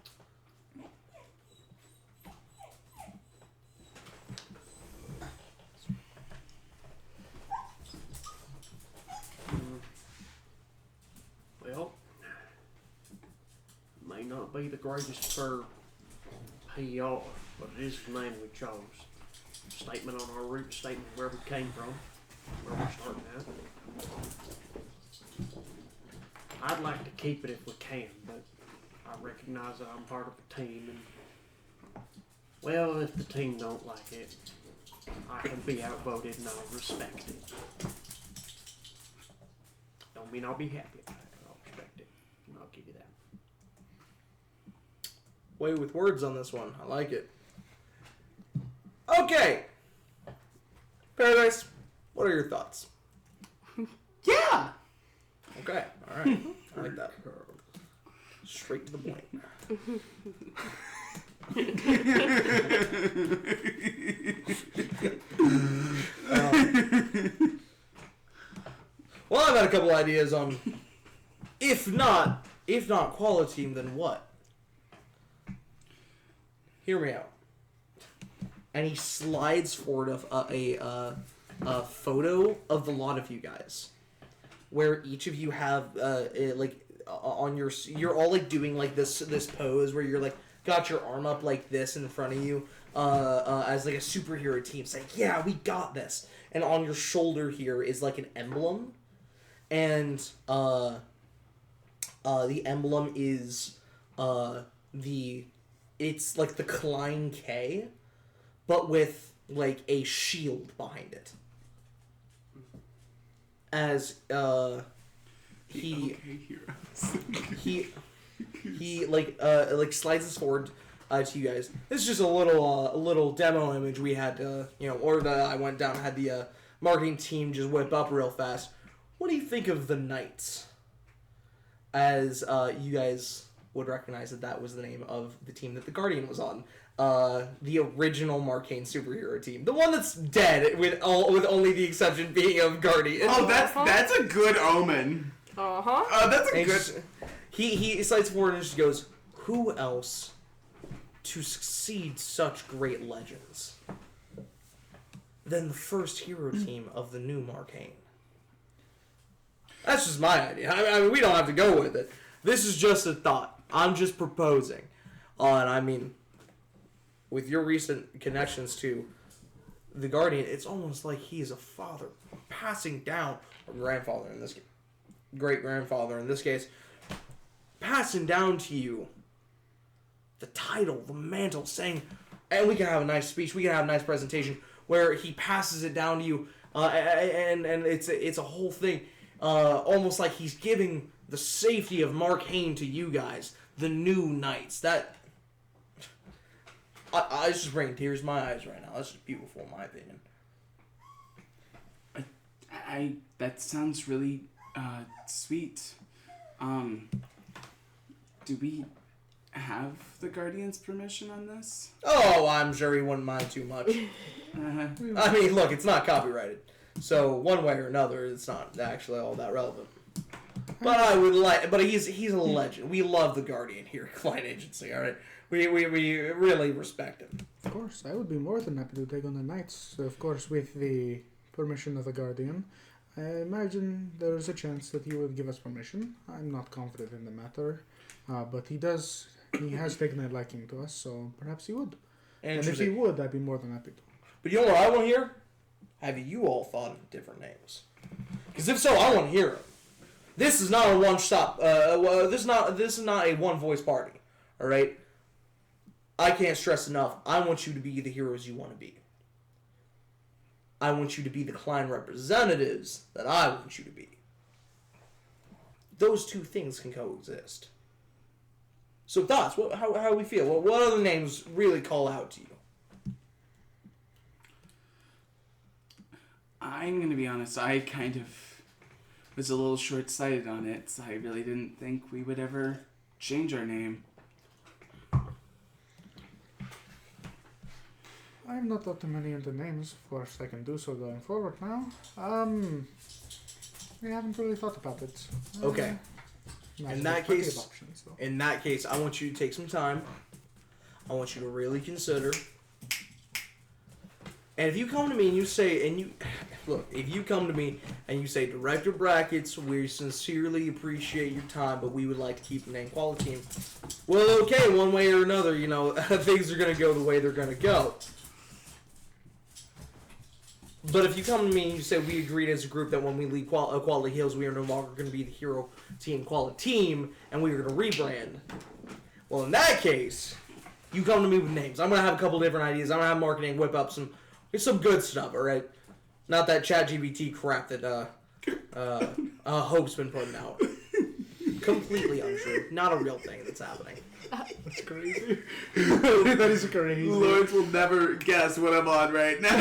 Well, may not be the greatest for PR, but it is the name we chose. Statement on our root, statement where we came from, where we're starting at. I'd like to keep it if we can, but I recognize that I'm part of a team, and well, if the team don't like it, I can be outvoted and I'll respect it. Don't mean I'll be happy about it, but I'll respect it, and I'll give you that. Way with words on this one. I like it. Okay. Paradise, what are your thoughts? Yeah! Okay, alright. I like that. Straight to the point. Well, I've had a couple ideas on if not Quality Team, then what? Hear me out. And he slides forward a photo of the lot of you guys, where each of you have on you're all like doing like this pose where you're like got your arm up like this in front of you as like a superhero team saying, yeah, we got this. And on your shoulder here is like an emblem, and the emblem is it's like the Klein K, but with like a shield behind it. As he like slides this forward to you guys. This is just a little demo image we had, or that I went down and had the marketing team just whip up real fast. What do you think of the Knights? As you guys would recognize that was the name of the team that the Guardian was on. The original Marcainne superhero team. The one that's dead, with only the exception being of Guardian. Oh, that's a good omen. That's a good... He slides forward and just goes, who else to succeed such great legends than the first hero team of the new Marcainne? That's just my idea. I mean, we don't have to go with it. This is just a thought. I'm just proposing. And I mean, with your recent connections to the Guardian, it's almost like he is a father passing down, or grandfather in this case, great-grandfather in this case, passing down to you the title, the mantle, saying, and we can have a nice speech, we can have a nice presentation, where he passes it down to you, and it's a whole thing. Almost like he's giving the safety of Marcainne to you guys, the new Knights. That it's just bringing tears to my eyes right now. That's just beautiful, in my opinion. That sounds really sweet. Do we have the Guardian's permission on this? Oh, I'm sure he wouldn't mind too much. I mean, look, it's not copyrighted. So one way or another, it's not actually all that relevant. But I would but he's a legend. We love the Guardian here at Client Agency, alright? We really respect him. Of course, I would be more than happy to take on the Knights, of course, with the permission of the Guardian. I imagine there is a chance that he would give us permission. I'm not confident in the matter, but he has taken a liking to us, so perhaps he would. And if he would, I'd be more than happy to. But you know what I want to hear? Have you all thought of different names? Because if so, I want to hear them. This is not a one-stop. This is not a one-voice party. All right. I can't stress enough. I want you to be the heroes you want to be. I want you to be the client representatives that I want you to be. Those two things can coexist. So thoughts? How do we feel? What other names really call out to you? I'm going to be honest, I kind of was a little short-sighted on it, so I really didn't think we would ever change our name. I've not thought too many of the names. Of course, I can do so going forward now. We haven't really thought about it. Okay. In that case, I want you to take some time. I want you to really consider. And if you come to me and you say, if you come to me and you say, Director Brackets, we sincerely appreciate your time, but we would like to keep the name Quality Team. Well, okay, one way or another, things are going to go the way they're going to go. But if you come to me and you say, we agreed as a group that when we leave Quality Hills, we are no longer going to be the Hero Team Quality Team, and we are going to rebrand. Well, in that case, you come to me with names. I'm going to have a couple different ideas. I'm going to have marketing whip up some good stuff, alright? Not that ChatGPT crap that Hope's been putting out. Completely untrue. Not a real thing that's happening. That's crazy. That is crazy. Lawrence will never guess what I'm on right now.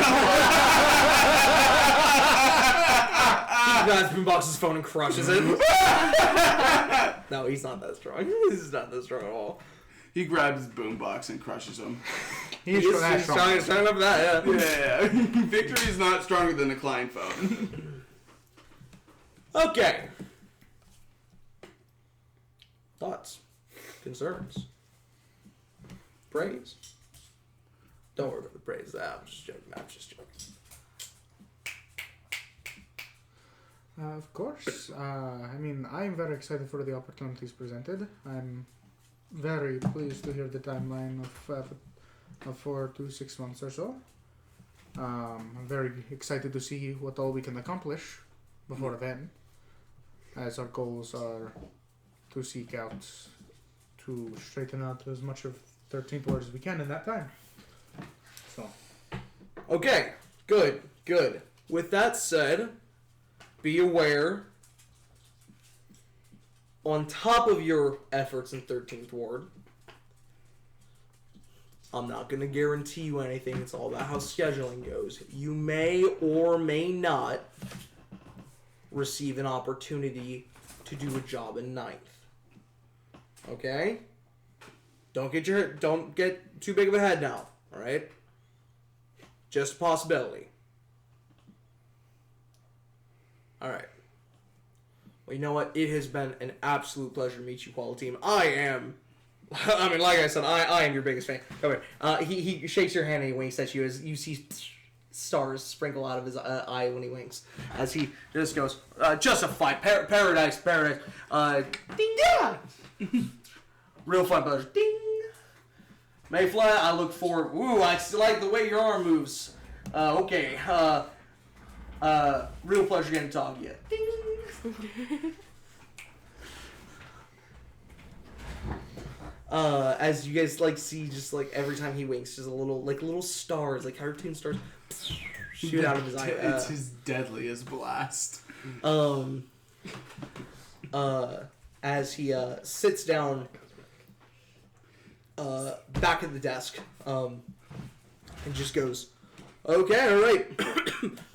He grabs Boombox's phone and crushes it. No, he's not that strong. He's not that strong at all. He grabs his boombox and crushes him. He's strong enough for that, yeah. Yeah. Victory is not stronger than a client phone. Okay. Thoughts? Concerns? Praise? Don't worry about the praise. I'm just joking. Of course. I'm very excited for the opportunities presented. I'm very pleased to hear the timeline of 4 to 6 months or so. I'm very excited to see what all we can accomplish before then, as our goals are to seek out to straighten out as much of 13th Ward as we can in that time. So. Okay, good. With that said, be aware, on top of your efforts in 13th Ward, I'm not going to guarantee you anything. It's all about how scheduling goes. You may or may not receive an opportunity to do a job in 9th. Okay? Don't get too big of a head now, all right? Just a possibility. All right. Well, you know what? It has been an absolute pleasure to meet you, quality team. I mean, like I said, I am your biggest fan. Okay. He shakes your hand and he winks at you as you see stars sprinkle out of his eye when he winks. As he just goes, just a fight. Paradise. Ding dong. Real fun, brothers. Ding. Mayfly, I look forward. Ooh, I still like the way your arm moves. Okay. Real pleasure getting to talk to you. Ding. As you guys see, just every time he winks, just a little stars, cartoon stars, shoot out of his eye. It's his deadliest blast. As he sits down back at the desk, and just goes, "Okay, all right.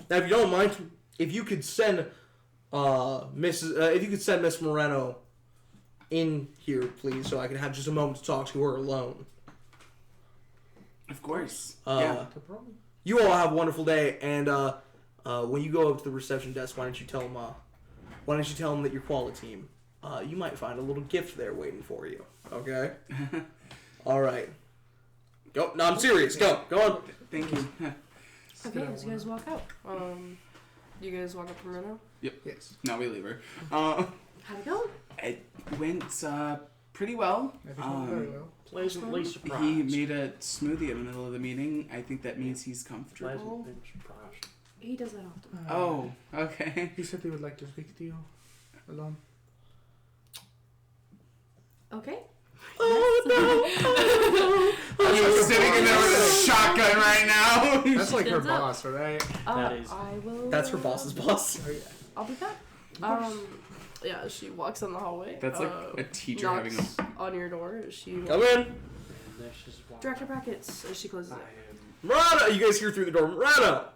Now, if you don't mind, if you could send Miss Moreno in here, please, so I can have just a moment to talk to her alone." Of course. Yeah. You all have a wonderful day, and when you go up to the reception desk, why don't you tell them that you're quality team? You might find a little gift there waiting for you. Okay. All right. Go. No, I'm serious. Go on. Thank you. Okay, as you guys walk out. You guys walk up from Reno? Yep. Yes. Now we leave her. How'd it go? It went pretty well. I think it went very well. Pleasantly surprised. He made a smoothie in the middle of the meeting. I think that means he's comfortable. Pleasantly surprised. He does that often. Oh, okay. He said he would like to speak to you alone. Okay. I'm sitting in there with a shotgun right now. That's like her Stands up. boss, right? That is- I will. That's her boss's boss. Oh, yeah. I'll be back. Yeah, she walks in the hallway. That's like a teacher having knocks on your door. She Come in. And this is why Director Brackets as she closes I it. am. Rana, you guys hear through the door. Rana,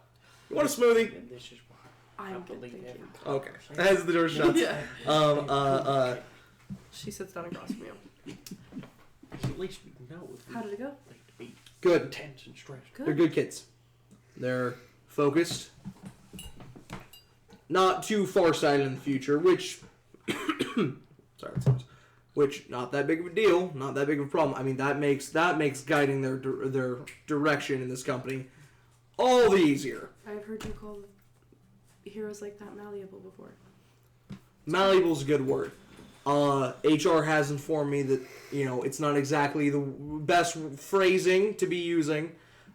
you want a smoothie? And this is why I I'm good, believe thank every you. Okay. As the door shuts. Yeah. She sits down across from you. At least we know if How did it go? we need to be Good. tense and stressed. They're Good. good kids. They're focused. Not too far-sighted in the future, which... sorry, which, not that big of a deal. Not that big of a problem. I mean, that makes guiding their direction in this company all the easier. I've heard you call heroes like that malleable before. Malleable's a good word. HR has informed me that, it's not exactly the best phrasing to be using.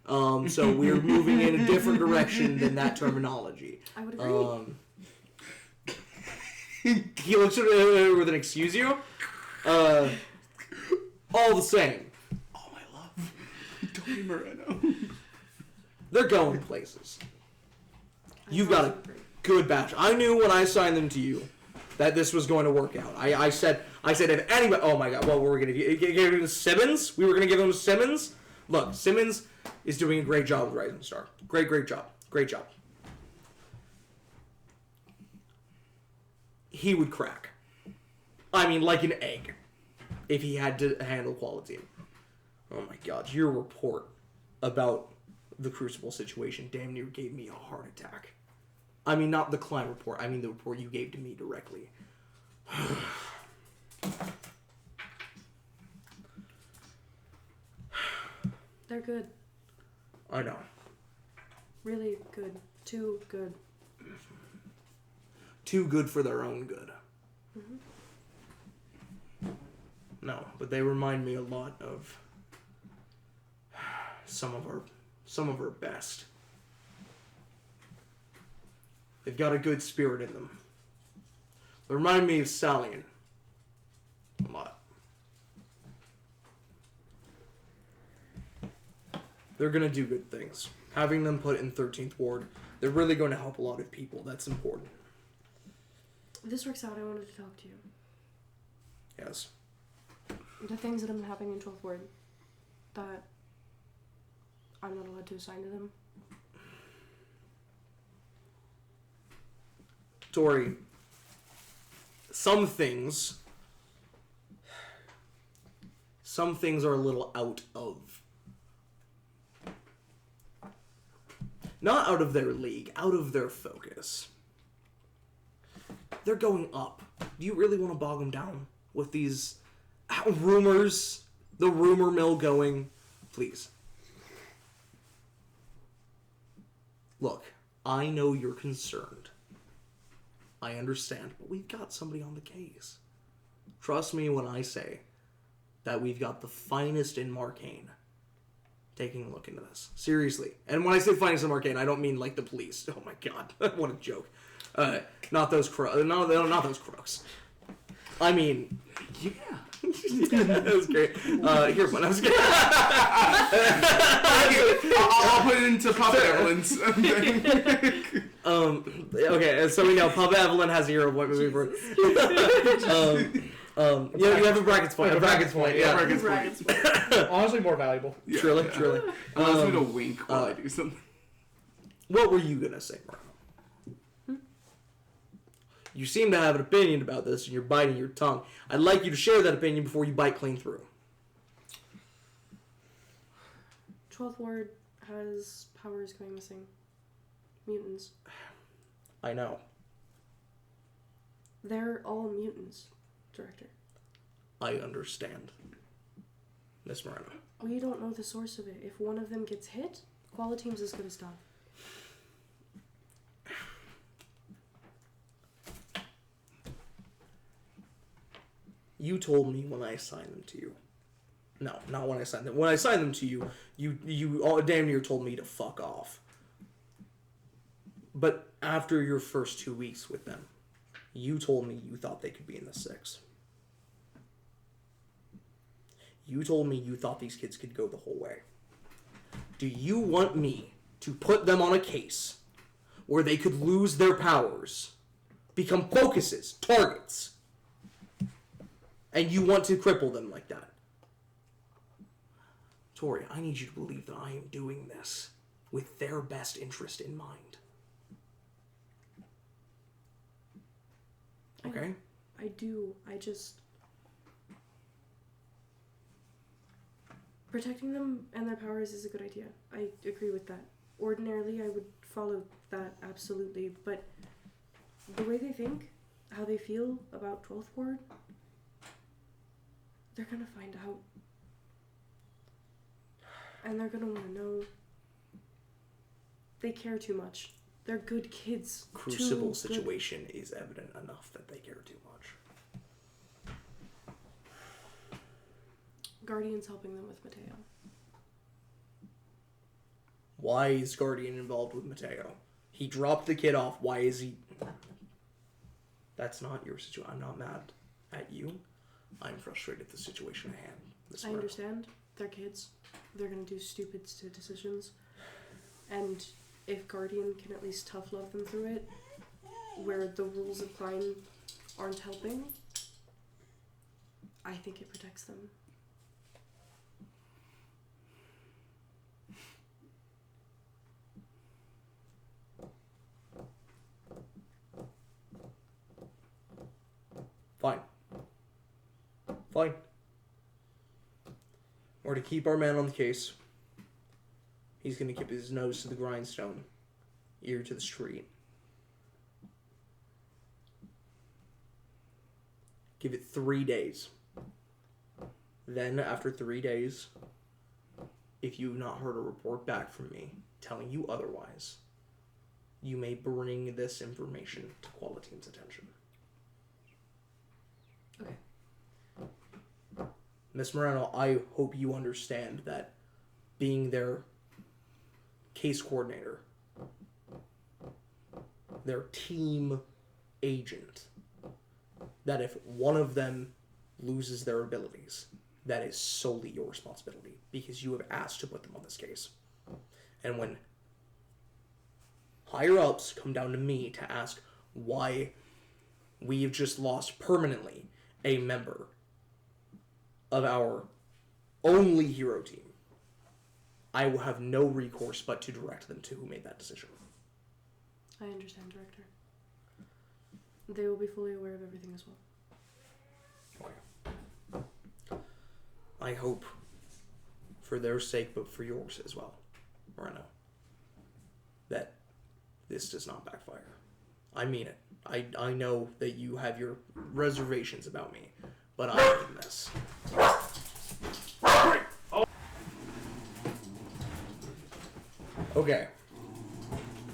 So we're moving in a different direction than that terminology. I would agree. He looks at her with an excuse you. All the same, Oh my love, Tony Moreno. they're going places. You've I got a also agree. good batch. I knew when I signed them to you that this was going to work out. I said if anybody, oh my god, what were we going to give him Simmons? We were going to give him Simmons. Look, Simmons is doing a great job with Rising Star. Great job. He would crack. I mean, like an egg, if he had to handle quality. Oh my god, your report about the Crucible situation damn near gave me a heart attack. I mean, not the client report. I mean the report you gave to me directly. They're good. I know. Really good. Too good. Too good for their own good. No, but they remind me a lot of some of our best. They've got a good spirit in them. They remind me of Stallion a lot. They're gonna do good things. Having them put in 13th Ward, they're really going to help a lot of people. That's important. If this works out, I wanted to talk to you. Yes. The things that have been happening in 12th Ward that I'm not allowed to assign to them. Tori, some things are a little out of, not out of their league, out of their focus. They're going up. Do you really want to bog them down with these rumors, the rumor mill going? Please. Look, I know you're concerned. I understand, but we've got somebody on the case. Trust me when I say that we've got the finest in Marcainne taking a look into this. Seriously. And when I say finest in Marcainne, I don't mean like the police. Oh my god, what a joke. Not those crooks. No, not those crooks. I mean, yeah. That was great. Here, but I was kidding. I'll put it into Puppet Evelyn's. Okay, so we know Puppet Evelyn has a year of what movie for. You have a brackets point. Yeah. Brackets point. Honestly, more valuable. Yeah, truly. Allows me to wink while I do something. What were you gonna say, Marco? You seem to have an opinion about this, and you're biting your tongue. I'd like you to share that opinion before you bite clean through. 12th Ward has powers going missing. Mutants. I know. They're all mutants, Director. I understand. Miss Moreno. We don't know the source of it. If one of them gets hit, Qualiteam's as good as done. You told me when I assigned them to you. No, not when I assigned them. When I assigned them to you, you all damn near told me to fuck off. But after your first 2 weeks with them, you told me you thought they could be in the 6. You told me you thought these kids could go the whole way. Do you want me to put them on a case where they could lose their powers, become focuses, targets, and you want to cripple them like that? Tori, I need you to believe that I am doing this with their best interest in mind. Okay? I do. I just... Protecting them and their powers is a good idea. I agree with that. Ordinarily, I would follow that absolutely, but the way they think, how they feel about 12th Ward, they're gonna find out. And they're gonna want to know. They care too much. They're good kids. Crucible situation is evident enough that they care too much. Guardian's helping them with Mateo. Why is Guardian involved with Mateo? He dropped the kid off. Why is he... That's not your situation. I'm not mad at you. I'm frustrated at the situation at hand. I understand. They're kids. They're gonna do stupid decisions. And if Guardian can at least tough love them through it, where the rules of crime aren't helping, I think it protects them. Fine. Or to keep our man on the case, he's going to keep his nose to the grindstone, ear to the street. Give it 3 days. Then, after 3 days, if you've not heard a report back from me telling you otherwise, you may bring this information to Qualiteam's attention. Okay. Miss Moreno, I hope you understand that being their case coordinator, their team agent, that if one of them loses their abilities, that is solely your responsibility because you have asked to put them on this case. And when higher ups come down to me to ask why we have just lost permanently a member of our only hero team, I will have no recourse but to direct them to who made that decision. I understand, Director. They will be fully aware of everything as well. Okay. I hope, for their sake, but for yours as well, Moreno, that this does not backfire. I mean it. I know that you have your reservations about me, but I mean this. Okay.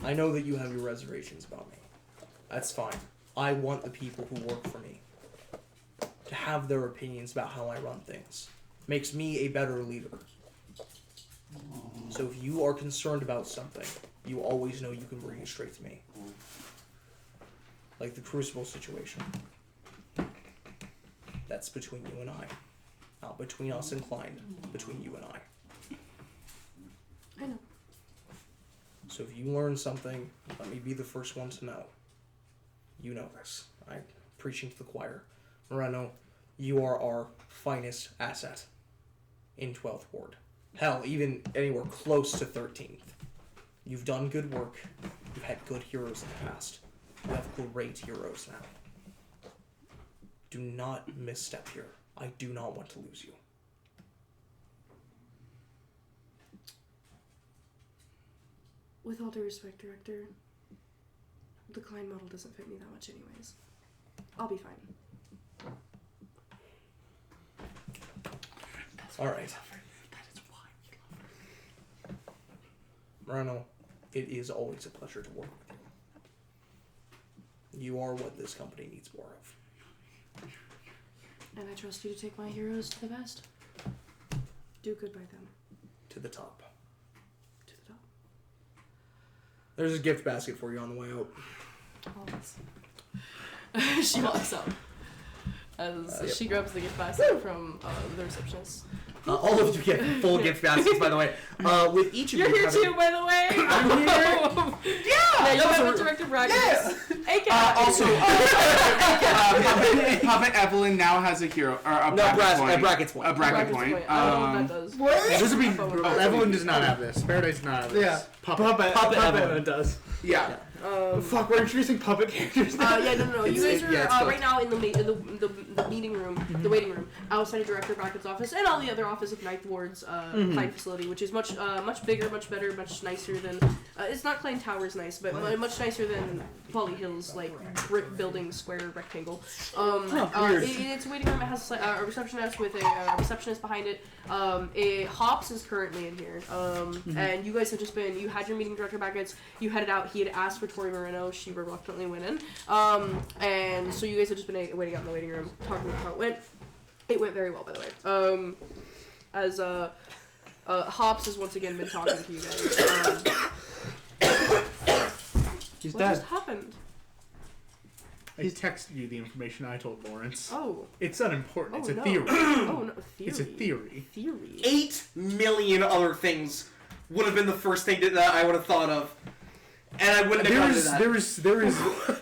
I know that you have your reservations about me. That's fine. I want the people who work for me to have their opinions about how I run things. Makes me a better leader. So if you are concerned about something, you always know you can bring it straight to me. Like the Crucible situation. That's between you and I. Not between us and Klein. Between you and I. I know. So if you learn something, let me be the first one to know. You know this. I'm preaching to the choir. Moreno, you are our finest asset in 12th Ward. Hell, even anywhere close to 13th. You've done good work. You've had good heroes in the past. You have great heroes now. Do not misstep here. I do not want to lose you. With all due respect, Director, the Klein model doesn't fit me that much anyways. I'll be fine. Alright. Moreno, it is always a pleasure to work with you. You are what this company needs more of. And I trust you to take my heroes to the best. Do good by them. To the top. To the top. There's a gift basket for you on the way out. Always. She walks up as she grabs the gift basket from the receptionist. All of you get full gift baskets, by the way. With each of You're you here having... too, by the way. I'm here. Yeah, you have a Director Brackets. Yeah. Also, Puppet Evelyn now has a hero or a brackets point. A bracket point. I don't know what that does. What? This would be. Phone. Evelyn does not have this. Paradise does not have this. Yeah. Puppet. Puppet Evelyn. does. Yeah. Fuck, we're introducing puppet characters now. Yeah, no. You guys are it's right now in the meeting room, the waiting room, outside of Director Brackett's office, and all the other office of Ninth Ward's fight facility, which is much bigger, much better, much nicer than. It's not Klein Towers nice, but much nicer than Polly Hill's like brick building square rectangle. It's a waiting room. It has a receptionist with a receptionist behind it. Hops is currently in here, and you guys have just been. You had your meeting, Director Brackett's. You headed out. He had asked for Tori Moreno. She reluctantly went in. And so you guys have just been waiting out in the waiting room, talking about how it went. It went very well, by the way. As Hops has once again been talking to you guys. He's What dead. just happened? I texted you the information I told Lawrence. Oh. It's unimportant. It's a no. theory. Oh, no. Theory. It's a theory. Theory. 8 million other things would have been the first thing that I would have thought of. And I wouldn't have come to that. There is.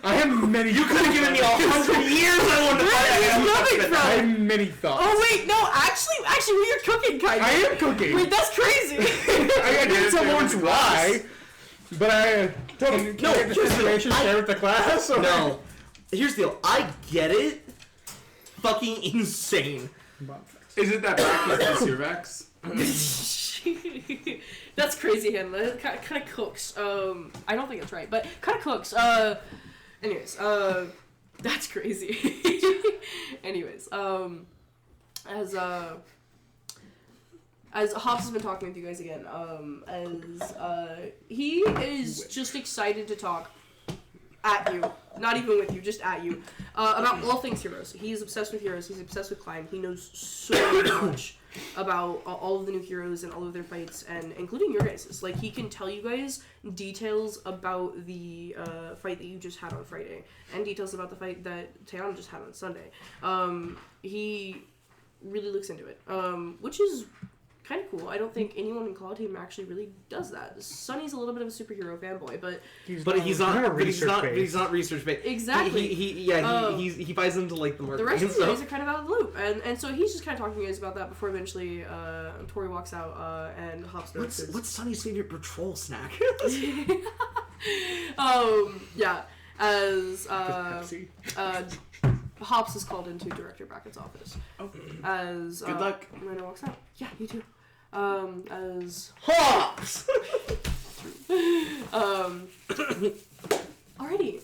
I have many. You could have given me 100 years. I wouldn't have I have many thoughts. Oh wait, no, actually, we are cooking, kind of. I am cooking. Wait, that's crazy. I didn't tell Lawrence why, but I told him. No, Can I get this information share with the class? Or? No. Here's the deal. I get it. Fucking insane. Is it that bracket is Survex? That's crazy, him. That kind of cooks. I don't think that's right, but kind of cooks. Anyways, that's crazy. Anyways, as Hops has been talking with you guys again, he is just excited to talk at you, not even with you, just at you, about all things heroes. He's obsessed with heroes. He's obsessed with Klein. He knows so much about all of the new heroes and all of their fights, and including your guys's. Like, he can tell you guys details about the fight that you just had on Friday, and details about the fight that Tayana just had on Sunday. He really looks into it, which is kind of cool. I don't think anyone in Call Team actually really does that. Sonny's a little bit of a superhero fanboy, but he's not research based. Exactly. He buys into like the market. The rest of the guys are kind of out of the loop, and so he's just kind of talking to you guys about that before eventually Tori walks out and hops there. What's Sonny's favorite patrol snack? Yeah, as Hops is called into Director Brackett's office. Okay. As good luck. Miranda walks out. Yeah, you too. As Hops. Alrighty.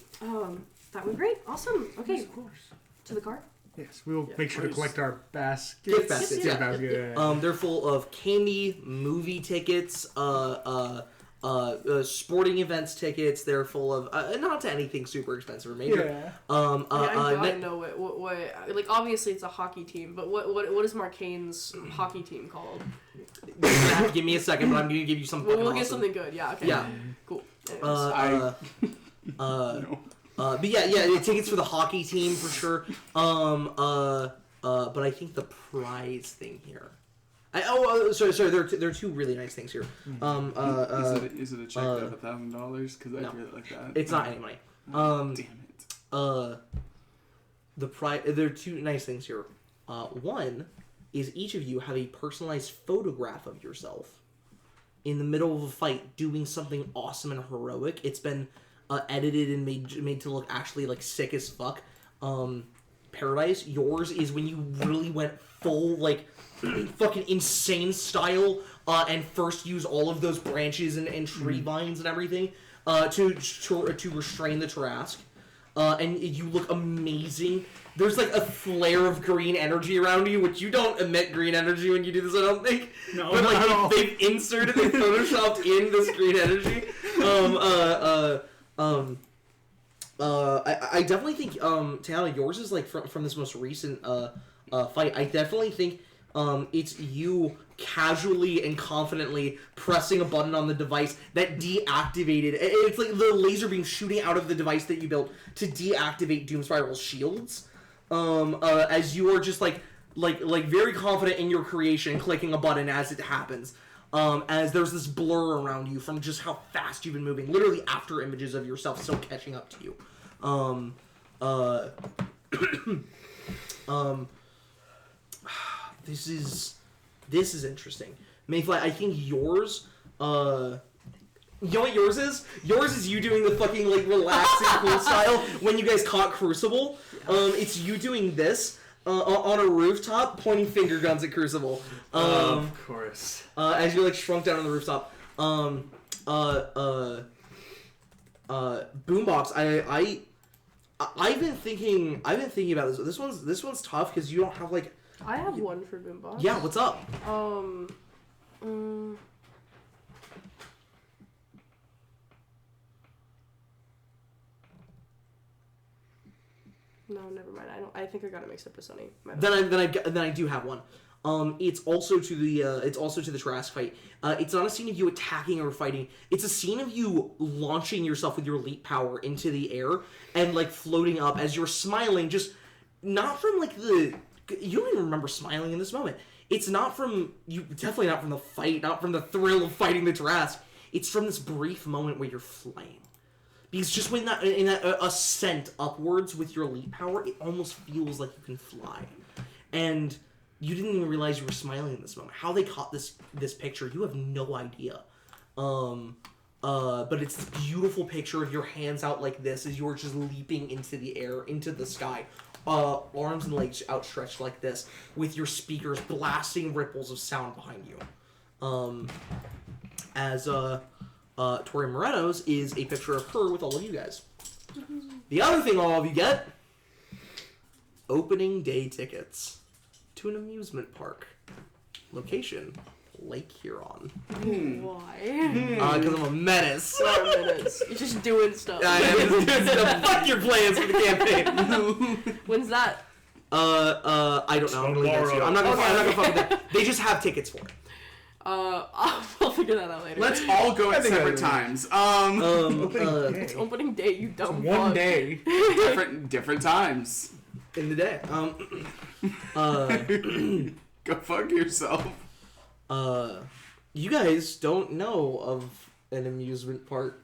That went great. Awesome. Okay. Yes, of course. To the car. Yes, we will make sure to collect our baskets. Gift baskets. Yeah. They're full of candy, movie tickets, sporting events tickets. They're full of not to anything super expensive or major. Yeah. I gotta know what like obviously it's a hockey team, but what is Marcainne's hockey team called? Give me a second, but I'm gonna give you something. We'll awesome. get something good. Yeah. Okay. Yeah. Cool. No. But yeah, tickets for the hockey team for sure. But I think the prize thing here. Sorry. There are two really nice things here. Is it a check of $1,000? Because I really like that. It's not any money. Damn it. There are two nice things here. One is each of you have a personalized photograph of yourself in the middle of a fight doing something awesome and heroic. It's been edited and made to look actually like sick as fuck. Paradise. Yours is when you really went full like fucking insane style and first use all of those branches and tree vines and everything to restrain the Tarrasque. And you look amazing. There's like a flare of green energy around you, which you don't emit green energy when you do this, I don't think. No, but not at all. they've inserted, they've photoshopped in this green energy. I definitely think, Tiana, yours is like from this most recent fight. I definitely think it's you casually and confidently pressing a button on the device that deactivated. It's like the laser beam shooting out of the device that you built to deactivate Doom Spiral's shields. As you are just like very confident in your creation, clicking a button as it happens. As there's this blur around you from just how fast you've been moving, literally after images of yourself still catching up to you. This is interesting. Mayfly, I think yours, you know what yours is? Yours is you doing the fucking, like, relaxing cool style when you guys caught Crucible. It's you doing this on a rooftop, pointing finger guns at Crucible. Of course. As you're, like, shrunk down on the rooftop. Boombox, I've been thinking about this. This one's tough because you don't have, like... I have one for Boombox. Yeah, what's up? No, never mind. I think I got it mixed up with Sunny. Then I do have one. It's also to the Tarrasque fight. It's not a scene of you attacking or fighting. It's a scene of you launching yourself with your leap power into the air and like floating up as you're smiling. Just not from like the. You don't even remember smiling in this moment. It's not from you. Definitely not from the fight. Not from the thrill of fighting the Tarrasque. It's from this brief moment where you're flying. Because just when in that ascent upwards with your leap power, it almost feels like you can fly. And you didn't even realize you were smiling in this moment. How they caught this picture, you have no idea. But it's this beautiful picture of your hands out like this as you're just leaping into the air, into the sky. Arms and legs outstretched like this, with your speakers blasting ripples of sound behind you. As Tori Moreno's is a picture of her with all of you guys. The other thing all of you get, opening day tickets to an amusement park. Location, Lake Huron. Why? Because I'm a menace. You are a menace. You're just doing stuff. Fuck your plans for the campaign. When's that? I don't know. I'm gonna leave that to you. I'm not gonna fuck with that. They just have tickets for it. I'll figure that out later. Let's all go at separate times. It's opening day, you dumb One fuck. day. different times. In the day. Go fuck yourself. You guys don't know of an amusement park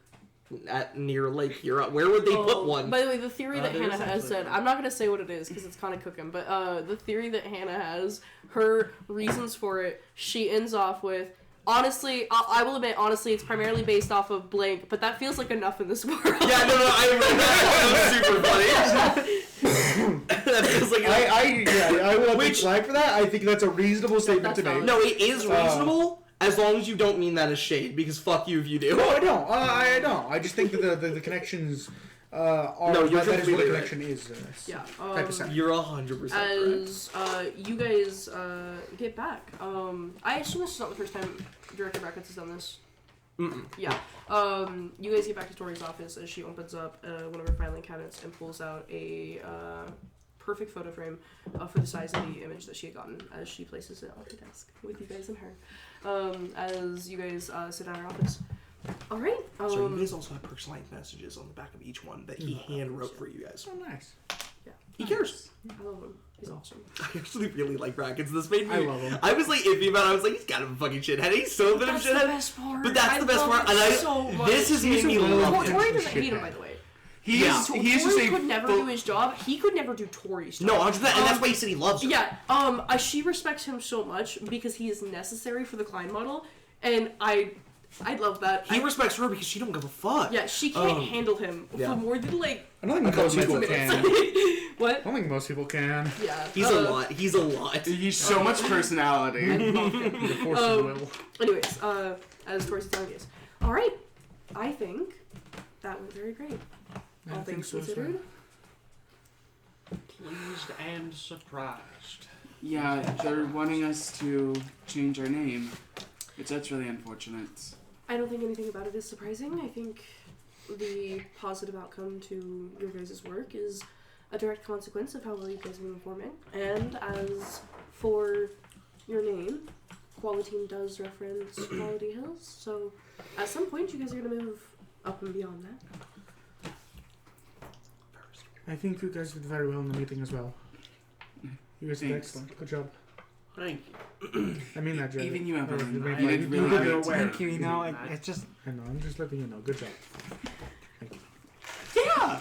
near Lake Huron. Where would they put one? By the way, the theory that there Hannah is has actually said, one. I'm not going to say what it is because it's kind of cooking, but the theory that Hannah has, her reasons for it, she ends off with, honestly, I will admit, honestly, it's primarily based off of blank, but that feels like enough in this world. Yeah, no, I read that. That was super funny. That feels like I will Which- take flag for that. I think that's a reasonable statement to that's make. valid. no, it is reasonable as long as you don't mean that as shade, because fuck you if you do. No, I don't. I don't. I just think that the connections are. No, you're that is what a completely right. connection is. Yeah. Type of sound. You're 100% correct. As you guys get back, I assume this is not the first time Director Brackets has done this. Mm-mm. Yeah. You guys get back to Tori's office as she opens up one of her filing cabinets and pulls out a perfect photo frame for the size of the image that she had gotten as she places it on her desk with you guys and her. As you guys sit down in her office. All right. So you guys also have personalized messages on the back of each one that he hand wrote for you guys. So nice. Yeah. He cares. I love him. He's awesome. I actually really like Brackets. This made me. I love him. I was like iffy about it. I was like, he's got a fucking shithead. He's so bit of That's the shithead. best part. But that's the best part. And this has made me love him. Tori doesn't hate him, by the way. He's Tori just a could never do his job. He could never do Tori's job. No, 100%. And that's why he said he loves her. Yeah. She respects him so much because he is necessary for the Klein model, and I love that. He respects her because she don't give a fuck. Yeah, she can't handle him yeah. for more than like I don't think most people can. what? I don't think most people can. Yeah. He's a lot. He's a lot. He's so much personality. The force of will. Anyways, as Tori sits down, yes. All right. I think that went very great. I All think things so, considered. Pleased and surprised. Yeah, they're wanting us to change our name, which that's really unfortunate. I don't think anything about it is surprising. I think the positive outcome to your guys' work is a direct consequence of how well you guys have been performing. And as for your name, Quality does reference Quality Hills, so at some point you guys are going to move up and beyond that. I think you guys did very well in the meeting as well. You guys did Thanks. excellent. Good job. Thank you. I mean that, Jared. Even you, Evelyn. You made You my- did really you great. did aware. Thank you. You know, it's just I know. I'm just letting you know. Good job. Yeah!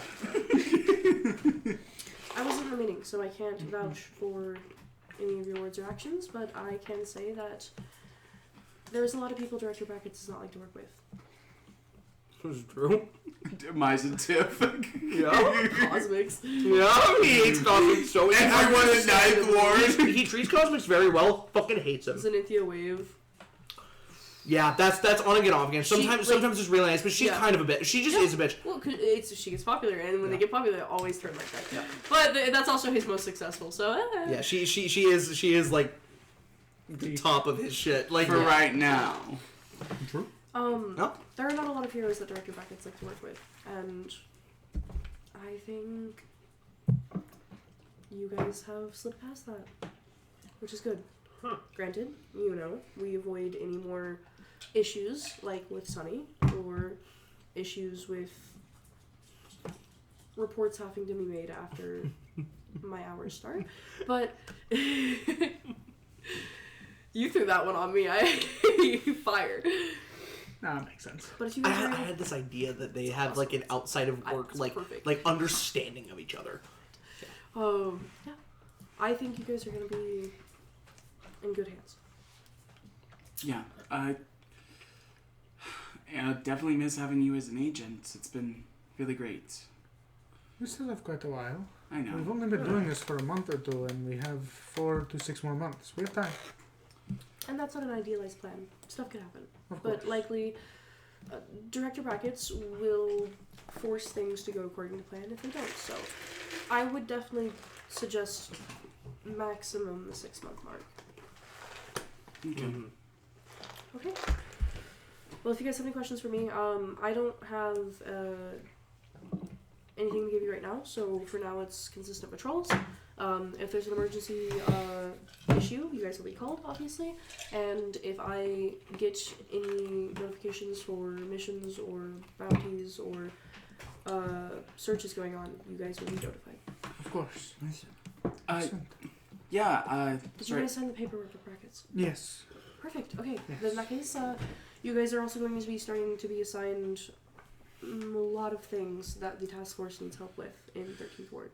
I wasn't in the meeting, so I can't vouch for any of your words or actions, but I can say that there's a lot of people Director Brackets does not like to work with. This is true. Mize and Tiff. Yeah. Cosmics. Yeah. He hates Cosmics so much. Everyone at Ninth Ward. He treats Cosmics very well. Fucking hates him. Zenithia Wave. Yeah, that's on again, off again. Sometimes it's really nice, but she's Yeah. kind of a bitch. She just is a bitch. Well, 'cause she gets popular, and when they Yeah. get popular, they always turn like that. Yeah. But that's also his most successful, so... Yeah, she is like the top of his shit. Like For right now. True. No. There are not a lot of heroes that Director Brackets like to work with, and I think you guys have slipped past that, which is good. Huh. Granted, we avoid any more issues like with Sunny or issues with reports having to be made after my hours start, but you threw that one on me. Fire. Nah, that makes sense. But if you I guys had, are I had this idea that they have like an outside of work It's like perfect. like understanding of each other. yeah. I think you guys are gonna be in good hands. Yeah. I definitely miss having you as an agent. It's been really great. We still have quite a while. I know. We've only been doing this for a month or two, and we have 4 to 6 more months. We have time. And that's not an idealized plan. Stuff could happen. Of But course. likely, Director Brackets will force things to go according to plan if they don't. So I would definitely suggest maximum the 6-month mark. Okay. Mhm. Okay. Well, if you guys have any questions for me, I don't have anything to give you right now. So for now, it's consistent patrols. If there's an emergency issue, you guys will be called, obviously. And if I get any notifications for missions or bounties or searches going on, you guys will be notified. Of course. Uh, Excellent. yeah, Did you sorry. guys sign the paperwork with Brackets? Yes. Perfect. Okay. Then in that case, you guys are also going to be starting to be assigned a lot of things that the task force needs help with in 13th Ward.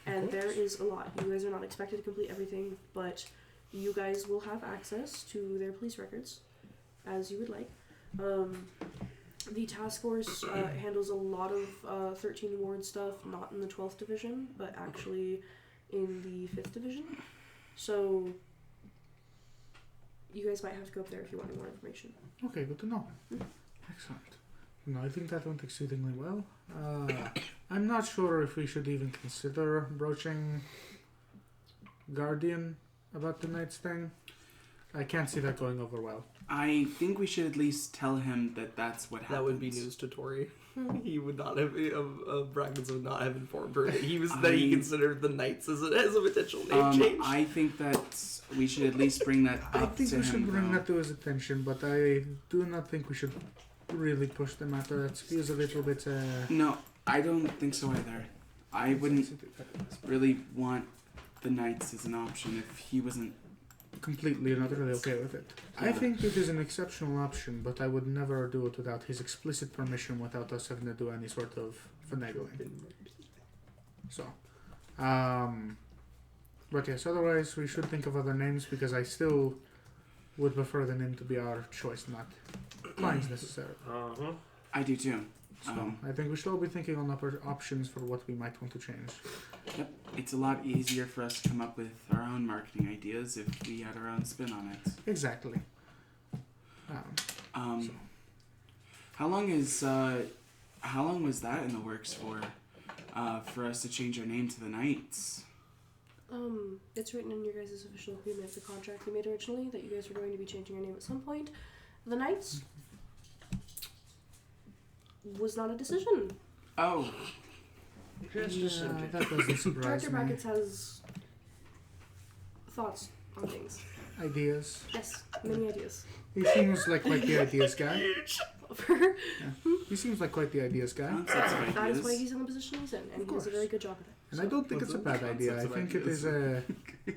And there is a lot. You guys are not expected to complete everything, but you guys will have access to their police records as you would like. The task force handles a lot of 13 Ward stuff, not in the 12th Division, but actually in the 5th Division. So you guys might have to go up there if you want more information. Okay, good to know. Excellent. No, I think that went exceedingly well. I'm not sure if we should even consider broaching Guardian about tonight's thing. I can't see that going over well. I think we should at least tell him that that's what happens. That would be news to Tori. He would not have, Brackets would not have informed her that he considered the Knights as a potential name change. I think that we should at least bring that up to him. I think we should bring that to his attention, but I do not think we should really push the matter. It feels a little bit... No, I don't think so either. I wouldn't really want the Knights as an option if he wasn't... completely and utterly okay with it. I think it is an exceptional option, but I would never do it without his explicit permission, without us having to do any sort of finagling. So, but yes, otherwise we should think of other names, because I still would prefer the name to be our choice, not Klein's necessarily. I do too. So I think we should all be thinking on options for what we might want to change. Yep, it's a lot easier for us to come up with our own marketing ideas if we had our own spin on it. Exactly. So. How long was that in the works for us to change our name to the Knights? It's written in your guys' official agreement, the contract we made originally, that you guys were going to be changing your name at some point. The Knights was not a decision. Oh. That doesn't surprise Director me. Brackets has thoughts on things. Ideas. Yes, many ideas. He seems like quite the ideas guy. For He seems like quite the ideas guy. Concepts of that is ideas. why he's in the position he's in, and he does a very good job of it. And I don't think it's a bad idea. I think it is a...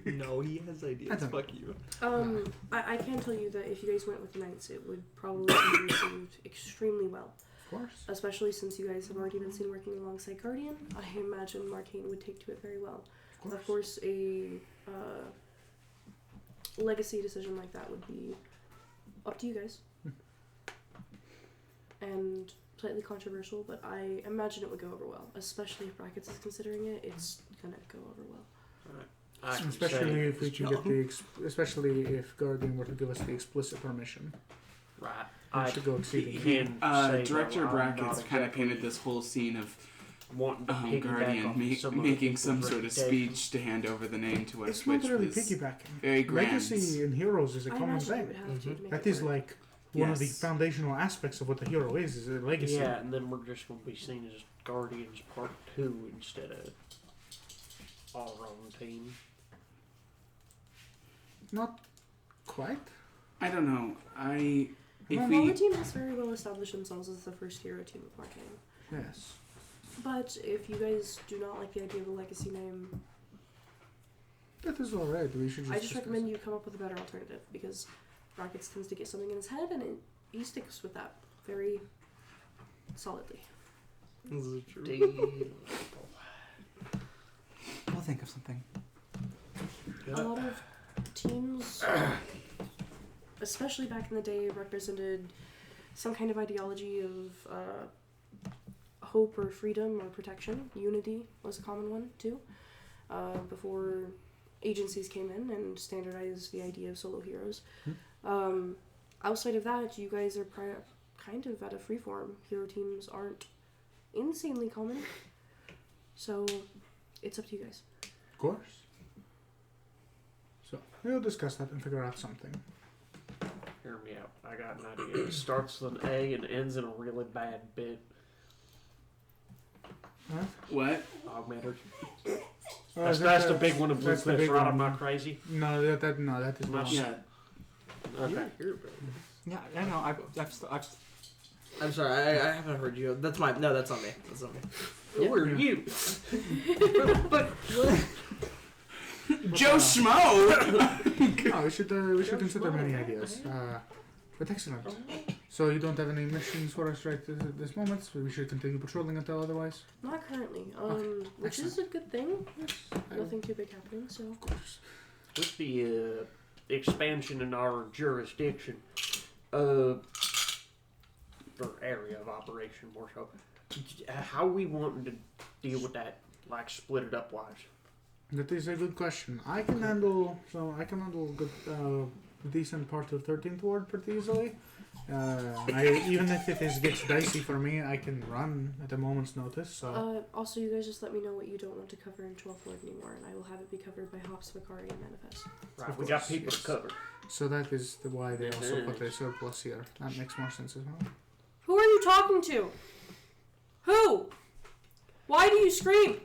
No, he has ideas. Fuck you. I can tell you that if you guys went with the Knights, it would probably be received extremely well. Of course. Especially since you guys have already been seen working alongside Guardian. I imagine Marcainne would take to it very well. Of course, a legacy decision like that would be up to you guys. And slightly controversial, but I imagine it would go over well. Especially if Brackets is considering it, it's gonna go over well. Especially if we can get especially if Guardian were to give us the explicit permission. Right. I should go exceedingly. Director Brackets kind of painted this whole scene of wanting to piggyback Guardian off some of making the some people's sort of reputation. speech to hand over the name to us, It's not which really was piggybacking. very grand. Legacy in heroes is a I common imagine you thing. would have to make That it is work. like one of the Yes. foundational aspects of what the hero is a legacy. Yeah, and then we're just going to be seen as Guardians Part 2 instead of our own team. Not quite. I don't know. If Well, the team has very well established themselves as the first hero team of Marcainne. Yes. But if you guys do not like the idea of a legacy name, That is alright. We should just I just discuss recommend it. you come up with a better alternative, because Brackets tends to get something in his head and he sticks with that very solidly. This is true. I'll think of something. A lot of teams, especially back in the day, represented some kind of ideology of hope or freedom or protection. Unity was a common one too, before agencies came in and standardized the idea of solo heroes. Outside of that, you guys are kind of at a freeform. Hero teams aren't insanely common, so it's up to you guys. Of course. So, we'll discuss that and figure out something. Hear me out. I got an idea. It starts with an A and ends in a really bad bit. What? Augmented. Oh, That's the big one of Blue that's the Cliffs, big right? one. I'm not crazy. No, that is Not not. Yeah. Okay. Yeah, I know. I've I'm sorry, I haven't heard you. That's on me. That's on me. Who are Yeah. you? but Joe Schmo! No, we should consider many ideas. But excellent. So you don't have any missions for us right at this moment, so we should continue patrolling until otherwise? Not currently. Okay, Which is a good thing. Yes. Nothing too big happening, so. Of course. With the expansion in our jurisdiction, or area of operation more so, how we wanting to deal with that, like split it up wise? That is a good question. I can handle a good, decent part of 13th Ward pretty easily. Even if it gets dicey for me, I can run at a moment's notice. So. Also, you guys just let me know what you don't want to cover in 12th Ward anymore, and I will have it be covered by Hops, Vicari, and Manifest. Right, we got people to cover. So that is why they also put a surplus here. That makes more sense as well. Who are you talking to? Who? Why do you scream?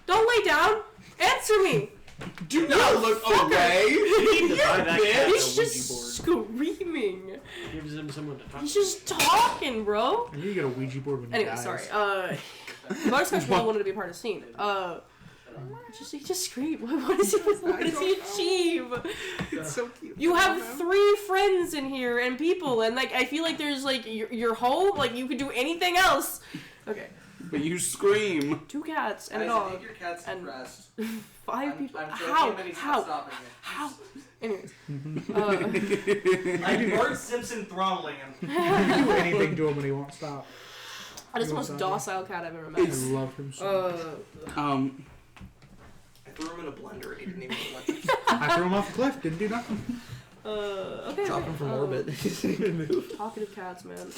Don't lay down! Answer me! Do not look away! He's just screaming. Gives them someone to talk He's just talking, bro. And you get a Ouija board when you Anyway, die. sorry. Butterscotch really wanted to be a part of the scene. He just screamed. What does he achieve? It's so cute. You have 3 friends in here and people, and like I feel like there's like your home. Like you could do anything else. Okay. But you scream. 2 cats and a I dog. think your cat's and depressed. 5 people. I'm How? joking, but he's not stopping me. How? Anyways. Like Bart Simpson throttling him. You can do anything to him when he won't stop. That is the most docile cat I've ever met. I love him so much. I threw him in a blender and he didn't even blend. I threw him off the cliff, didn't do nothing. Okay. Drop him from orbit. He didn't even move. Talkative cats, man.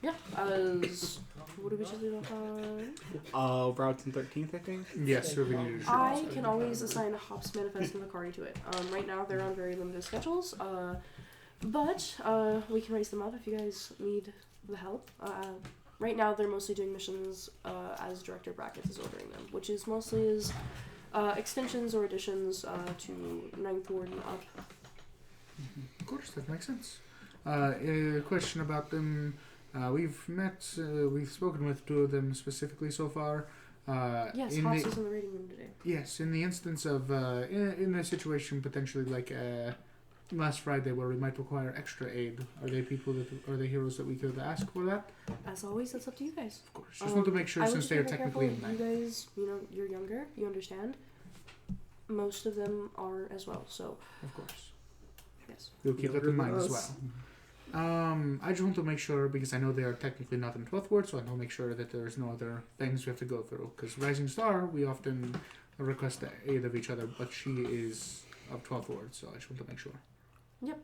Yeah. What did we just leave off on? Routes and 13th, I think. Yes, we need to I can always assign Hops, Manifest, and Vicari to it. Right now they're on very limited schedules, but we can raise them up if you guys need the help. Right now they're mostly doing missions as Director Brackets is ordering them, which is mostly as extensions or additions to 9th Ward and up. Of course, that makes sense. A question about them. We've spoken with 2 of them specifically so far. Yes, Hops is in the reading room today. Yes, in the instance of, in a situation potentially like last Friday where we might require extra aid, are they heroes that we could ask for that? As always, that's up to you guys. Of course. Just want to make sure I would since just be they're very technically in careful. line. You guys, you're younger, you understand. Most of them are as well, so Of course. yes. We'll keep that in mind as well. I just want to make sure, because I know they are technically not in 12th Ward, so I want to make sure that there's no other things we have to go through. Because Rising Star, we often request the aid of each other, but she is of 12th Ward, so I just want to make sure. Yep.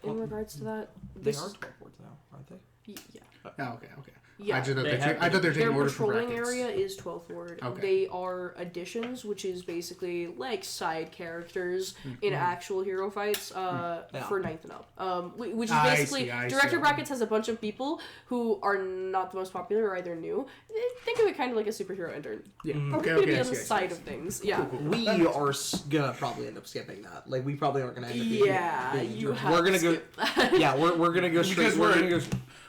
In regards to that, They are 12 wards now, aren't they? Yeah. Oh, okay. Yeah. I thought They they were taking Their orders from patrolling brackets. area is 12th Ward. Okay. They are additions, which is basically like side characters in actual hero fights for 9th and up. Which is basically I see. Director Brackets has a bunch of people who are not the most popular or either new. Think of it kind of like a superhero intern. Yeah. Mm. Okay. We're gonna be Okay. on the side of things. Yeah. We are gonna probably end up skipping that. Like we probably aren't gonna end up. being You have We're gonna to go. skip that. Yeah, we're gonna go straight. Because We're gonna go.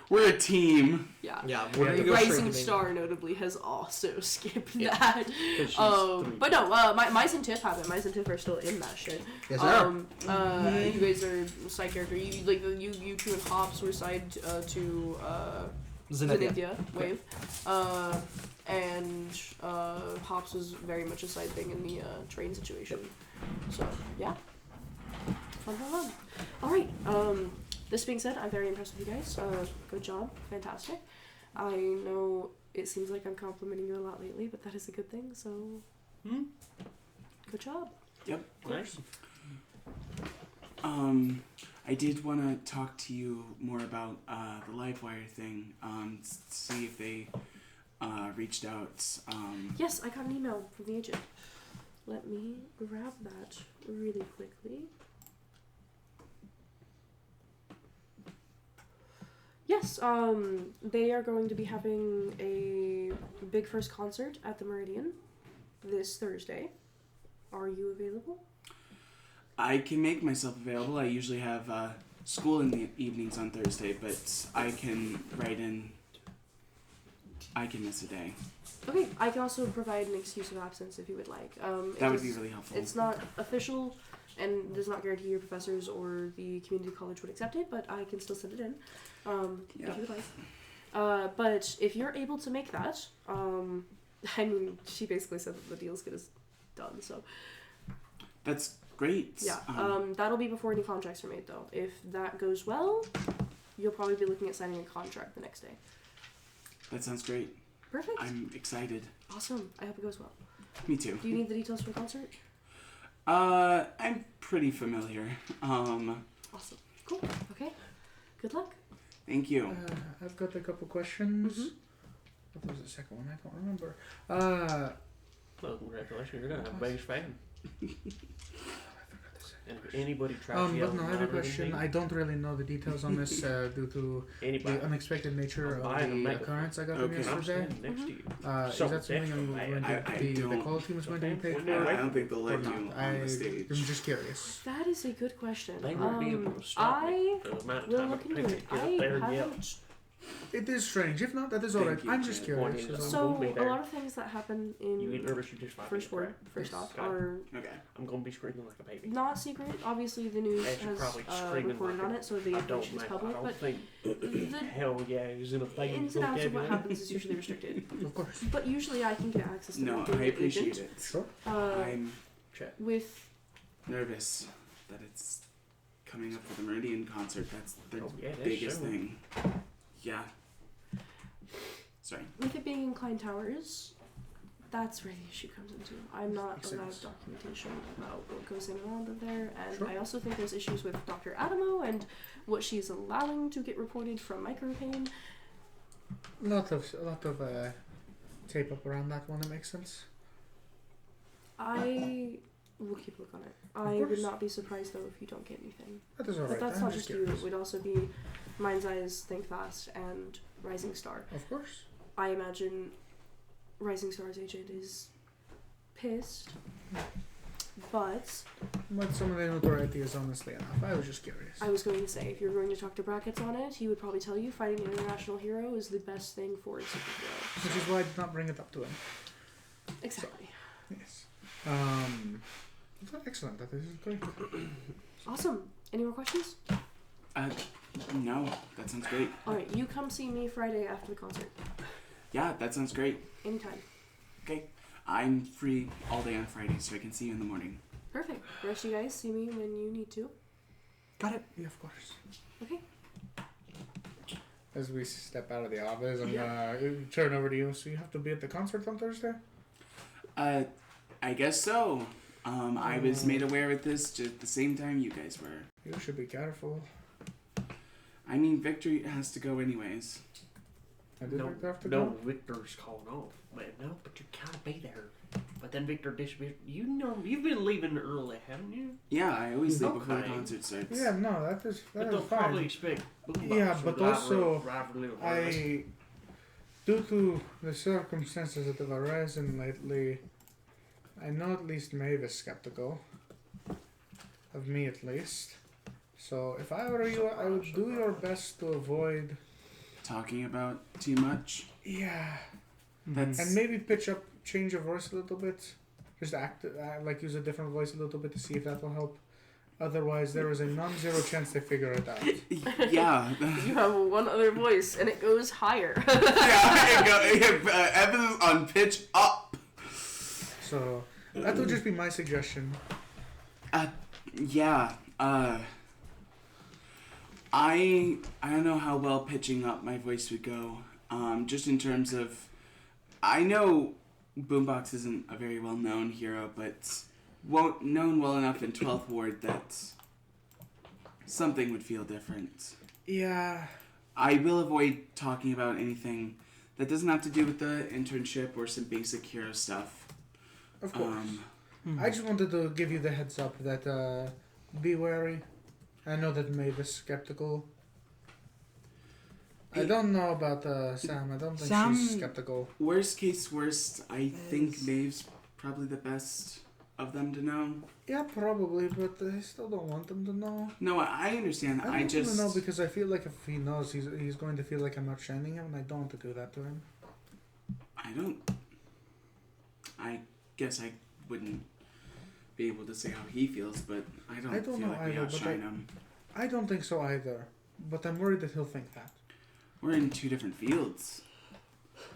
we're a team. Yeah. Yeah, we're gonna go straight to Rising main. Star notably has also skipped Yeah. that. 'Cause she's 3. But no, Mice and Tiff haven't. Mice and Tiff are still in that shit. Yes, they are. You guys are side character. You 2 and Hops were side to Zenithia. Zenithia wave, and Hops was very much a side thing in the train situation. So yeah, fun. All right. This being said, I'm very impressed with you guys. Good job, fantastic. I know it seems like I'm complimenting you a lot lately, but that is a good thing. So, good job. Yep. Nice. I did want to talk to you more about the Livewire thing. See if they reached out. Yes, I got an email from the agent. Let me grab that really quickly. Yes, they are going to be having a big first concert at the Meridian this Thursday. Are you available? I can make myself available. I usually have school in the evenings on Thursday, but I can write in. I can miss a day. Okay, I can also provide an excuse of absence if you would like. That would be really helpful. It's not official and does not guarantee your professors or the community college would accept it, but I can still send it in if you would like. But if you're able to make that, I mean, she basically said that the deal's good as done, so. That's great. Yeah, that'll be before any contracts are made, though. If that goes well, you'll probably be looking at signing a contract the next day. That sounds great. Perfect. I'm excited. Awesome. I hope it goes well. Me too. Do you need the details for the concert? I'm pretty familiar. Awesome. Cool. Okay. Good luck. Thank you. I've got a couple questions. Mhm. What was the second one? I don't remember. Well, congratulations, you're gonna have a biggest fan. I forgot the second. And if anybody tries to yell But no, I have a question. I don't really know the details on this due to anybody, the unexpected nature I'm of buying a the megaphone. occurrence I got Okay. from I'm yesterday. standing next to you. Is So that something I'm definitely, going to I the don't- call team is going to be paid When for? I don't think they'll Or let you not? on the I'm stage. just curious. That is a good question. They won't be able to stop me I for the amount of will time look it into takes it. to get up there I and yell. haven't. It is strange. If not, that is Thank alright. you, I'm just Jen. curious. Point is, So- I'm So gonna be a there. lot of things that happen You get in nervous, you just find first me a word, crack. first off, Okay. are Okay. I'm gonna be screaming like a baby. not secret. Obviously, the news As you're has probably screaming reported like on a- it, so the I information is don't public. I But don't think the hell yeah is in a thing. ins and outs of what happens is usually restricted. Of course. But usually, I can get access to No, that through I the appreciate agent. it. Sure. I'm With nervous that it's coming up for the Meridian concert. That's the Oh, yeah, that's biggest soon. thing. Yeah. Sorry. with it being in Klein Towers, that's where the issue comes into. I'm not Makes allowed sense. documentation about what goes in and out of there, and Sure. I also think there's issues with Dr. Adamo and what she's allowing to get reported from Marcainne. A lot of tape up around that one. That makes sense. I will keep a look on it. I would course. not be surprised though if you don't get anything. That is But alright. that's I'm not just you. curious. It would also be Mind's Eyes, Think Fast, and Rising Star. Of course. I imagine Rising Star's agent is pissed, but Some of the notoriety is honestly enough. I was just curious. I was going to say, if you're going to talk to Brackets on it, he would probably tell you fighting an international hero is the best thing for a superhero. Which is why I did not bring it up to him. Exactly. Yes. Excellent. That is great. Awesome. Any more questions? No, that sounds great. Alright, you come see me Friday after the concert. Yeah, that sounds great. Anytime. Okay. I'm free all day on Friday, so I can see you in the morning. Perfect. The rest of you guys see me when you need to. Got it. Yeah, of course. Okay. As we step out of the office, I'm gonna turn over to you. So you have to be at the concert on Thursday? I guess so. I was made aware of this just the same time you guys were. You should be careful. I mean, Victor has to go anyways. I did have to no, go. Victor's calling off. Man, no, but you gotta be there. But then Victor disappeared. You know, you've been leaving early, haven't you? Yeah, I always leave before the Okay. concert starts. Yeah, no, that is But that they'll is fine. probably expect boombox Yeah, or but rival- also, rivalry or whatever. due to the circumstances that have arisen lately, I know at least Maeve is skeptical. Of me, at least. So, if I were you, I would do your best to avoid... Talking about too much. Yeah. That's And maybe change your voice a little bit. Just use a different voice a little bit to see if that will help. Otherwise, there is a non-zero chance they figure it out. yeah. You have one other voice, and it goes higher. Emphasis on pitch up. So, that would just be my suggestion. Yeah. I don't know how well pitching up my voice would go. Just in terms of, I know Boombox isn't a very well known hero, but known well enough in 12th Ward that something would feel different. Yeah. I will avoid talking about anything that doesn't have to do with the internship or some basic hero stuff. Of course. I just wanted to give you the heads up that be wary. I know that Maeve is skeptical. I don't know about Sam. I don't think Sam- she's skeptical. Worst case worst, I think Maeve's probably the best of them to know. Yeah, probably, but I still don't want him to know. No, I understand. I I want him just to know because I feel like if he knows, he's going to feel like I'm outshining him, and I don't want to do that to him. I guess I wouldn't be able to say how he feels, but I don't I don't feel know like we either, but outshine him. I don't think so either. But I'm worried that he'll think that. We're in two different fields.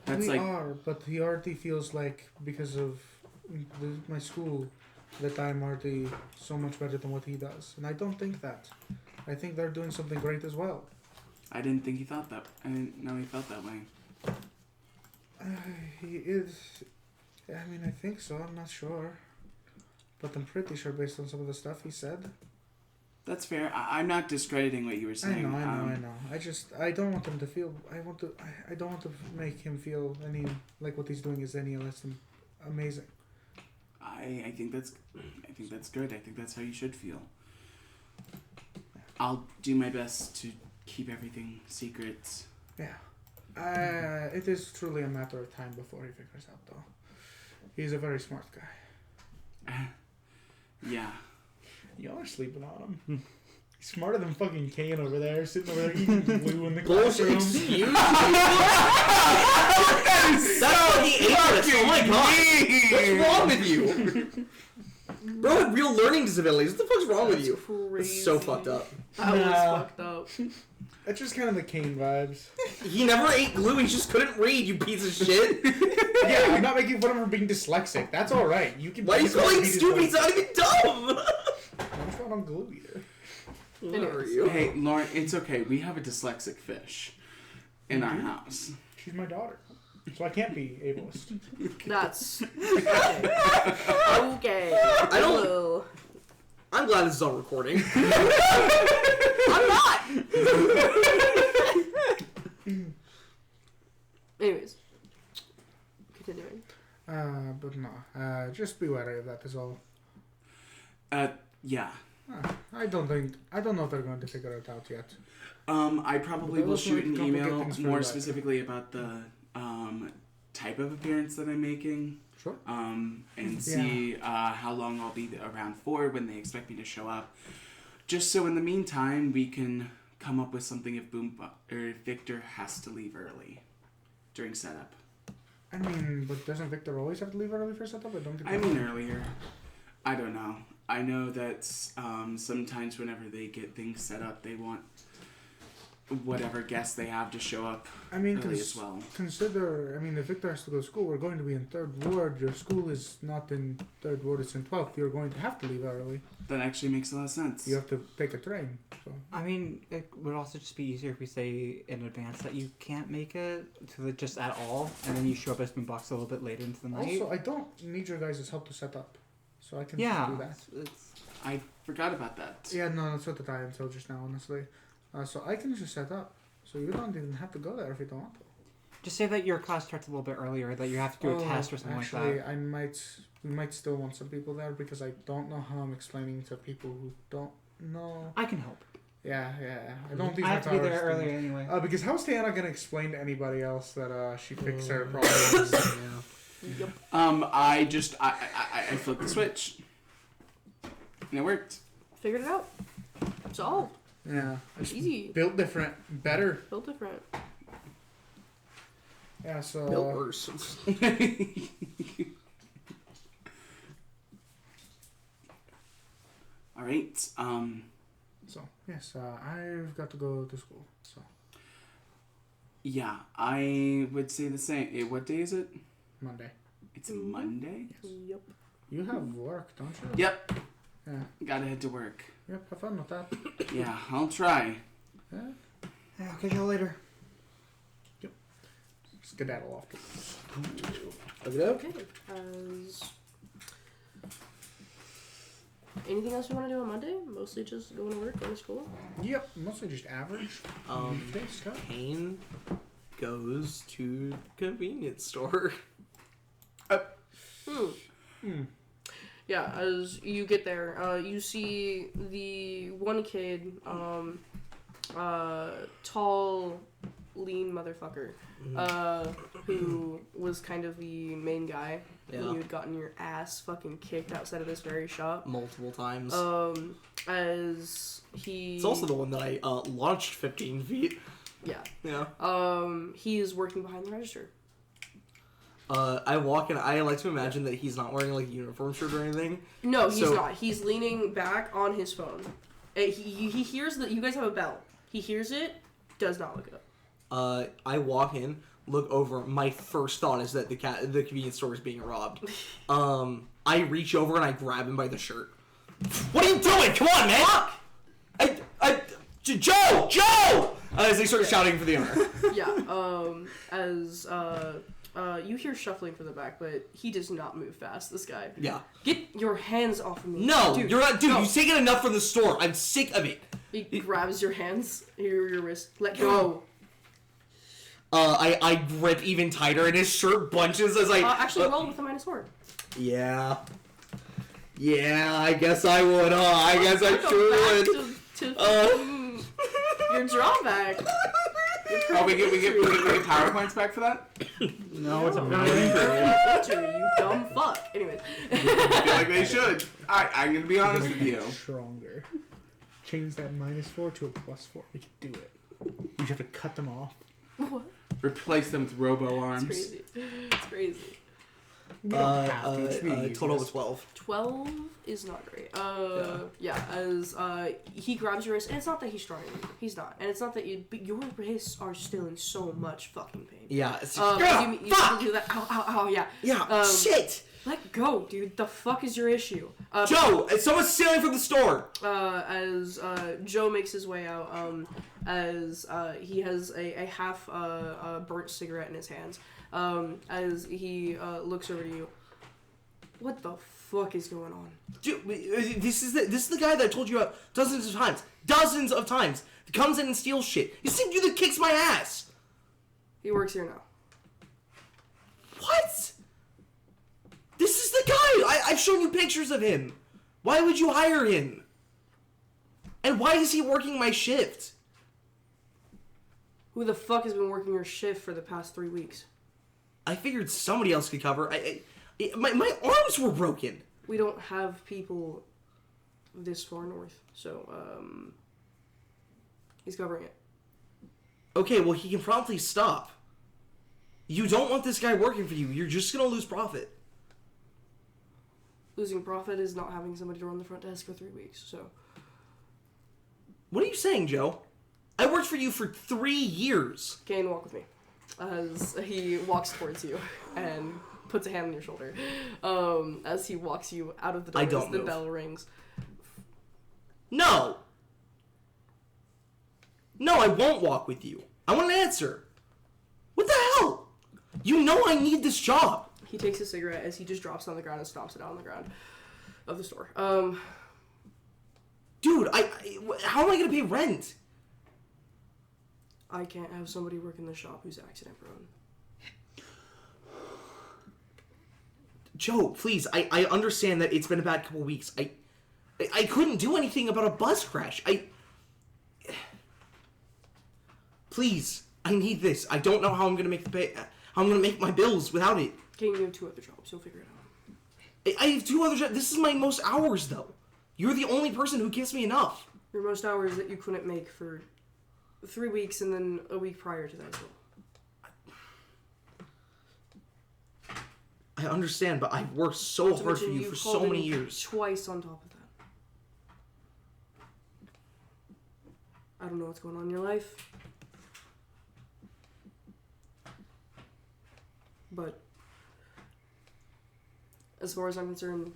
That's We like are, but he already feels like, because of my school, that I'm already so much better than what he does. And I don't think that. I think they're doing something great as well. I didn't think he thought that. I didn't know he felt that way. He is. I mean, I think so. I'm not sure. But I'm pretty sure based on some of the stuff he said. That's fair. I'm not discrediting what you were saying. I know. I don't want him to feel. I don't want to make him feel any like what he's doing is any less than amazing. I think that's good. I think that's how you should feel. I'll do my best to keep everything secret. Yeah. It is truly a matter of time before he figures out, though. He's a very smart guy. Yeah. Y'all are sleeping on him. He's smarter than fucking Kane over there, sitting over there eating glue in the Bullshit. classroom. Excuse me. That's what he ate this. Oh my god. What's wrong with you? Bro had real learning disabilities. What the fuck's wrong with you? Crazy. It's so fucked up. That was fucked up. That's just kind of the Kane vibes. He never ate glue. He just couldn't read. You piece of shit. Yeah, I'm not making fun of him for being dyslexic. That's all right. You can. Why are you calling him stupid? He's not even dumb. I'm not on glue either. Where are you? Hey, Lauren, it's okay. We have a dyslexic fish in our house. She's my daughter, so I can't be ableist. That's okay. Okay. I don't- Hello. I'm glad this is on recording. I'm not. Anyways, continuing. But no. Just be wary of that is all. Yeah. I don't know if they're going to figure it out yet. I probably But will those shoot an might complicate email things more further. specifically about the type of appearance that I'm making. Sure. And see how long I'll be around for when they expect me to show up. Just so in the meantime we can come up with something if Victor has to leave early during setup. I mean, but doesn't Victor always have to leave early for setup? I don't get I mean earlier. I don't know. I know that sometimes whenever they get things set up, they want whatever guests they have to show up early as well. Consider, if Victor has to go to school, we're going to be in 3rd Ward. Your school is not in 3rd Ward, it's in 12th. You're going to have to leave early. That actually makes a lot of sense. You have to take a train. So. I mean, it would also just be easier if we say in advance that you can't make it just at all, and then you show up as Moonbox a little bit later into the night. Also, I don't need your guys' help to set up. So I can do that. I forgot about that. Yeah, no, that's what the time until just now, honestly. So I can just set up. So you don't even have to go there if you don't want to. Just say that your class starts a little bit earlier, that you have to do a test or something like that. We might still want some people there because I don't know how I'm explaining to people who don't know. I can help. Yeah. I don't think I have to be there earlier anyway. Because how's Tiana gonna explain to anybody else that she fixed her problems? Yep. I flipped the switch. And it worked. Figured it out. Solved. Yeah. Easy. Built different, better. Built different. Yeah. So. Built worse. All right. So yes, I've got to go to school. So. Yeah, I would say the same. What day is it? Monday. It's Monday? Yep. You have work, don't you? Yep. Yeah. Gotta head to work. Yep. Have fun with that. Yeah, I'll try. Yeah. Yeah, I'll catch you all later. Skedaddle off. Okay. Anything else you want to do on Monday? Mostly just going to work, going to school? Yep. Mostly just average. Thanks, Scott. Kane goes to convenience store. Yeah, as you get there, you see the one kid, tall, lean motherfucker, who was kind of the main guy. Yeah. When you had gotten your ass fucking kicked outside of this very shop. Multiple times. As he... It's also the one that I launched 15 feet. Yeah. Yeah. He is working behind the register. I walk in. I like to imagine that he's not wearing like a uniform shirt or anything. No, he's not. He's leaning back on his phone. He hears that you guys have a bell. He hears it. Does not look up. I walk in, look over. My first thought is that the convenience store is being robbed. I reach over and I grab him by the shirt. What are you doing? Come on, man! Joe! As they start shouting for the owner. You hear shuffling from the back, but he does not move fast, this guy. Yeah. Get your hands off of me. No, dude, you're not. Dude, no. you've taken enough from the store. I'm sick of it. He grabs your hands, your wrist. Let go. I grip even tighter, and his shirt bunches as I... Actually, roll with a -4. Yeah. Yeah, I guess I would, I guess I sure would. Your drawback. Oh, we get power points back for that? No, it's a You dumb fuck. Anyways. I feel like they should. I'm gonna be honest with you. Stronger. Change that -4 to a +4. We could do it. You just have to cut them off. What? Replace them with robo arms. It's crazy. Total was 12. 12 is not great. As he grabs your wrist, and it's not that he's stronger than you. He's not. And it's not that but your wrists are still in so much fucking pain. Yeah. It's you do that. Ow, yeah. Yeah, shit! Let go, dude. The fuck is your issue? Joe! Someone's stealing from the store! As Joe makes his way out, as he has a half burnt cigarette in his hands, as he looks over to you. What the fuck is going on? Dude, this is the guy that I told you about dozens of times. He comes in and steals shit. He's the same dude that kicks my ass. He works here now. What? This is the guy. I've shown you pictures of him. Why would you hire him? And why is he working my shift? Who the fuck has been working your shift for the past 3 weeks? I figured somebody else could cover. My arms were broken. We don't have people this far north, so he's covering it. Okay, well, he can promptly stop. You don't want this guy working for you. You're just gonna lose profit. Losing profit is not having somebody to run the front desk for 3 weeks, so... What are you saying, Joe? I worked for you for 3 years. Kane, walk with me. As he walks towards you and puts a hand on your shoulder. As he walks you out of the door I don't as the move. bell rings. No! No, I won't walk with you. I want an answer. What the hell? You know I need this job. He takes a cigarette as he just drops it on the ground and stomps it out on the ground of the store. Dude, how am I gonna pay rent? I can't have somebody work in the shop who's accident prone. Joe, please, I understand that it's been a bad couple weeks. I couldn't do anything about a bus crash. Please, I need this. I don't know how I'm gonna how I'm gonna make my bills without it. Kane, you have 2 other jobs. You'll figure it out. I have 2 other jobs. This is my most hours, though. You're the only person who gives me enough. Your most hours that you couldn't make for 3 weeks and then a week prior to that as well. I understand, but I've worked so Not to hard for mention you for called so many in years. Twice on top of that. I don't know what's going on in your life. But as far as I'm concerned,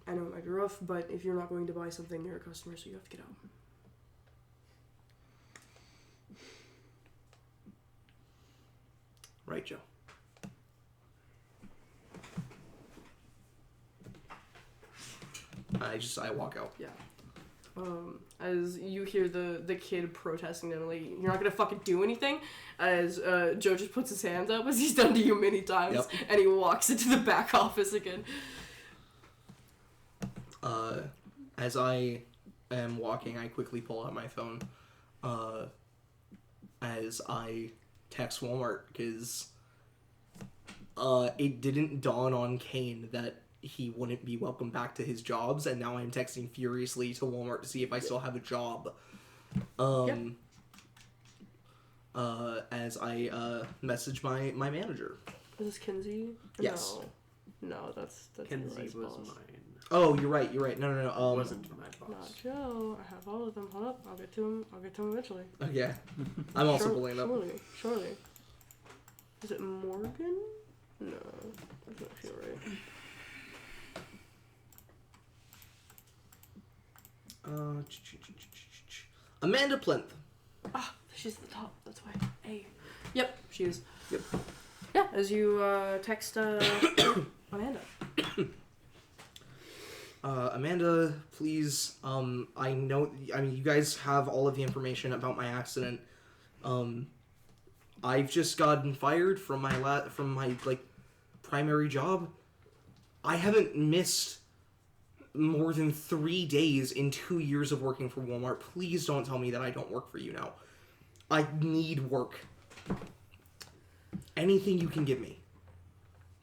I know it might be rough, but if you're not going to buy something, you're a customer, so you have to get out. Right, Joe. I walk out. Yeah. As you hear the kid protesting them, like, you're not gonna fucking do anything, as Joe just puts his hands up, as he's done to you many times, Yep. and he walks into the back office again. As I am walking, I quickly pull out my phone, as I text Walmart, because it didn't dawn on Kane that he wouldn't be welcome back to his jobs, and now I'm texting furiously to Walmart to see if I still have a job. as I message my manager. Is this Kinsey? Yes. No, that's Kenzie Eli's was boss. mine. Oh, you're right. No. Wasn't my Not boss. Joe. I have all of them. Hold up. I'll get to him eventually. Okay. I'm also pulling it up. Surely. Is it Morgan? No, that doesn't feel right. Amanda Plinth. Ah, she's at the top. That's why. Hey. Yep, she is. Yep. Yeah, as you text Amanda. Amanda, please. I know. I mean, you guys have all of the information about my accident. I've just gotten fired from my primary job. I haven't missed more than 3 days in 2 years of working for Walmart. Please don't tell me that I don't work for you now. I need work. Anything you can give me.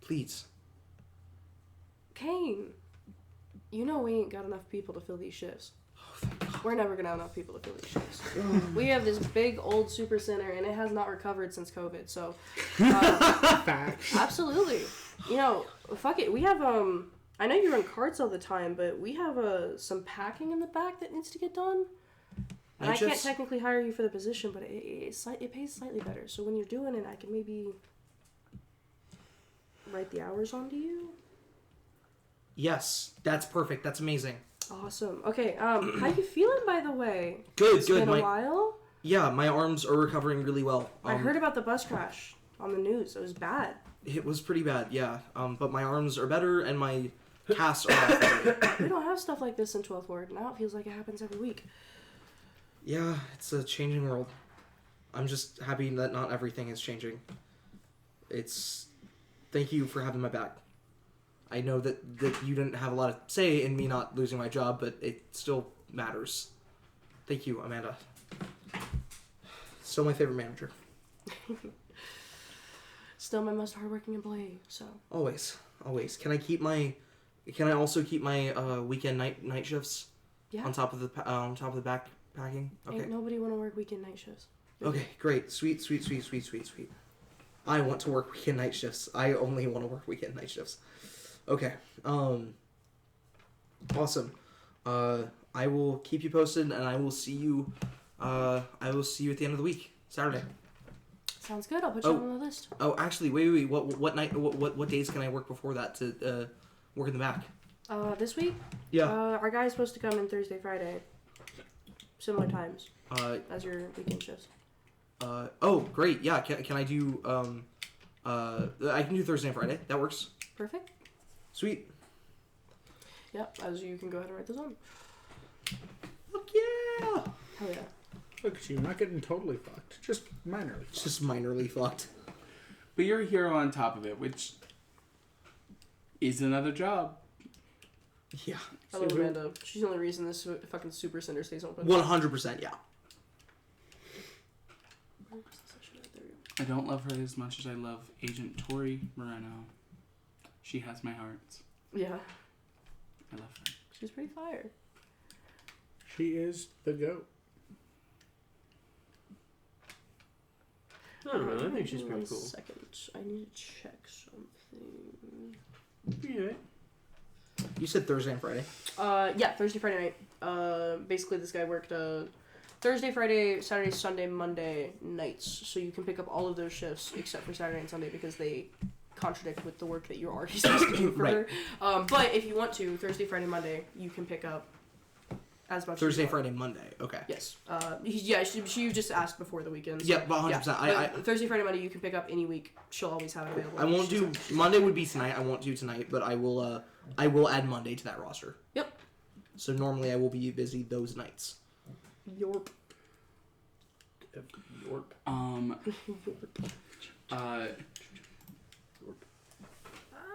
Please. Kane, you know we ain't got enough people to fill these shifts. We're never gonna have enough people to fill these shifts. We have this big old super center and it has not recovered since COVID, so Facts. absolutely. You know, fuck it. We have I know you run carts all the time, but we have some packing in the back that needs to get done. And I can't technically hire you for the position, but it pays slightly better. So when you're doing it, I can maybe write the hours onto you. Yes, that's perfect. That's amazing. Awesome. Okay. How you feeling, by the way? Good. It's been a while. Yeah, my arms are recovering really well. I heard about the bus crash on the news. It was bad. It was pretty bad, yeah. But my arms are better and my casts are off better. We don't have stuff like this in 12th Ward. Now it feels like it happens every week. Yeah, it's a changing world. I'm just happy that not everything is changing. Thank you for having my back. I know that you didn't have a lot of say in me not losing my job, but it still matters. Thank you, Amanda. Still my favorite manager. Still my most hardworking employee. So Always. Can I also keep my weekend night shifts? yeah. On top of the backpacking? Okay. Ain't nobody want to work weekend night shifts. Okay, great. Sweet. I want to work weekend night shifts. I only want to work weekend night shifts. Okay. Awesome. I will keep you posted and I will see you at the end of the week. Saturday. Sounds good. I'll put you on the list. Oh, actually, wait. What days can I work before that to work in the back? This week? Yeah. Our guy's supposed to come in Thursday, Friday. Similar times as your weekend shifts. Oh, great. Yeah, can I do I can do Thursday and Friday. That works. Perfect. Sweet. Yep, as you can go ahead and write those on. Fuck yeah. Hell yeah. Look at you, not getting totally fucked. Just minorly fucked. Just minorly fucked. But you're a hero on top of it, which is another job. Yeah. I love Amanda. She's the only reason this fucking super center stays open. 100%, yeah. I don't love her as much as I love Agent Tori Moreno. She has my heart. Yeah. I love her. She's pretty fire. She is the goat. I don't know. I think she's pretty One cool. second. I need to check something. Yeah. You said Thursday and Friday. Yeah, Thursday, Friday night. Basically, this guy worked Thursday, Friday, Saturday, Sunday, Monday nights. So you can pick up all of those shifts except for Saturday and Sunday because they contradict with the work that you're already supposed to do for her. But if you want to, Thursday, Friday, Monday, you can pick up as much Thursday, as you want. Friday, Monday. Okay. Yes. She just asked before the weekend. So, Yeah, 100%. but Thursday, Friday, Monday, you can pick up any week. She'll always have it available. I won't do Monday would be tonight. I won't do tonight, but I will add Monday to that roster. Yep. So normally I will be busy those nights. Yorp. York.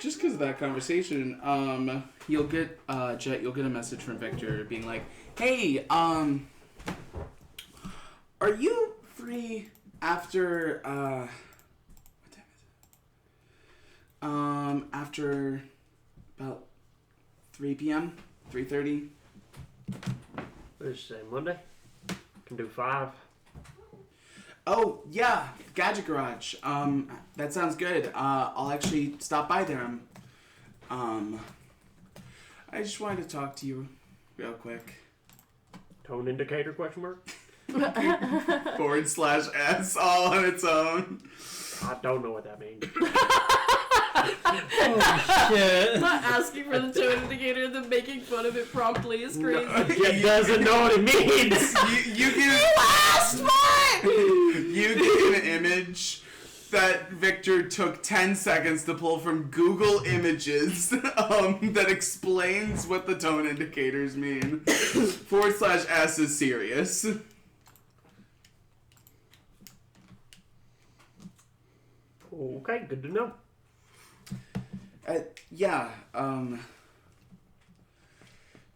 Just because of that conversation, you'll get Jet. You'll get a message from Victor being like, "Hey, are you free after what time is it? After about 3 p.m., 3:30." What did you say? Monday? Can do 5. Oh, yeah, Gadget Garage. That sounds good. I'll actually stop by there. I just wanted to talk to you real quick. Tone indicator, question mark? /S all on its own. I don't know what that means. Oh shit! Not asking for the tone indicator and then making fun of it promptly is crazy. It doesn't know what it means! You give you give an image that Victor took 10 seconds to pull from Google Images that explains what the tone indicators mean. /S is serious. Okay, good to know. Yeah,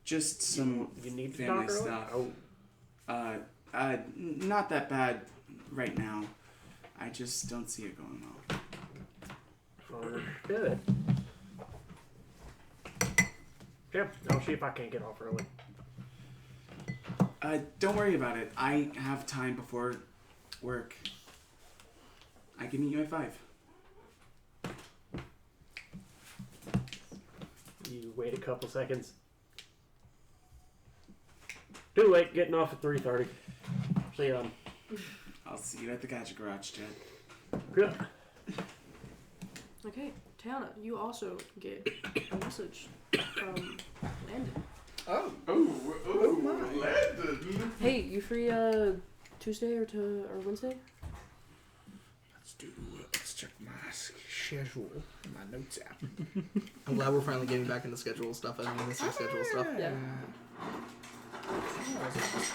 just some You need to family talk early? stuff. Oh, Not that bad right now. I just don't see it going well. good. Yeah, I'll see if I can't get off early. Don't worry about it. I have time before work. I can meet you at 5. You wait a couple seconds. Too late, getting off at 3:30. See you on. I'll see you at the Gadget Garage, Chad. Good. Okay, Tana, you also get a message from Landon. Oh. Oh my. Landon. Hey, you free Tuesday or Wednesday? Let's check my schedule, my notes app. I'm glad we're finally getting back into schedule stuff. I mean, this is schedule stuff. Yeah.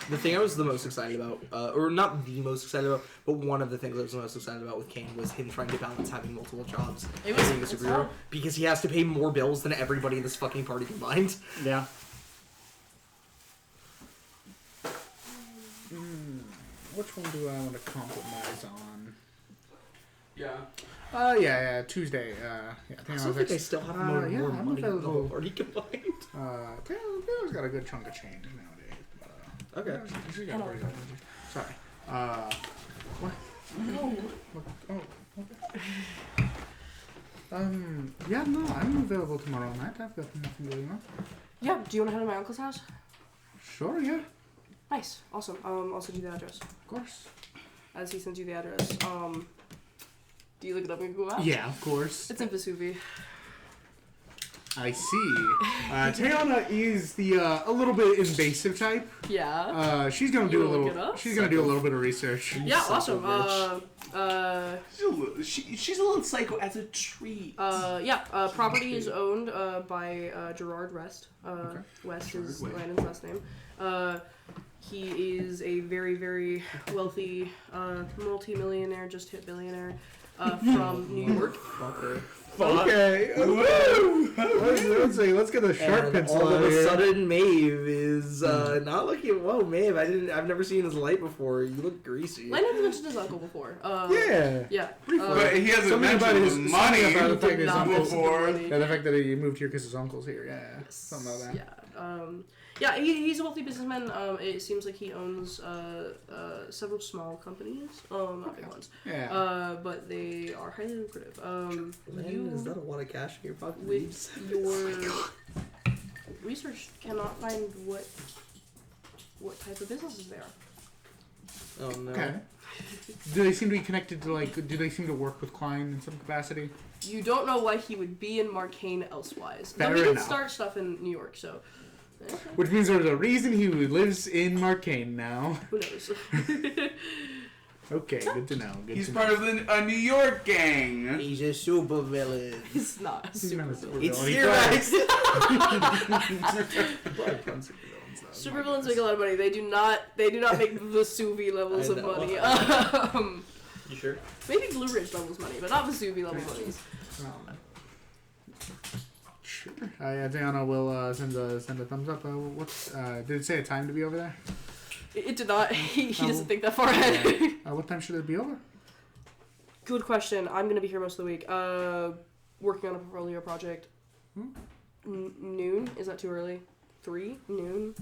The thing I was the most excited about, or not the most excited about, but one of the things I was the most excited about with Kane was him trying to balance having multiple jobs It and was- being a it's superhero. hard. Because he has to pay more bills than everybody in this fucking party combined. Yeah. Which one do I want to compromise on? Yeah. Yeah, Tuesday. Yeah, I think I don't think they still have more yeah, I'm money than the whole available. party combined. Taylor's got a good chunk of change nowadays. But, Okay. she's got a pretty good budget. Sorry. What? No. Oh, okay. Yeah, no, I'm available tomorrow night. I've got nothing going on. Yeah, do you want to head to my uncle's house? Sure, yeah. Nice, awesome. I'll send you the address. Of course. As he sends you the address, do you look it up in Google Maps? Yeah, of course. It's in Vesuvi. I see. Tayana is the a little bit invasive type. Yeah. She's gonna You do a look it little. up? She's gonna do a little bit of research. Yeah, Psycho awesome. She's a little psycho as a treat. Property is owned by Gerard West. West is Gerard Way. Landon's last name. He is a very, very wealthy multi-millionaire, just hit billionaire from New York. Okay. Woo! Let's get a sharp And pencil all out of a here. sudden, Maeve is not looking. Whoa, Maeve! I've never seen his light before. You look greasy. Landon's mentioned his uncle before. Yeah. Yeah. But he hasn't Something about mentioned his the money something about the fact that his Not uncle. mentioned the before. money. Yeah, the fact that he moved here because his uncle's here. Yeah. Something like that. Yeah. He's a wealthy businessman. It seems like he owns several small companies, not big ones. Yeah. But they are highly lucrative. Man, is that a lot of cash in your pocket? With your research cannot find what type of businesses they are. Oh no. Okay. Do they seem to be connected to do they seem to work with Klein in some capacity? You don't know why he would be in Marcainne elsewise. Though Fair he can enough. start stuff in New York, so Which means there's a reason he lives in Marcainne now. who knows? Okay, good to know. Good He's to part of a New York gang. He's a super villain. He's not a super not a villain. It's He theorized. Super villains make a lot of money. They do not make Vesuvi levels I of know. money. You sure? Maybe Blue Ridge levels money, but not Vesuvi level monies. Sure. Diana will send a thumbs up. Did it say a time to be over there? It did not. He doesn't think that far ahead. What time should it be over? Good question. I'm gonna be here most of the week. Working on a portfolio project. Noon? Is that too early? 3, noon.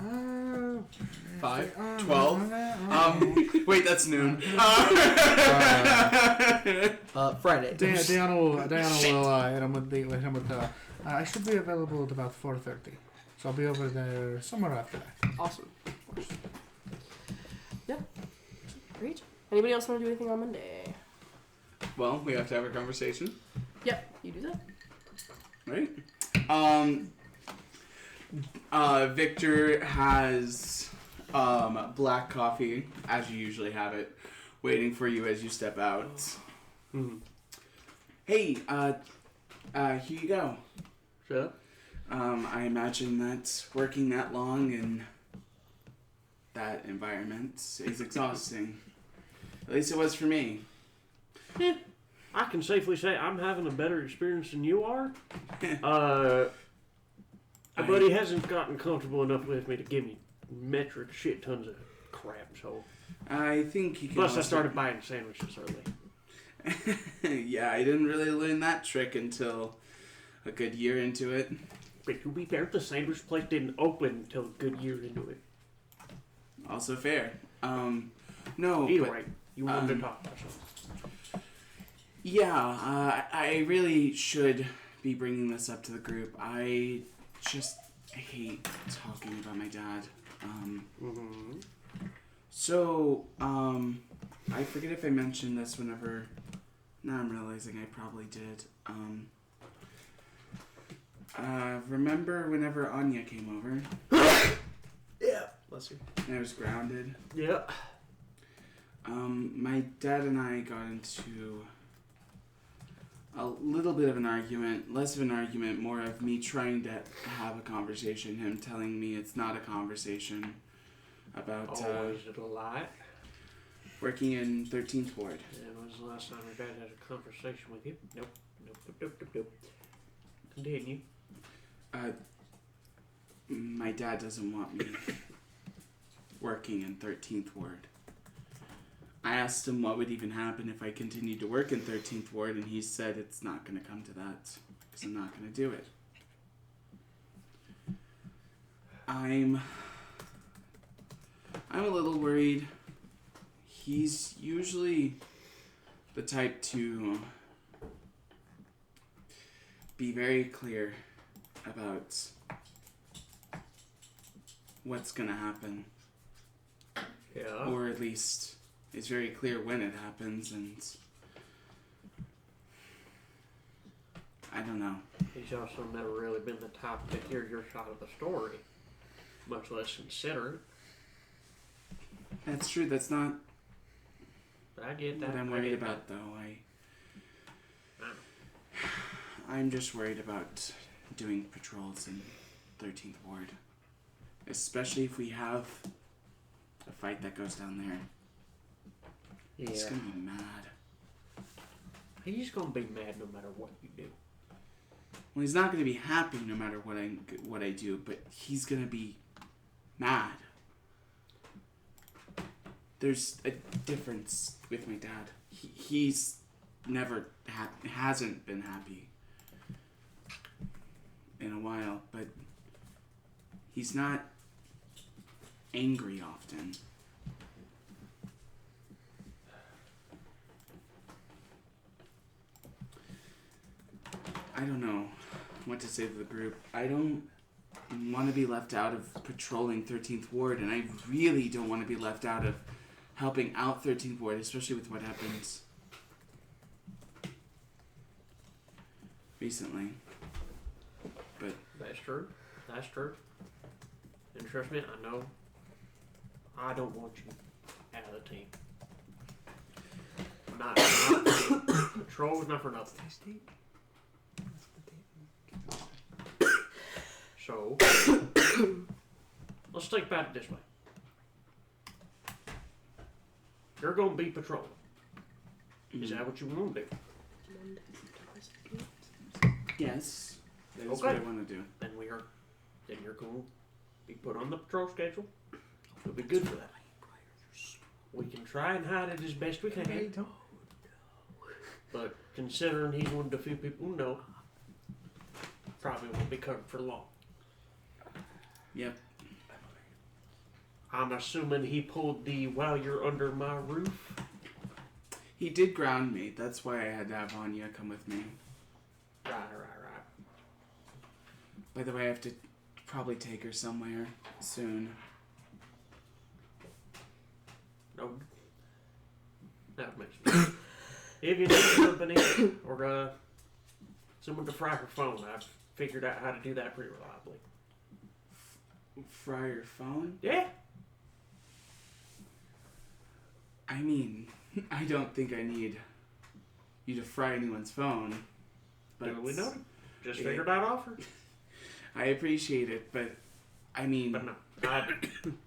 5. 12. Wait, that's noon. Friday. Diana will hit him with I should be available at about 4:30. So I'll be over there somewhere after that. Awesome. Of course. Yeah. Great. Anybody else want to do anything on Monday? Well, we have to have a conversation. Yep, you do that. Right. Victor has black coffee, as you usually have it, waiting for you as you step out. Mm-hmm. Hey, here you go. So? I imagine that working that long in that environment is exhausting. At least it was for me. Yeah, I can safely say I'm having a better experience than you are. But he hasn't gotten comfortable enough with me to give me metric shit tons of crap, so... I think he can... Plus, I started buying sandwiches early. Yeah, I didn't really learn that trick until a good year into it. But to be fair, the sandwich place didn't open until a good year into it. Also fair. No, Either but, way, you wanted to talk about something. Yeah, I really should be bringing this up to the group. I just hate talking about my dad. So, I forget if I mentioned this whenever... Now I'm realizing I probably did. Remember whenever Anya came over? Yeah. Bless you. And I was grounded? Yeah. My dad and I got into a little bit of an argument, less of an argument, more of me trying to have a conversation, him telling me it's not a conversation about Always a delight. working in 13th Ward. And when was the last time your dad had a conversation with you? Nope. Continue. My dad doesn't want me working in 13th Ward. I asked him what would even happen if I continued to work in 13th Ward, and he said it's not going to come to that, because I'm not going to do it. I'm a little worried. He's usually the type to be very clear about what's going to happen. Yeah. Or at least is very clear when it happens, and I don't know. He's also never really been the type to hear your side of the story, much less consider it. That's true. That's not I get that. what I'm worried about, though. I'm just worried about doing patrols in 13th Ward, especially if we have a fight that goes down there. Yeah. He's gonna be mad. He's gonna be mad no matter what you do. Well, he's not gonna be happy no matter what I do, but he's gonna be mad. There's a difference with my dad. He's never hasn't been happy in a while, but he's not angry often. I don't know what to say to the group. I don't want to be left out of patrolling 13th Ward, and I really don't want to be left out of helping out 13th Ward, especially with what happened recently. But That's true. And trust me, I know I don't want you out of the team. Not patrol is not for nothing. So let's think about it this way. You're gonna be patrolling. Is that what you want to do? yes, that's Okay. what I want to do. Then you're going to be put on the patrol schedule. It'll be good for that. We can try and hide it as best we can. But considering he's one of the few people who know, probably won't be covered for long. Yep. I'm assuming he pulled the while you're under my roof. He did ground me. That's why I had to have Anya come with me. Right. By the way, I have to probably take her somewhere soon. No. That makes sense. If you need company or someone to fry her phone, I've figured out how to do that pretty reliably. Fry your phone? Yeah. I mean, I don't think I need you to fry anyone's phone. But Do we know? Just figured I'd offer. I appreciate it, but I mean... But no.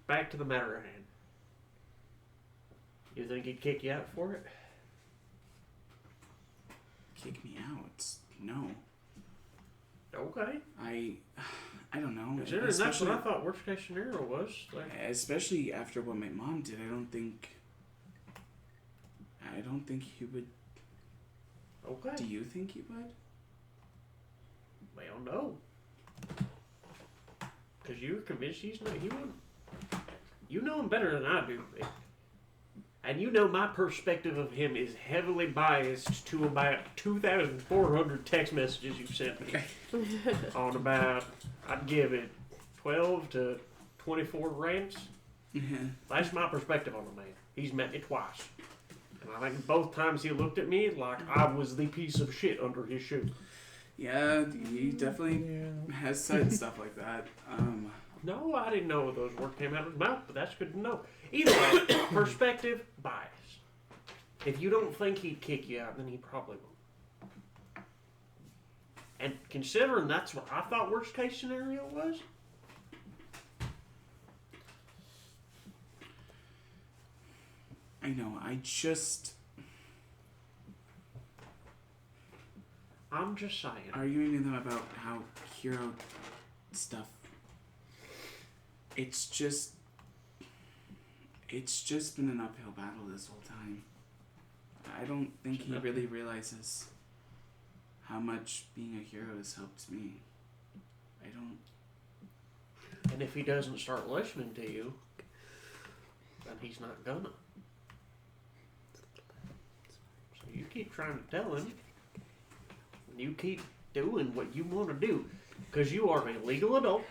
Back to the matter at hand. You think he'd kick you out for it? Kick me out? No. Okay. I don't know. Considering that's what I thought worst case scenario was. Like, especially after what my mom did, I don't think he would. okay. Do you think he would? Well, no. Because you were convinced he wouldn't. You know him better than I do. And you know my perspective of him is heavily biased to about 2,400 text messages you've sent me. On about, I'd give it 12 to 24 rants. That's my perspective on the man. He's met me twice. And I think both times he looked at me like I was the piece of shit under his shoe. Yeah, he definitely has said stuff like that. No, I didn't know those words came out of his mouth, but that's good to know. Either way, perspective, bias. If you don't think he'd kick you out, then he probably won't. And considering that's what I thought worst case scenario was, I know, I'm just saying. arguing with him about how hero stuff. It's just been an uphill battle this whole time. I don't think he really realizes how much being a hero has helped me. I don't. And if he doesn't start listening to you, then he's not gonna. So you keep trying to tell him. You keep doing what you want to do. Because you are a legal adult.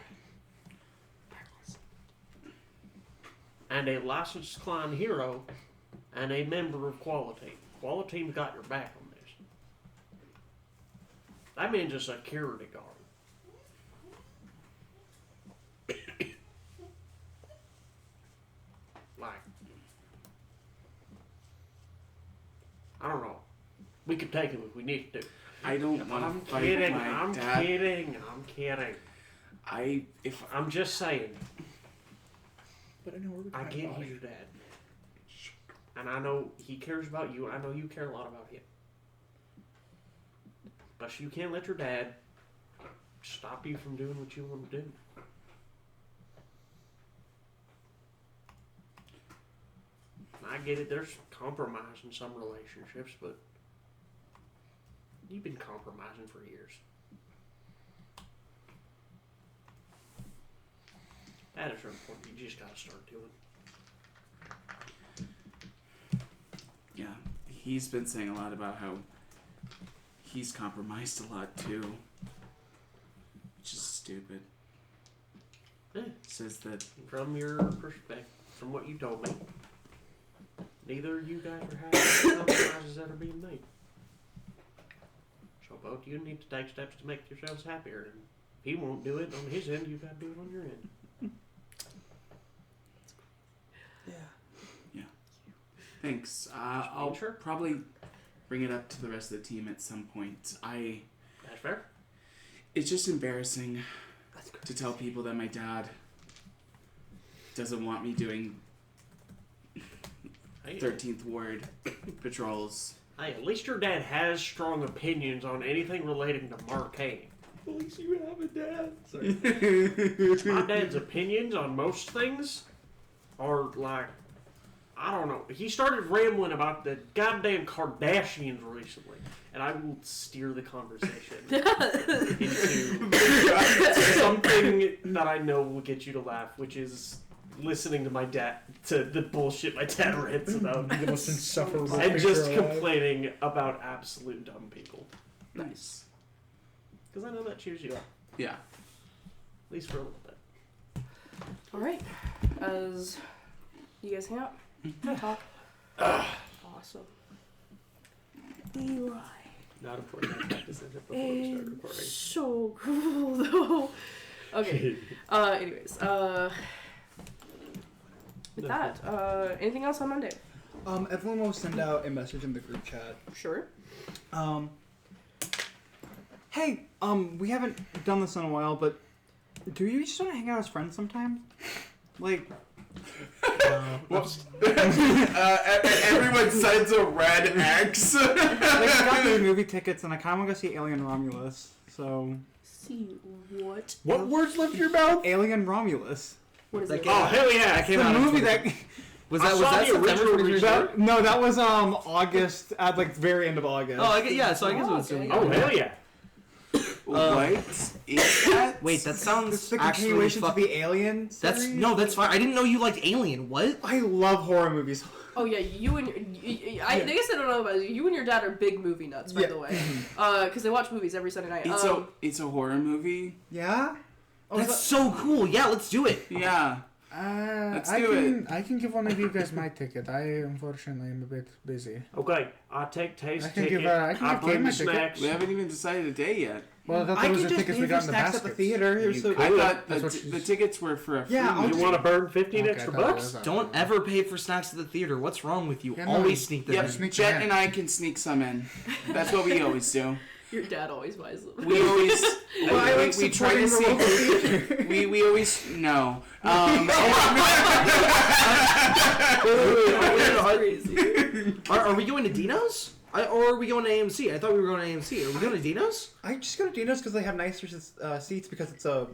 And a licensed client hero. And a member of Quality. Quality's got your back on this. That man's a security guard. Like, I don't know. We could take him if we need to. I don't want to fight kidding. my I'm dad. kidding. I'm kidding. I'm just saying. But I know we're I get he's your dad. And I know he cares about you. I know you care a lot about him. But you can't let your dad stop you from doing what you want to do. I get it. There's compromise in some relationships, but you've been compromising for years. At a certain point, you just gotta start doing. Yeah, he's been saying a lot about how he's compromised a lot too, which is stupid. Yeah. Says that From your perspective, from what you told me, neither of you guys are having compromises that are being made. So both you need to take steps to make yourselves happier. And if he won't do it on his end, you gotta do it on your end. thanks. I'll sure. probably bring it up to the rest of the team at some point. That's fair. It's just embarrassing to tell people that my dad doesn't want me doing 13th Ward patrols. Hey, at least your dad has strong opinions on anything relating to Marcainne. At least you have a dad. Sorry. My dad's opinions on most things are like I don't know. He started rambling about the goddamn Kardashians recently, and I will steer the conversation into something that I know will get you to laugh, which is listening to the bullshit my dad rants about, The most insufferable and just picture alive. complaining about absolute dumb people. Nice. Because I know that cheers you up, Yeah. at least for a little bit. All right. As you guys hang out, talk. Awesome. Eli. Not important. I practiced it before we started recording. So cool though. Okay. Anyways. With that, anything else on Monday? Everyone will send out a message in the group chat. Sure. Hey, we haven't done this in a while, but do you just want to hang out as friends sometimes? Like, Everyone sends a red X. like I got these movie tickets and I kind of want to go see Alien Romulus. So, See what? What words left your mouth? Alien Romulus. What is That it? came Oh, out- hell yeah! that came The out in movie 2020. that Was I that saw the September original 2020? no, that was August at like very end of August. Oh, yeah. So I guess it was. Okay. Oh, hell yeah! What is that? Wait, that It's sounds the actually continuation to fucking. the Alien. That's series. no, that's fine. I didn't know you liked Alien. What? I love horror movies. Oh yeah, you and I guess I don't know about you. You and your dad are big movie nuts, by Yeah. the way. Because they watch movies every Sunday night. It's a horror movie. Yeah. Oh, That's so cool. Yeah, let's do it. Yeah. Let's do I can give one of you guys my ticket. I unfortunately am a bit busy. Okay, I take Tate's I can ticket. give, I can give bring Kane the my ticket. snacks. We haven't even decided a day yet. Well, I thought I those could were just tickets pay we for got in the snacks at basket. the theater. You're You so I cool. thought That's what she's- the tickets were for a free Yeah, I'll movie. You want to burn 15 Okay, extra I thought it bucks? was that. Don't ever pay for snacks at the theater. What's wrong with you? Yeah, no, Always sneak them Yep, in. Sneak Jet them in. and I can sneak some in. That's what we always do. your dad always buys them. We always Well, I like we try to supporting the local see. We always no. That's crazy. Are we going to Dino's? Or are we going to AMC? I thought we were going to AMC. Are we going to Dino's? I just go to Dino's because they have nicer seats because it's a.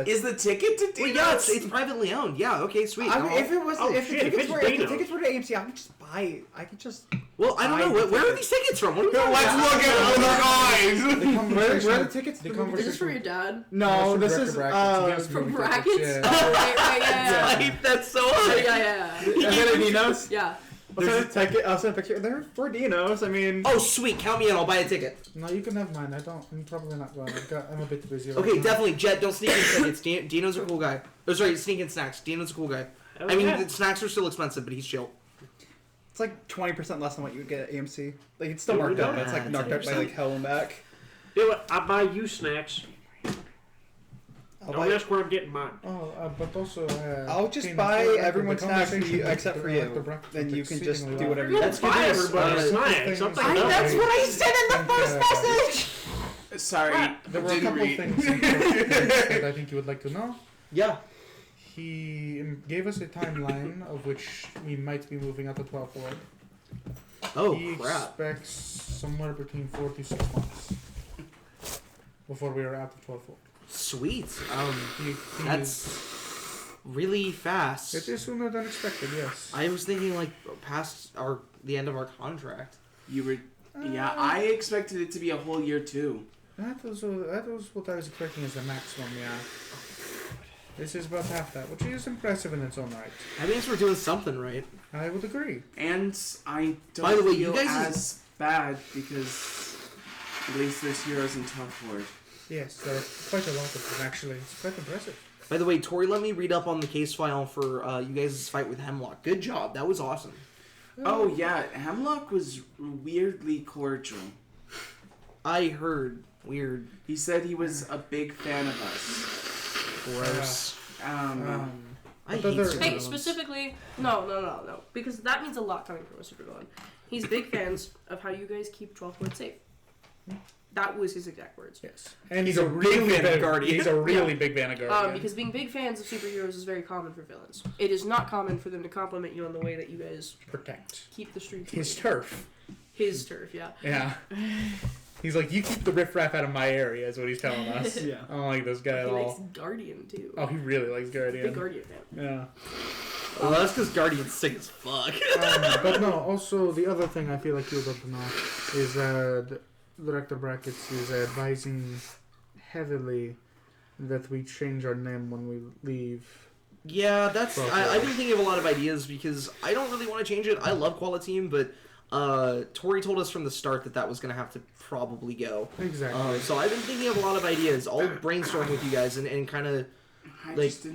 Is the ticket to Well, Dino's? yeah, it's privately owned. Yeah, okay, sweet. If it was, Oh, if, shit, the tickets if were, it's if the Dino's. tickets were to AMC, I could just buy. I could just. Well, I don't know. Buy the Where are tickets. these tickets from? What are we talking Let's about? look at it with our eyes. Where are the tickets? The Is conversation. this for your dad? No, this is. He has For movie brackets? tickets, yeah. Oh, right, yeah. Hype, that's so Yeah, high. yeah, yeah. Is it a Dino's? Yeah. I'll send a picture. They're for Dino's. I mean. Oh, sweet. Count me in. I'll buy a ticket. No, you can have mine. I'm probably not going. I'm a bit busy. right Okay, now. definitely. Jet, don't sneak in tickets. Dino's a cool guy. Oh, sorry, sneak in snacks. Dino's a cool guy. Hell I mean, yeah. the snacks are still expensive, but he's chill. It's like 20% less than what you would get at AMC. Like it's still Yeah, marked we up, don't but it's like have marked up by 20%. like hell and back. Do it. I buy you snacks. I'll Don't buy. ask where I'm getting mine. Oh, but also. I'll just Kane, buy I feel like everyone the snacks conversation except for like you. the bracket Then you was can just exceedingly do long. whatever you Don't want. Let's buy do this. everybody Simple snacks. things Something like dumb. that's what I said in the first message. Sorry, There were a didn't couple read. things that I think you would like to know. Yeah. He gave us a timeline of which we might be moving out to 12th Ward. Oh, He crap. expects somewhere between 4 to 6 months before we are out of 12th Ward. Sweet. He That's really fast. It is sooner than expected, yes. I was thinking like past the end of our contract. You were. Yeah, I expected it to be a whole year too. That was what I was expecting as the maximum, yeah. This is about half that, which is impressive in its own right. That means we're doing something right. I would agree. And I don't By the way, feel you guys as bad because at least there's heroes in Tough Ward. Yes, there are quite a lot of them, actually. It's quite impressive. By the way, Tori, let me read up on the case file for you guys' fight with Hemlock. Good job. That was awesome. Oh yeah, Hemlock was weirdly cordial. I heard. Weird. He said he was a big fan of us. Gross. Um, I but hate other- Hey, supervillains. specifically, no. Because that means a lot coming from a supervillain. He's big fans of how you guys keep 12th Ward safe. That was his exact words. Yes. And He's a really big big Guardian. He's a really big fan of Guardian. Because being big fans of superheroes is very common for villains. It is not common for them to compliment you on the way that you guys Protect keep the streets his clean. turf. His turf, yeah. Yeah. He's like, you keep the riffraff out of my area, is what he's telling us. Yeah. I don't like this guy at He likes all. Guardian too. Oh, he really likes Guardian. Big Guardian fan. Yeah. Well, that's because Guardian's sick as fuck. But no, also the other thing I feel like you ought to know is that Director Brackets is advising heavily that we change our name when we leave. Yeah, that's. I've been thinking of a lot of ideas because I don't really want to change it. I love Qualiteam, but Tori told us from the start that was going to have to probably go. Exactly. So I've been thinking of a lot of ideas. I'll brainstorm with you guys and kind of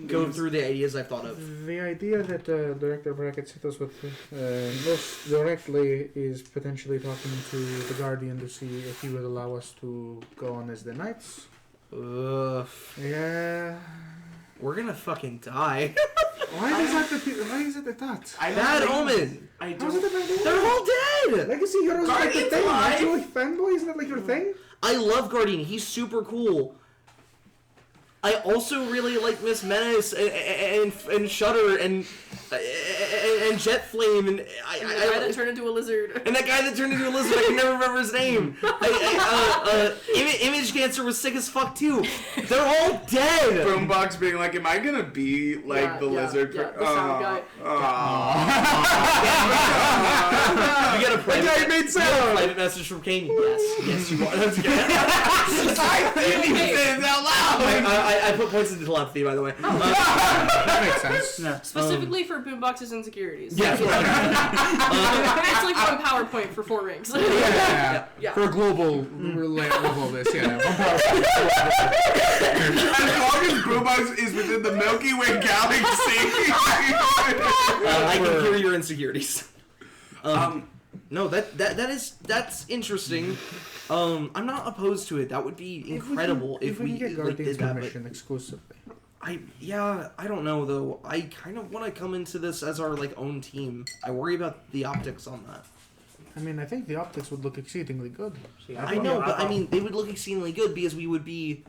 go through the ideas I've thought of. The idea that Director Brackets hit us with most directly is potentially talking to the Guardian to see if he would allow us to go on as the Knights. Yeah. We're gonna fucking die. Why is that the thought? Bad omen. I How's it a don't. bad omen? They're all dead. Legacy heroes are like the Guardian's thing. Aren't you alive. like fanboy? Isn't that like your thing? I love Guardian. He's super cool. I also really like Miss Menace and Shudder and Jet Flame and And the guy that turned into a lizard. and that guy that turned into a lizard. I can never remember his name. Image Cancer was sick as fuck too. They're all dead. Boombox being like, am I gonna be like the lizard? Yeah, the sound guy. You get a private, made sense. private message from Kane. Yes, you are. That's good. I didn't even say it out loud. I put points into telepathy, by the way. That makes sense. No. Specifically for Boombox's insecurities. Yeah. It's like one PowerPoint for 4 ranks. Yeah. Yeah. For a global level of this, yeah. As long as Boombox is within the Milky Way galaxy. I can hear your insecurities. No, that's interesting. I'm not opposed to it. That would be incredible if we can get like, Guardian's did that. permission exclusively. I don't know though. I kind of want to come into this as our like own team. I worry about the optics on that. I mean, I think the optics would look exceedingly good. See, I know, but I mean, they would look exceedingly good because we would be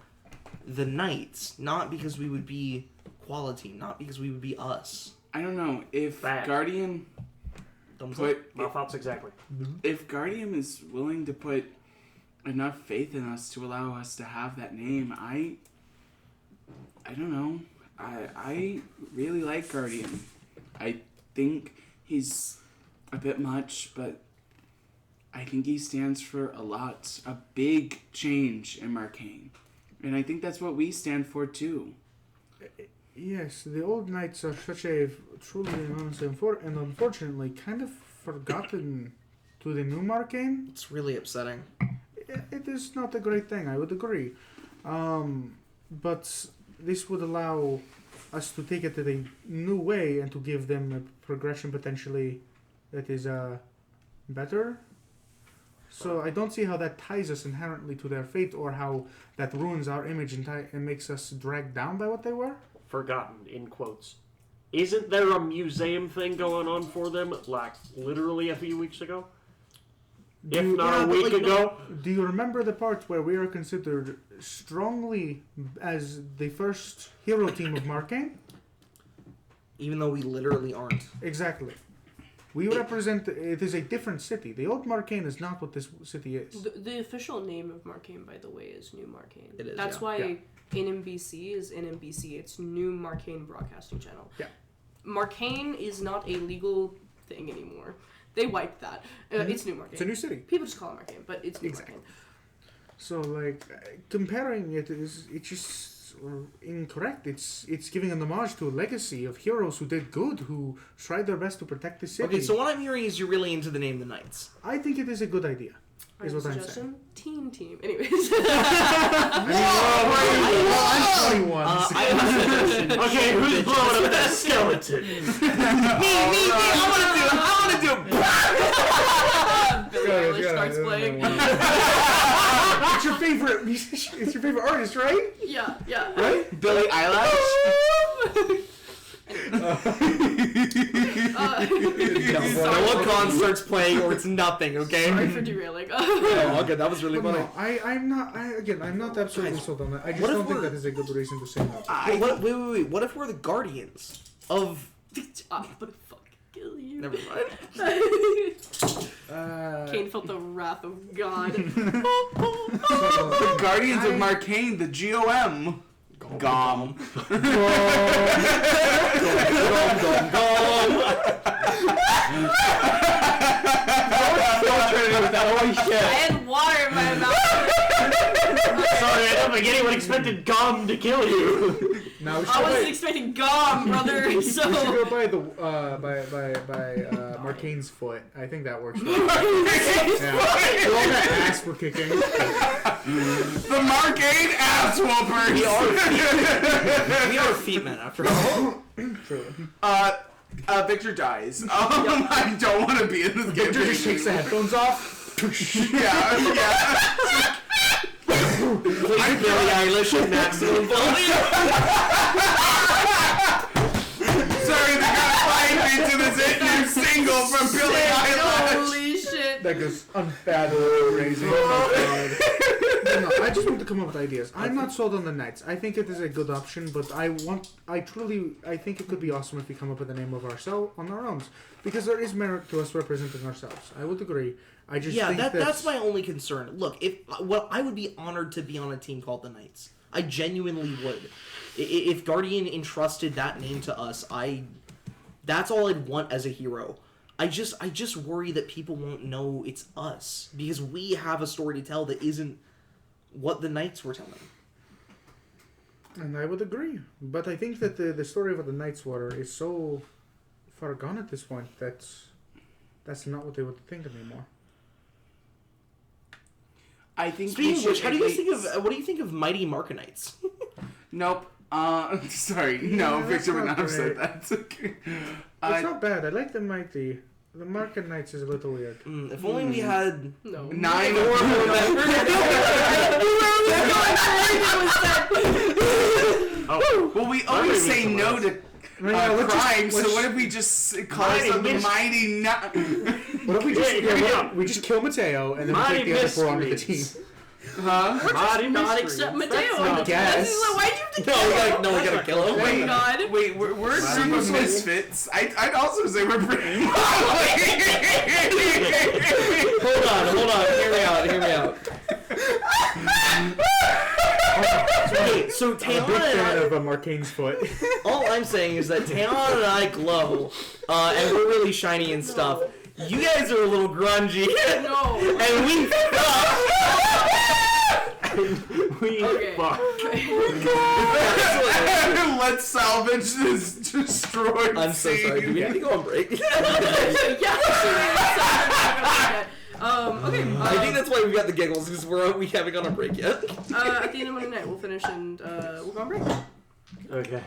the Knights, not because we would be quality, not because we would be us. I don't know if Bad. Guardian Thumbs put my thoughts exactly. if Guardian is willing to put enough faith in us to allow us to have that name, I don't know. I really like Guardian. I think he's a bit much, but I think he stands for a lot. A big change in Marcainne. And I think that's what we stand for too. Yes, the old knights are such a truly and unfortunately kind of forgotten to the new Marcainne. It's really upsetting. It is not a great thing, I would agree. But this would allow us to take it in a new way and to give them a progression potentially that is better. So I don't see how that ties us inherently to their fate or how that ruins our image and makes us dragged down by what they were. Forgotten, in quotes. Isn't there a museum thing going on for them, like, literally a few weeks ago? If not a week ago? Do you remember the part where we are considered strongly as the first hero team of Marcainne? Even though we literally aren't. Exactly. We represent, it is a different city. The old Marcainne is not what this city is. The official name of Marcainne, by the way, is New Marcainne. It is, That's yeah. why NMBC is NMBC. It's New Marcainne Broadcasting Channel. Yeah. Marcainne is not a legal thing anymore. They wiped that. It's New Marcainne. It's a new city. People just call it Marcainne, but it's New Exactly. Marcainne. So, like, comparing it is, it's just incorrect. It's giving an homage to a legacy of heroes who did good, who tried their best to protect the city. Okay, so what I'm hearing is you're really into the name the Knights. I think it is a good idea. Is what I'm saying. Suggestion? Teen team. Anyways. I'm 21. Okay, who's blowing up that skeleton? Me, I want to do Billie Eilish starts playing. It's your favorite musician. It's your favorite artist, right? Yeah, yeah. Right? Billie Eilish? Noah Khan starts playing or it's nothing, okay? Sorry for derailing. Oh, okay, that was really But funny. no, I'm not absolutely sold on that. I just What if don't think we're- that is a good reason to say no. Wait. What if we're the Guardians of... I'm gonna fucking kill you. Never mind. Kane felt the wrath of God. The Guardians of Marcainne, the GOM. Gom. Holy shit. I had water in my mouth. Sorry, I don't think anyone expected Gum to kill you. Now we I wasn't expecting gum, brother. we should go So by the Marcainne's foot. I think that works. Well. Yeah. They're all that ass we're kicking. The Marcainne ass whoopers. We are feet men after all. True. Victor dies. I don't want to be in this game. Victor just takes the headphones off. Yeah. I'm Billie Eilish at maximum volume. Sorry, they gotta find me to this new single from Billie Eilish. holy shit. That goes unfathomably crazy. No, I just want to come up with ideas. I'm not sold on the Knights. I think it is a good option, but I think it could be awesome if we come up with a name of ourselves on our own, because there is merit to us representing ourselves. I would agree. I just think that's my only concern. Look, I would be honored to be on a team called the Knights. I genuinely would. If Guardian entrusted that name to us, that's all I'd want as a hero. I just worry that people won't know it's us because we have a story to tell that isn't what the Knights were telling. And I would agree. But I think that the story of the Night's Water is so far gone at this point that that's not what they would think anymore. I think. Speaking of which, what do you think of Mighty Marcainites? Nope. Sorry. No, Yeah, Victor would that's not have not said great. that. Okay. It's not bad. I like the Mighty. The Marcainne Knights is a little weird. If only we had No. 9 more Oh, Well, we always Maybe say some no else. to Let's crime, just- so what if we just call ourselves the Mighty What if we just Yeah, yeah. we just kill Mateo and then we Mighty take the other 4 onto the team? mysteries. Huh? Mighty Not mysteries. accept That's Mateo. not- I guess. Why'd you have to kill him? we gotta kill him. Oh my god. Wait, we're a group of misfits. I'd also say we're pretty. Hold on. Hear me out. Okay, so I'm a Taylor big and fan I, of Marcaine's foot. all I'm saying is that Taylor and I glow, and we're really shiny and stuff. You guys are a little grungy, No. and we We Okay. fuck. Let's salvage this destroyed I'm so sorry. Do we scene. have to go on break? Okay. I think that's why we got the giggles because we haven't gone on break yet. At the end of Monday night, we'll finish and we'll go on break. Okay.